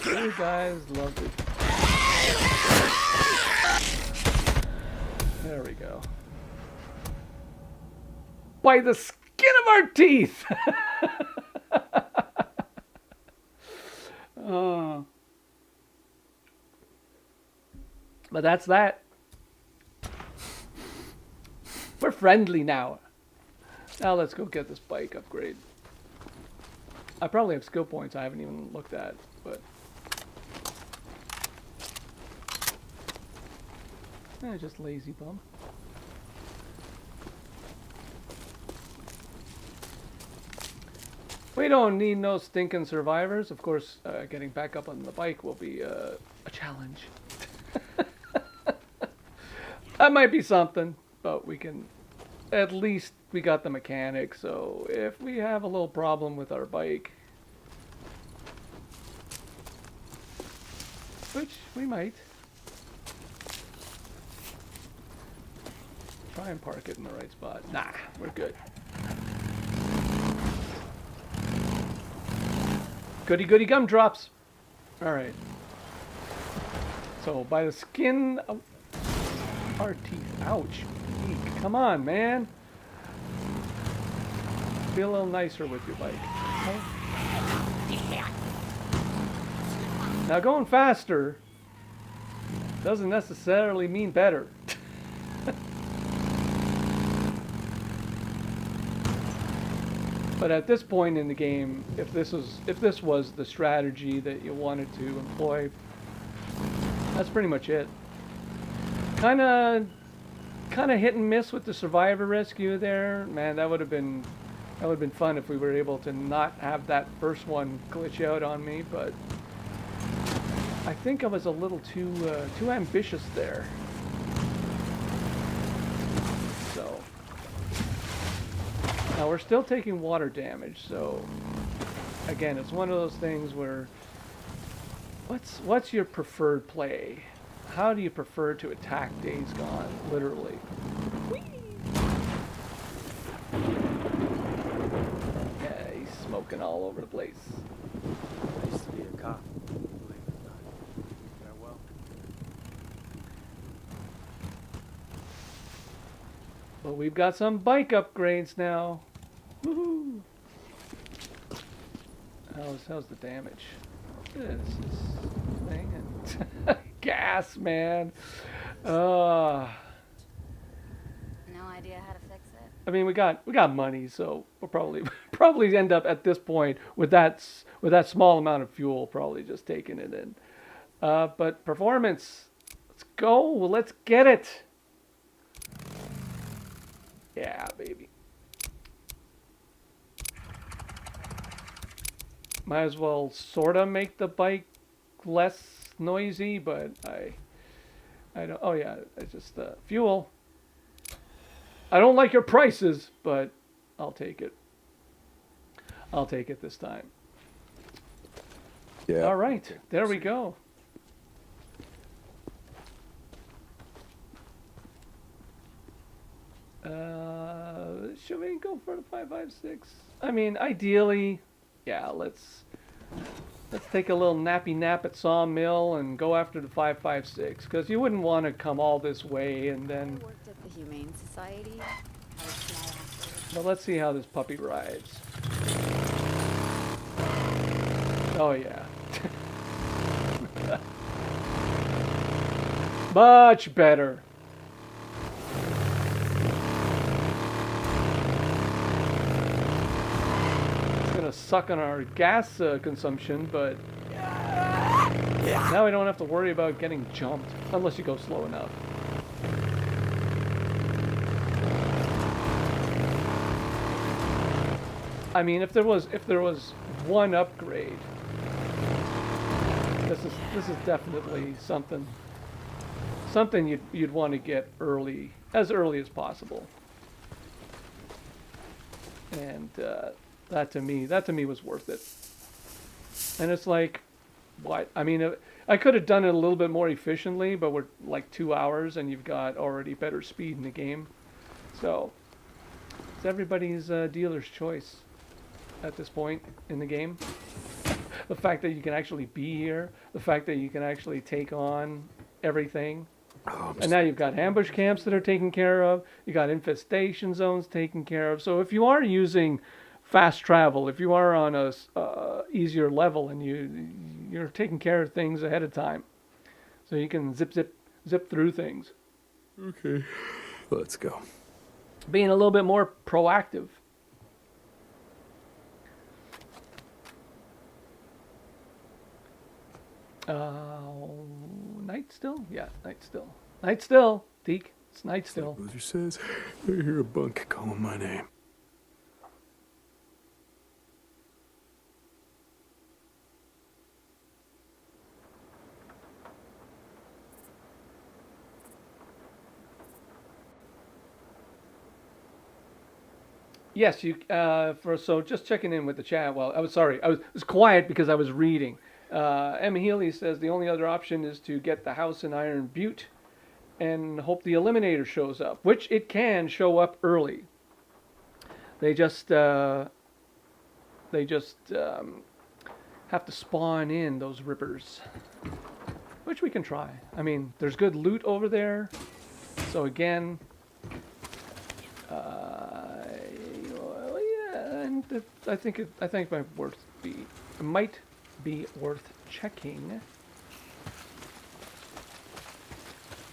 S1: You guys loved it. There we go. By the skin of our teeth! Oh. But that's that. We're friendly now. Now let's go get this bike upgrade. I probably have skill points I haven't even looked at, but... just lazy bum. We don't need no stinking survivors. Of course, getting back up on the bike will be a challenge. That might be something, but we can... At least we got the mechanic, so if we have a little problem with our bike... Which we might. Try and park it in the right spot. Nah, we're good. Goody goody gumdrops. Alright. So, by the skin of our teeth. Ouch. Eek. Come on, man. Be a little nicer with your bike. Okay? Now, going faster doesn't necessarily mean better. But at this point in the game, if this was the strategy that you wanted to employ, that's pretty much it. Kind of hit and miss with the survivor rescue there. Man, that would have been fun if we were able to not have that first one glitch out on me. But I think I was a little too ambitious there. So. Now we're still taking water damage, so again, it's one of those things where what's your preferred play? How do you prefer to attack Days Gone, literally? Yeah, he's smoking all over the place.
S8: I used to be a cop, believe it or not. Farewell.
S1: But we've got some bike upgrades now. Woohoo! How's the damage? Look at this thing and gas, man.
S6: No idea how to fix it.
S1: I mean, we got money, so we'll probably end up at this point with that small amount of fuel, probably just taking it in. But performance, let's go. Well, let's get it. Yeah, baby. Might as well sorta make the bike less noisy, but I don't. Oh yeah, it's just fuel. I don't like your prices, but I'll take it. I'll take it this time.
S2: Yeah.
S1: All right, there we go. Should we go for the 5.56? I mean, ideally, yeah. Let's Let's take a little nappy nap at Sawmill and go after the 556, because you wouldn't want to come all this way and then...
S6: I worked at the Humane Society. I was small after.
S1: Well, let's see how this puppy rides. Oh, yeah. Much better. It's gonna suck on our gas consumption, but now we don't have to worry about getting jumped, unless you go slow enough. I mean, if there was one upgrade, this is definitely something you'd want to get early as possible. And that to me was worth it. And it's like, what? I mean, I could have done it a little bit more efficiently, but we're like 2 hours and you've got already better speed in the game. So it's everybody's dealer's choice at this point in the game. The fact that you can actually be here, the fact that you can actually take on everything. And now you've got ambush camps that are taken care of. You got infestation zones taken care of. So if you are using fast travel, if you are on a easier level and you're taking care of things ahead of time, so you can zip through things.
S2: Okay, let's go.
S1: Being a little bit more proactive. Night still? Yeah, night still. Night still, Deek. It's night still.
S2: Boozer says, I hear a bunk calling my name.
S1: Yes, you. So just checking in with the chat. Well, I was quiet because I was reading. M. Healy says the only other option is to get the house in Iron Butte and hope the Eliminator shows up, which it can show up early. They just have to spawn in those rippers, which we can try. I mean, there's good loot over there. So again, and I think it might be worth checking,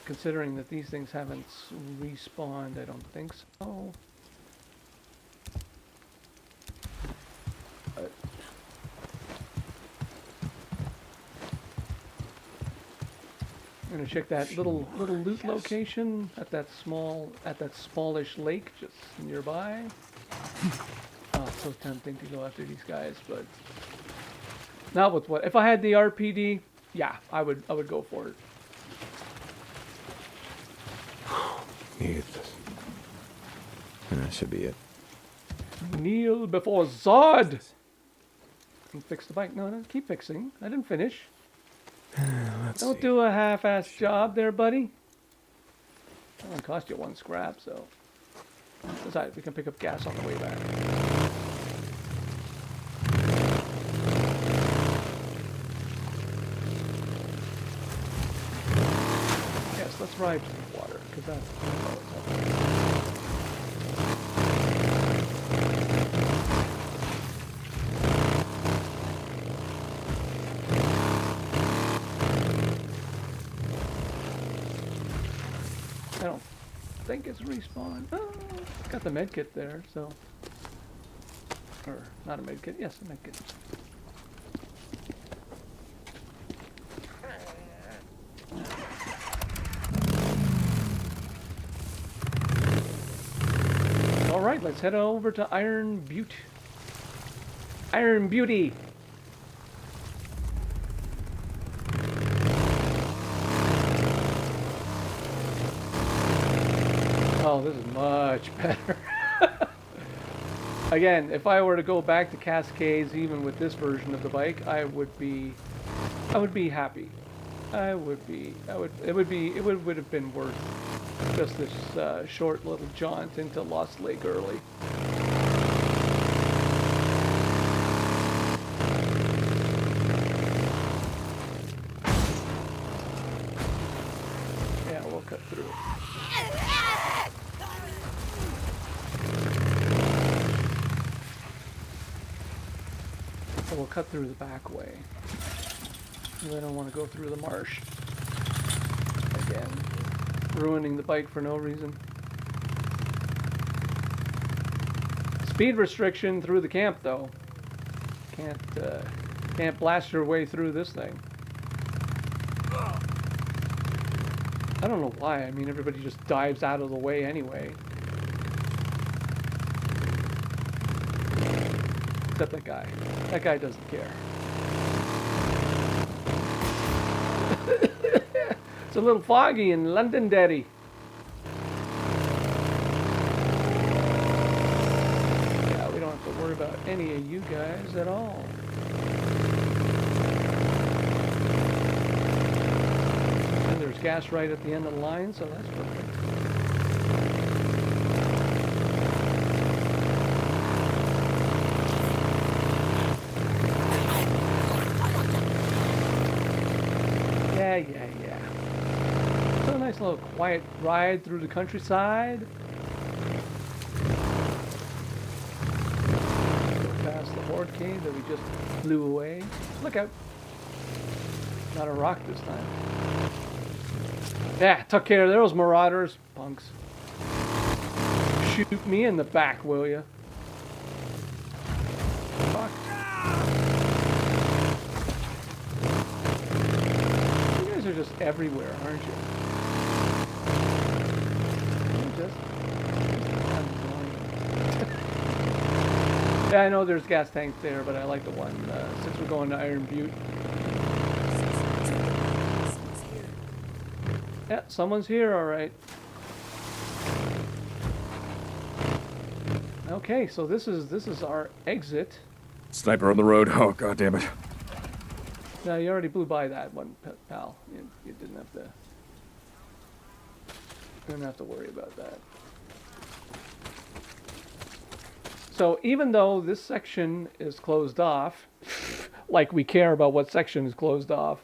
S1: considering that these things haven't respawned. I don't think so. I'm gonna check that little loot location at that smallish lake just nearby. Oh, it's so tempting to go after these guys, but not with what. If I had the RPD, yeah, I would go for it.
S3: Need this. And that should be it.
S1: Kneel before Zod. And fix the bike. No, keep fixing. I didn't finish. Don't do a half-assed job there, buddy. It only cost you 1 scrap, so. Besides, we can pick up gas on the way back. Yes, let's ride to the water, because that's... I don't think it's respawned. Oh, got the medkit there, so. Or, not a medkit. Yes, a medkit. Alright, let's head over to Iron Butte. Iron Beauty! Oh, this is much better. Again, if I were to go back to Cascades, even with this version of the bike, I would be happy. It would have been worth just this short little jaunt into Lost Lake early. through. So we'll cut through the back way. I don't want to go through the marsh again, ruining the bike for no reason. Speed restriction through the camp, though. Can't blast your way through this thing. I don't know why. I mean, everybody just dives out of the way anyway. Except that guy. That guy doesn't care. It's a little foggy in London, Daddy. Yeah, we don't have to worry about any of you guys at all. And there's gas right at the end of the line, so that's perfect. Yeah. So a nice little quiet ride through the countryside. Go past the horde cave that we just flew away. Look out. Not a rock this time. Yeah, took care of those marauders. Punks. Shoot me in the back, will ya? Fuck. You guys are just everywhere, aren't you? You're just annoying. Yeah, I know there's gas tanks there, but I like the one since we're going to Iron Butte. Yeah, someone's here, all right. Okay, so this is our exit.
S7: Sniper on the road. Oh, god damn it.
S1: Now you already blew by that one, pal. You didn't have to worry about that. So even though this section is closed off, like we care about what section is closed off,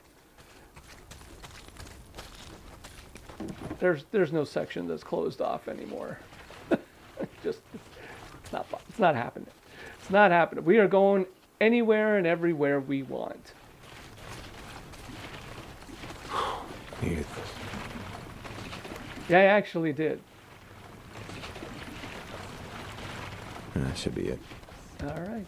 S1: there's no section that's closed off anymore. Just it's not happening. It's not happening. We are going anywhere and everywhere we want.
S3: Needed this.
S1: Yeah, I actually did.
S3: That should be it.
S1: All right.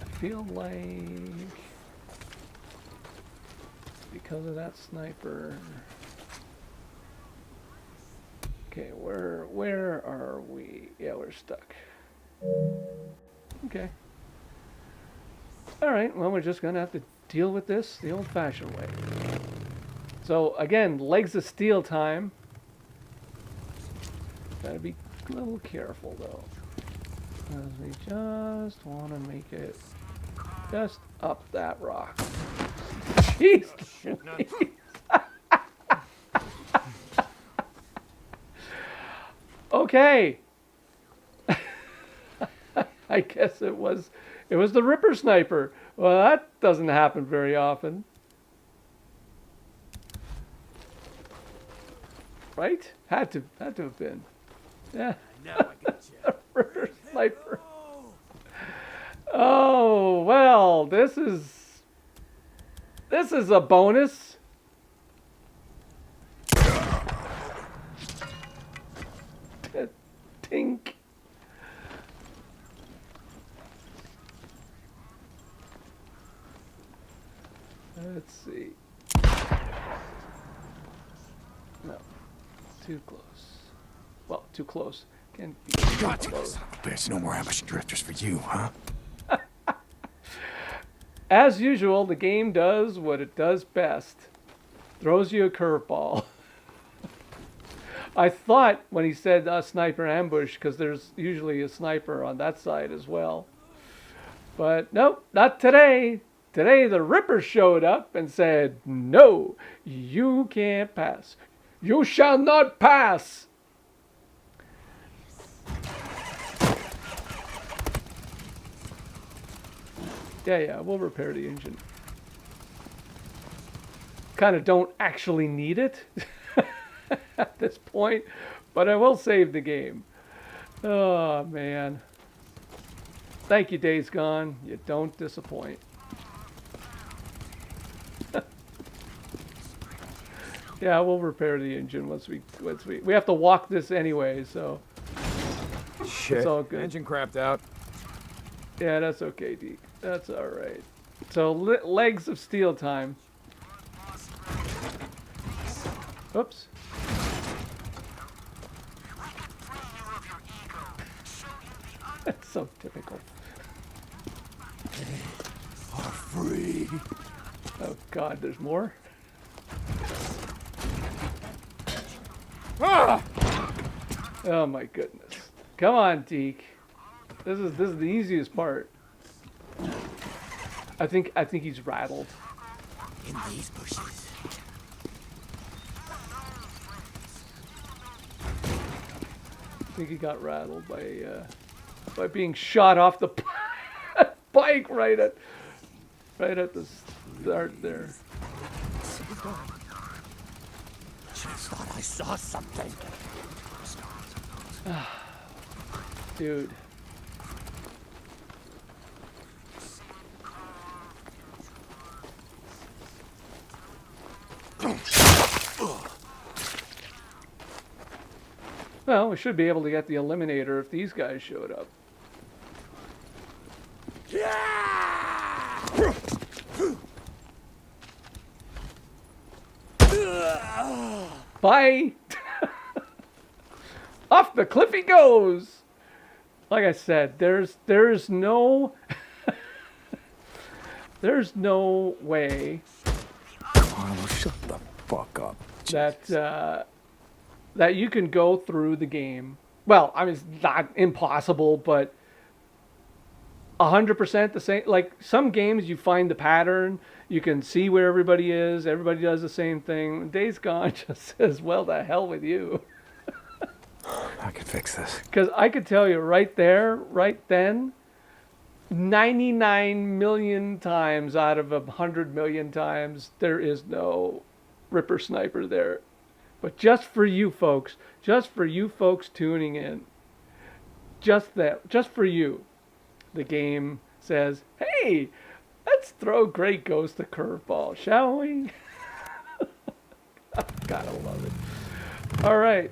S1: I feel like because of that sniper. Okay, where are we? Yeah, we're stuck. Okay. All right, well, we're just gonna have to deal with this the old-fashioned way. So again, legs of steel time. Gotta be a little careful though, because we just want to make it just up that rock. Jeez. Okay. I guess it was the Ripper Sniper. Well, that doesn't happen very often. Right? Had to have been. Yeah.
S5: Now I got you.
S1: Ripper Sniper. Oh, well, this is a bonus. Tink. Let's see. No. Too close. Well, too close. Can't be too close.
S3: There's no more ambush drifters for you, huh?
S1: As usual, the game does what it does best. Throws you a curveball. I thought when he said sniper ambush, because there's usually a sniper on that side as well. But nope, not today. Today the Ripper showed up and said, no, you can't pass. You shall not pass. Yeah, we'll repair the engine. Kind of don't actually need it at this point, but I will save the game. Oh, man. Thank you, Days Gone. You don't disappoint. Yeah, we'll repair the engine once we have to walk this anyway, so
S7: Shit.
S1: it's all good.
S7: Engine crapped out.
S1: Yeah, that's okay, Deek. That's all right. So legs of steel time. Oops. That's so typical.
S5: Are free.
S1: Oh God, there's more.
S7: Ah!
S1: Oh my goodness. Come on, Deek. This is the easiest part. I think he's rattled.
S5: In these bushes.
S1: I think he got rattled by being shot off the bike right at the start there.
S5: Just thought I saw something.
S1: Dude. Well, we should be able to get the eliminator if these guys showed up. Bye! Off the cliff he goes! Like I said, there's no... there's no way
S3: Carlo, shut the fuck up.
S1: that you can go through the game. Well, I mean, it's not impossible, but 100% the same. Like, some games you find the pattern, you can see where everybody is, everybody does the same thing. Days Gone just says, well, the hell with you.
S3: I can fix this.
S1: Because I could tell you right there, right then, 99 million times out of 100 million times, there is no Ripper Sniper there. But just for you folks tuning in, just for you, the game says, hey, let's throw Great Ghost a curveball, shall we? Gotta love it. All right.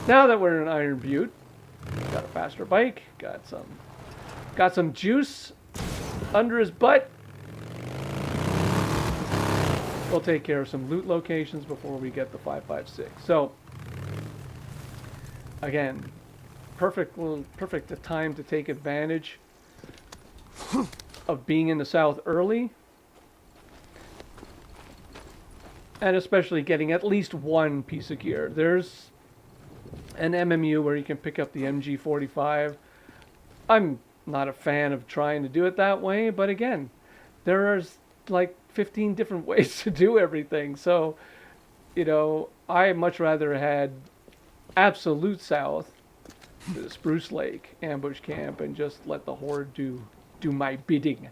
S1: Now that we're in Iron Butte, got a faster bike, got some juice under his butt. We'll take care of some loot locations before we get the 5.56. So, again, perfect time to take advantage of being in the South early. And especially getting at least one piece of gear. There's an MMU where you can pick up the MG45. I'm not a fan of trying to do it that way, but again, there's like 15 different ways to do everything. So, you know, I much rather had absolute south to the Spruce Lake ambush camp and just let the horde do my bidding.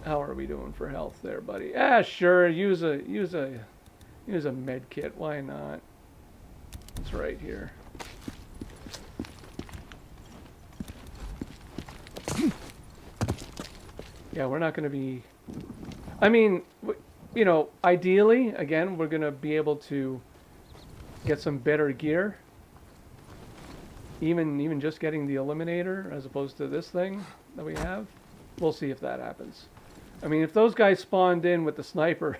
S1: How are we doing for health there, buddy? Ah, sure. Use a med kit. Why not? It's right here. Yeah, we're not going to be... I mean, you know, ideally, again, we're going to be able to get some better gear. Even just getting the Eliminator as opposed to this thing that we have. We'll see if that happens. I mean, if those guys spawned in with the sniper,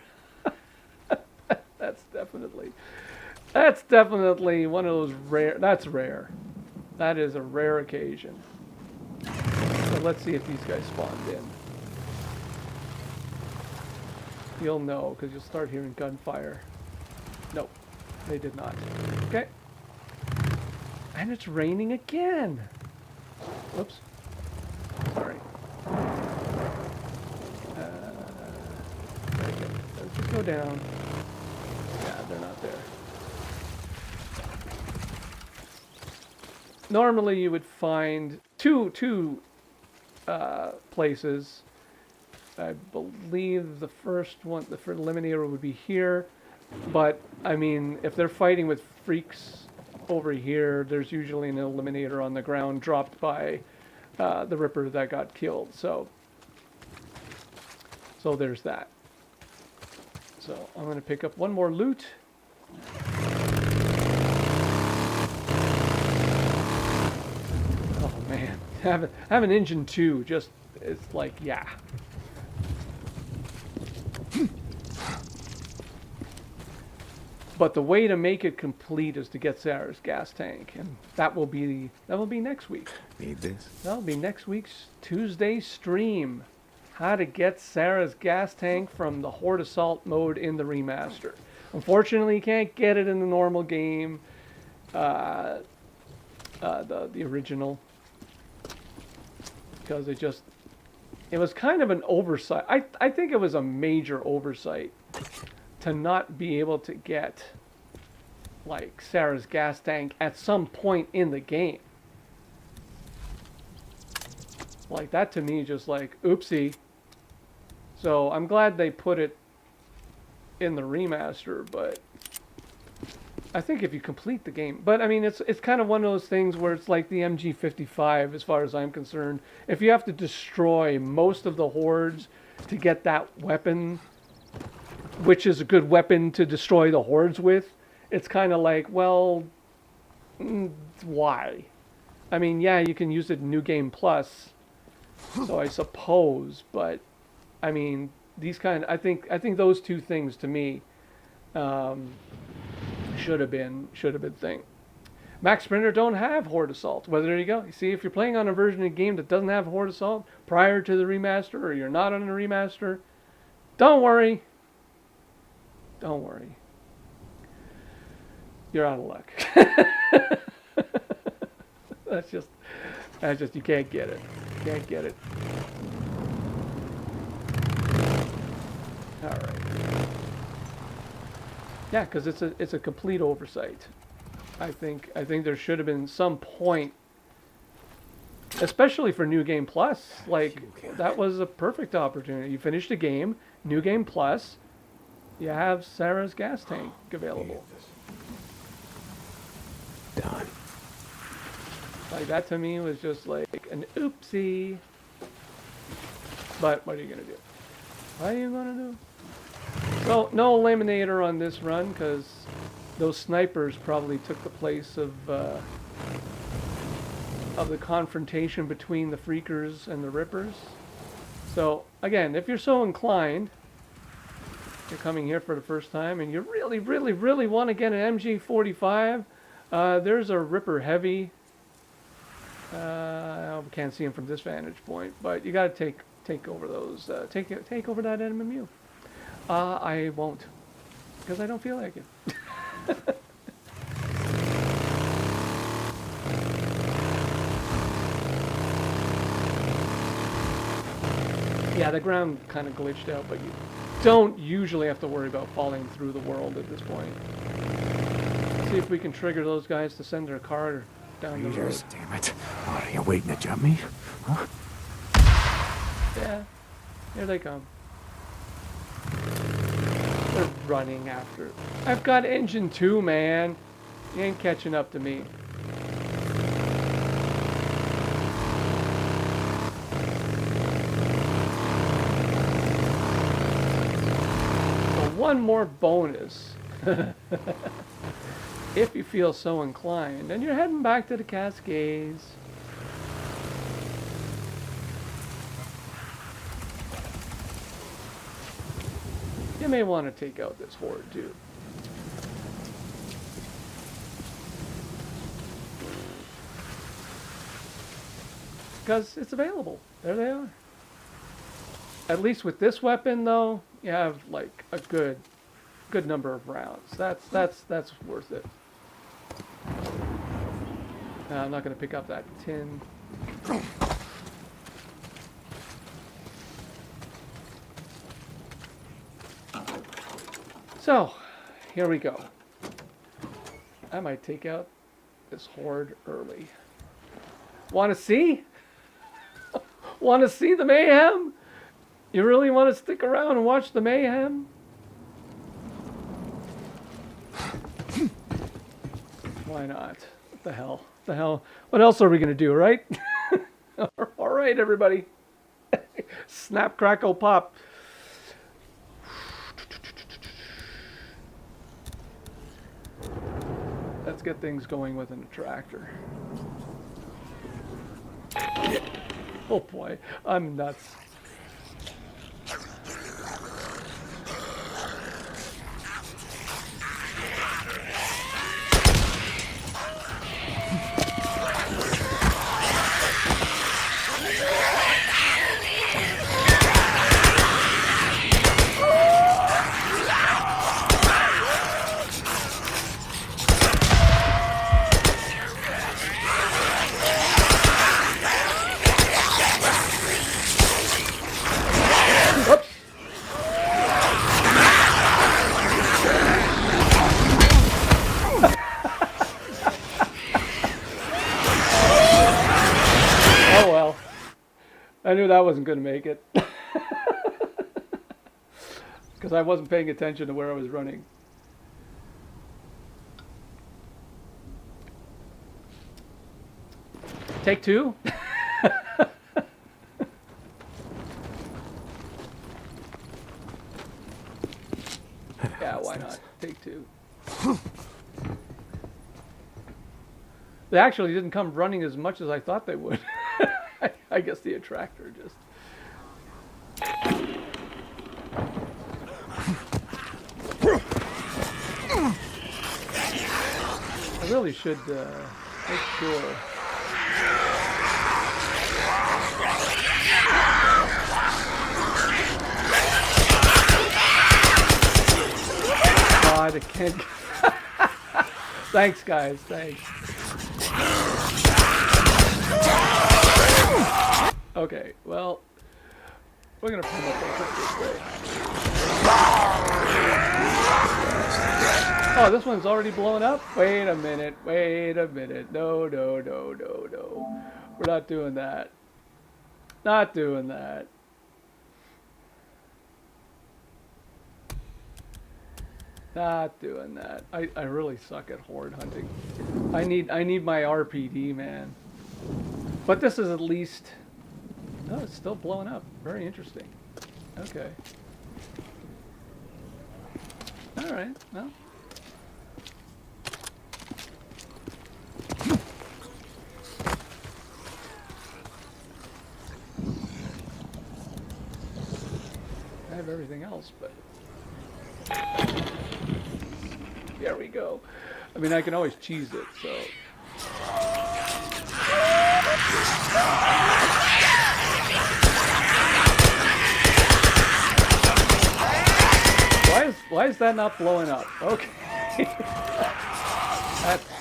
S1: that's definitely one of those rare... That's rare. That is a rare occasion. So let's see if these guys spawned in. You'll know, because you'll start hearing gunfire. Nope, they did not. Okay. And it's raining again. Whoops. Sorry. Very good. Let's just go down. Yeah, they're not there. normally you would find two places. I believe the first eliminator would be here, but I mean, if they're fighting with freaks over here, there's usually an eliminator on the ground dropped by the Ripper that got killed. So there's that. So I'm going to pick up one more loot. Oh man, have an engine 2 just, it's like, yeah. But the way to make it complete is to get Sarah's gas tank, and that will be next week.
S3: Need this?
S1: That'll be next week's Tuesday stream. How to get Sarah's gas tank from the Horde Assault mode in the remaster. Unfortunately, you can't get it in the normal game, the original, because it was kind of an oversight. I think it was a major oversight to not be able to get like Sarah's gas tank at some point in the game. Like that to me just like oopsie. So I'm glad they put it in the remaster, but I think if you complete the game, but I mean it's kind of one of those things where it's like the MG55 as far as I'm concerned. If you have to destroy most of the hordes to get that weapon, which is a good weapon to destroy the hordes with, it's kind of like, well, why? I mean, yeah, you can use it in New Game Plus, so I suppose, but I mean, these kind, I think those two things to me should have been thing. Max Sprinter don't have Horde Assault. Well, there you go. You see, if you're playing on a version of the game that doesn't have Horde Assault prior to the remaster, or you're not on a remaster, don't worry. Don't worry. You're out of luck. That's just, you can't get it. You can't get it. All right. Yeah, because it's a complete oversight. I think there should have been some point, especially for New Game Plus. Like that was a perfect opportunity. You finish the game, New Game Plus. You have Sarah's gas tank available.
S3: Done.
S1: Like that to me was just like an oopsie. But what are you gonna do? What are you gonna do? So no eliminator on this run because those snipers probably took the place of the confrontation between the freakers and the rippers. So again, if you're so inclined, you're coming here for the first time and you really, really, really want to get an MG45, there's a Ripper Heavy. I can't see him from this vantage point, but you got to take over those. Take over that MMU. I won't, because I don't feel like it. Yeah, the ground kind of glitched out, but you don't usually have to worry about falling through the world at this point. Let's see if we can trigger those guys to send their car down the road.
S3: Damn it. What, are you waiting to jump me? Huh?
S1: Yeah, here they come. They're running after. I've got engine 2, man. You ain't catching up to me. One more bonus, if you feel so inclined, and you're heading back to the Cascades. You may want to take out this horde too. Because it's available. There they are. At least with this weapon though, you have like a good number of rounds. That's worth it. I'm not going to pick up that tin. So, here we go. I might take out this horde early. Want to see? Want to see the mayhem? You really want to stick around and watch the mayhem? Why not? What the hell? What the hell? What else are we going to do, right? All right, everybody. Snap, crackle, pop. Let's get things going with an attractor. Oh boy, I'm nuts. I knew that wasn't going to make it. Because I wasn't paying attention to where I was running. Take two? Yeah, why not? Take two. They actually didn't come running as much as I thought they would. I guess the attractor just... I really should make sure. God, I can't... Thanks, guys. Thanks. Okay, well, we're gonna promote that this way. Oh, this one's already blown up? Wait a minute, wait a minute. No, no, no, no, no. We're not doing that. Not doing that. Not doing that. I really suck at horde hunting. I need my RPD, man. But this is at least... Oh, it's still blowing up. Very interesting. Okay. All right. Well. I have everything else, but... There we go. I mean, I can always cheese it, so... Why is that not blowing up? Okay.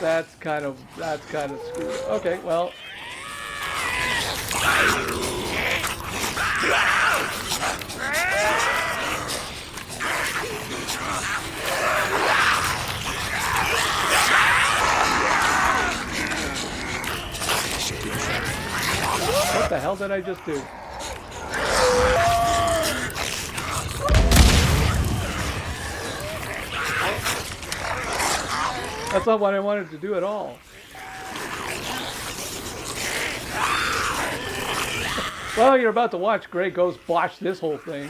S1: that's kind of screwed up. Okay, well. What the hell did I just do? That's not what I wanted to do at all. Well, you're about to watch Greg Ghost botch this whole thing.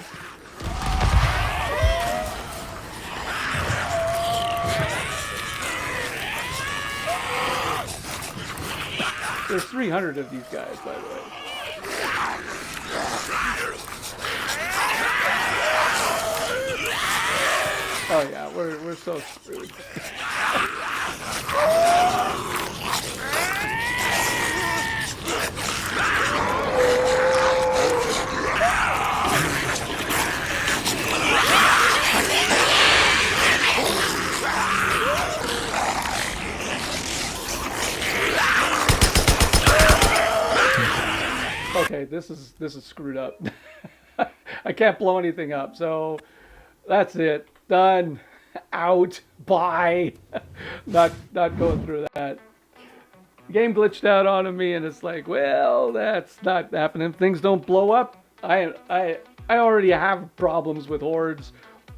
S1: There's 300 of these guys, by the way. Oh yeah, we're so screwed. Okay, this is screwed up. I can't blow anything up, so that's it. Done. Out. Bye. Not going through that. game glitched out on me, and it's like, well, that's not happening. If things don't blow up, I already have problems with hordes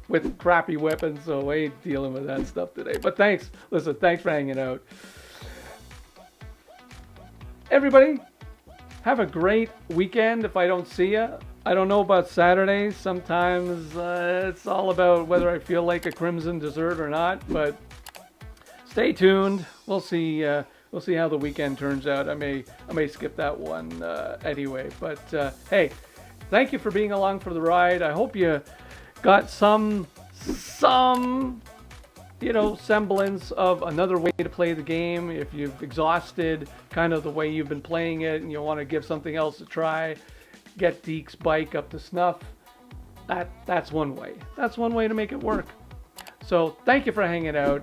S1: with crappy weapons, so I ain't dealing with that stuff today. But thanks, listen, thanks for hanging out. Everybody, have a great weekend if I don't see you. I don't know about Saturdays. Sometimes it's all about whether I feel like a crimson dessert or not, but stay tuned. We'll see how the weekend turns out. I may skip that one anyway. But hey, thank you for being along for the ride. I hope you got some semblance of another way to play the game. If you've exhausted kind of the way you've been playing it and you want to give something else a try, get Deek's bike up to snuff. That's one way. That's one way to make it work. So thank you for hanging out.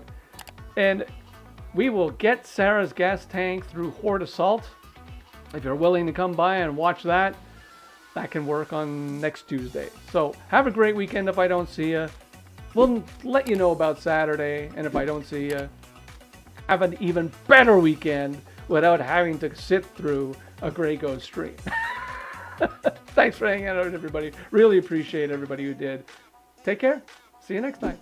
S1: And we will get Sarah's gas tank through Horde Assault. If you're willing to come by and watch that, that can work on next Tuesday. So have a great weekend if I don't see you. We'll let you know about Saturday. And if I don't see you, have an even better weekend without having to sit through a Grey Ghost stream. Thanks for hanging out, everybody. Really appreciate everybody who did. Take care. See you next time.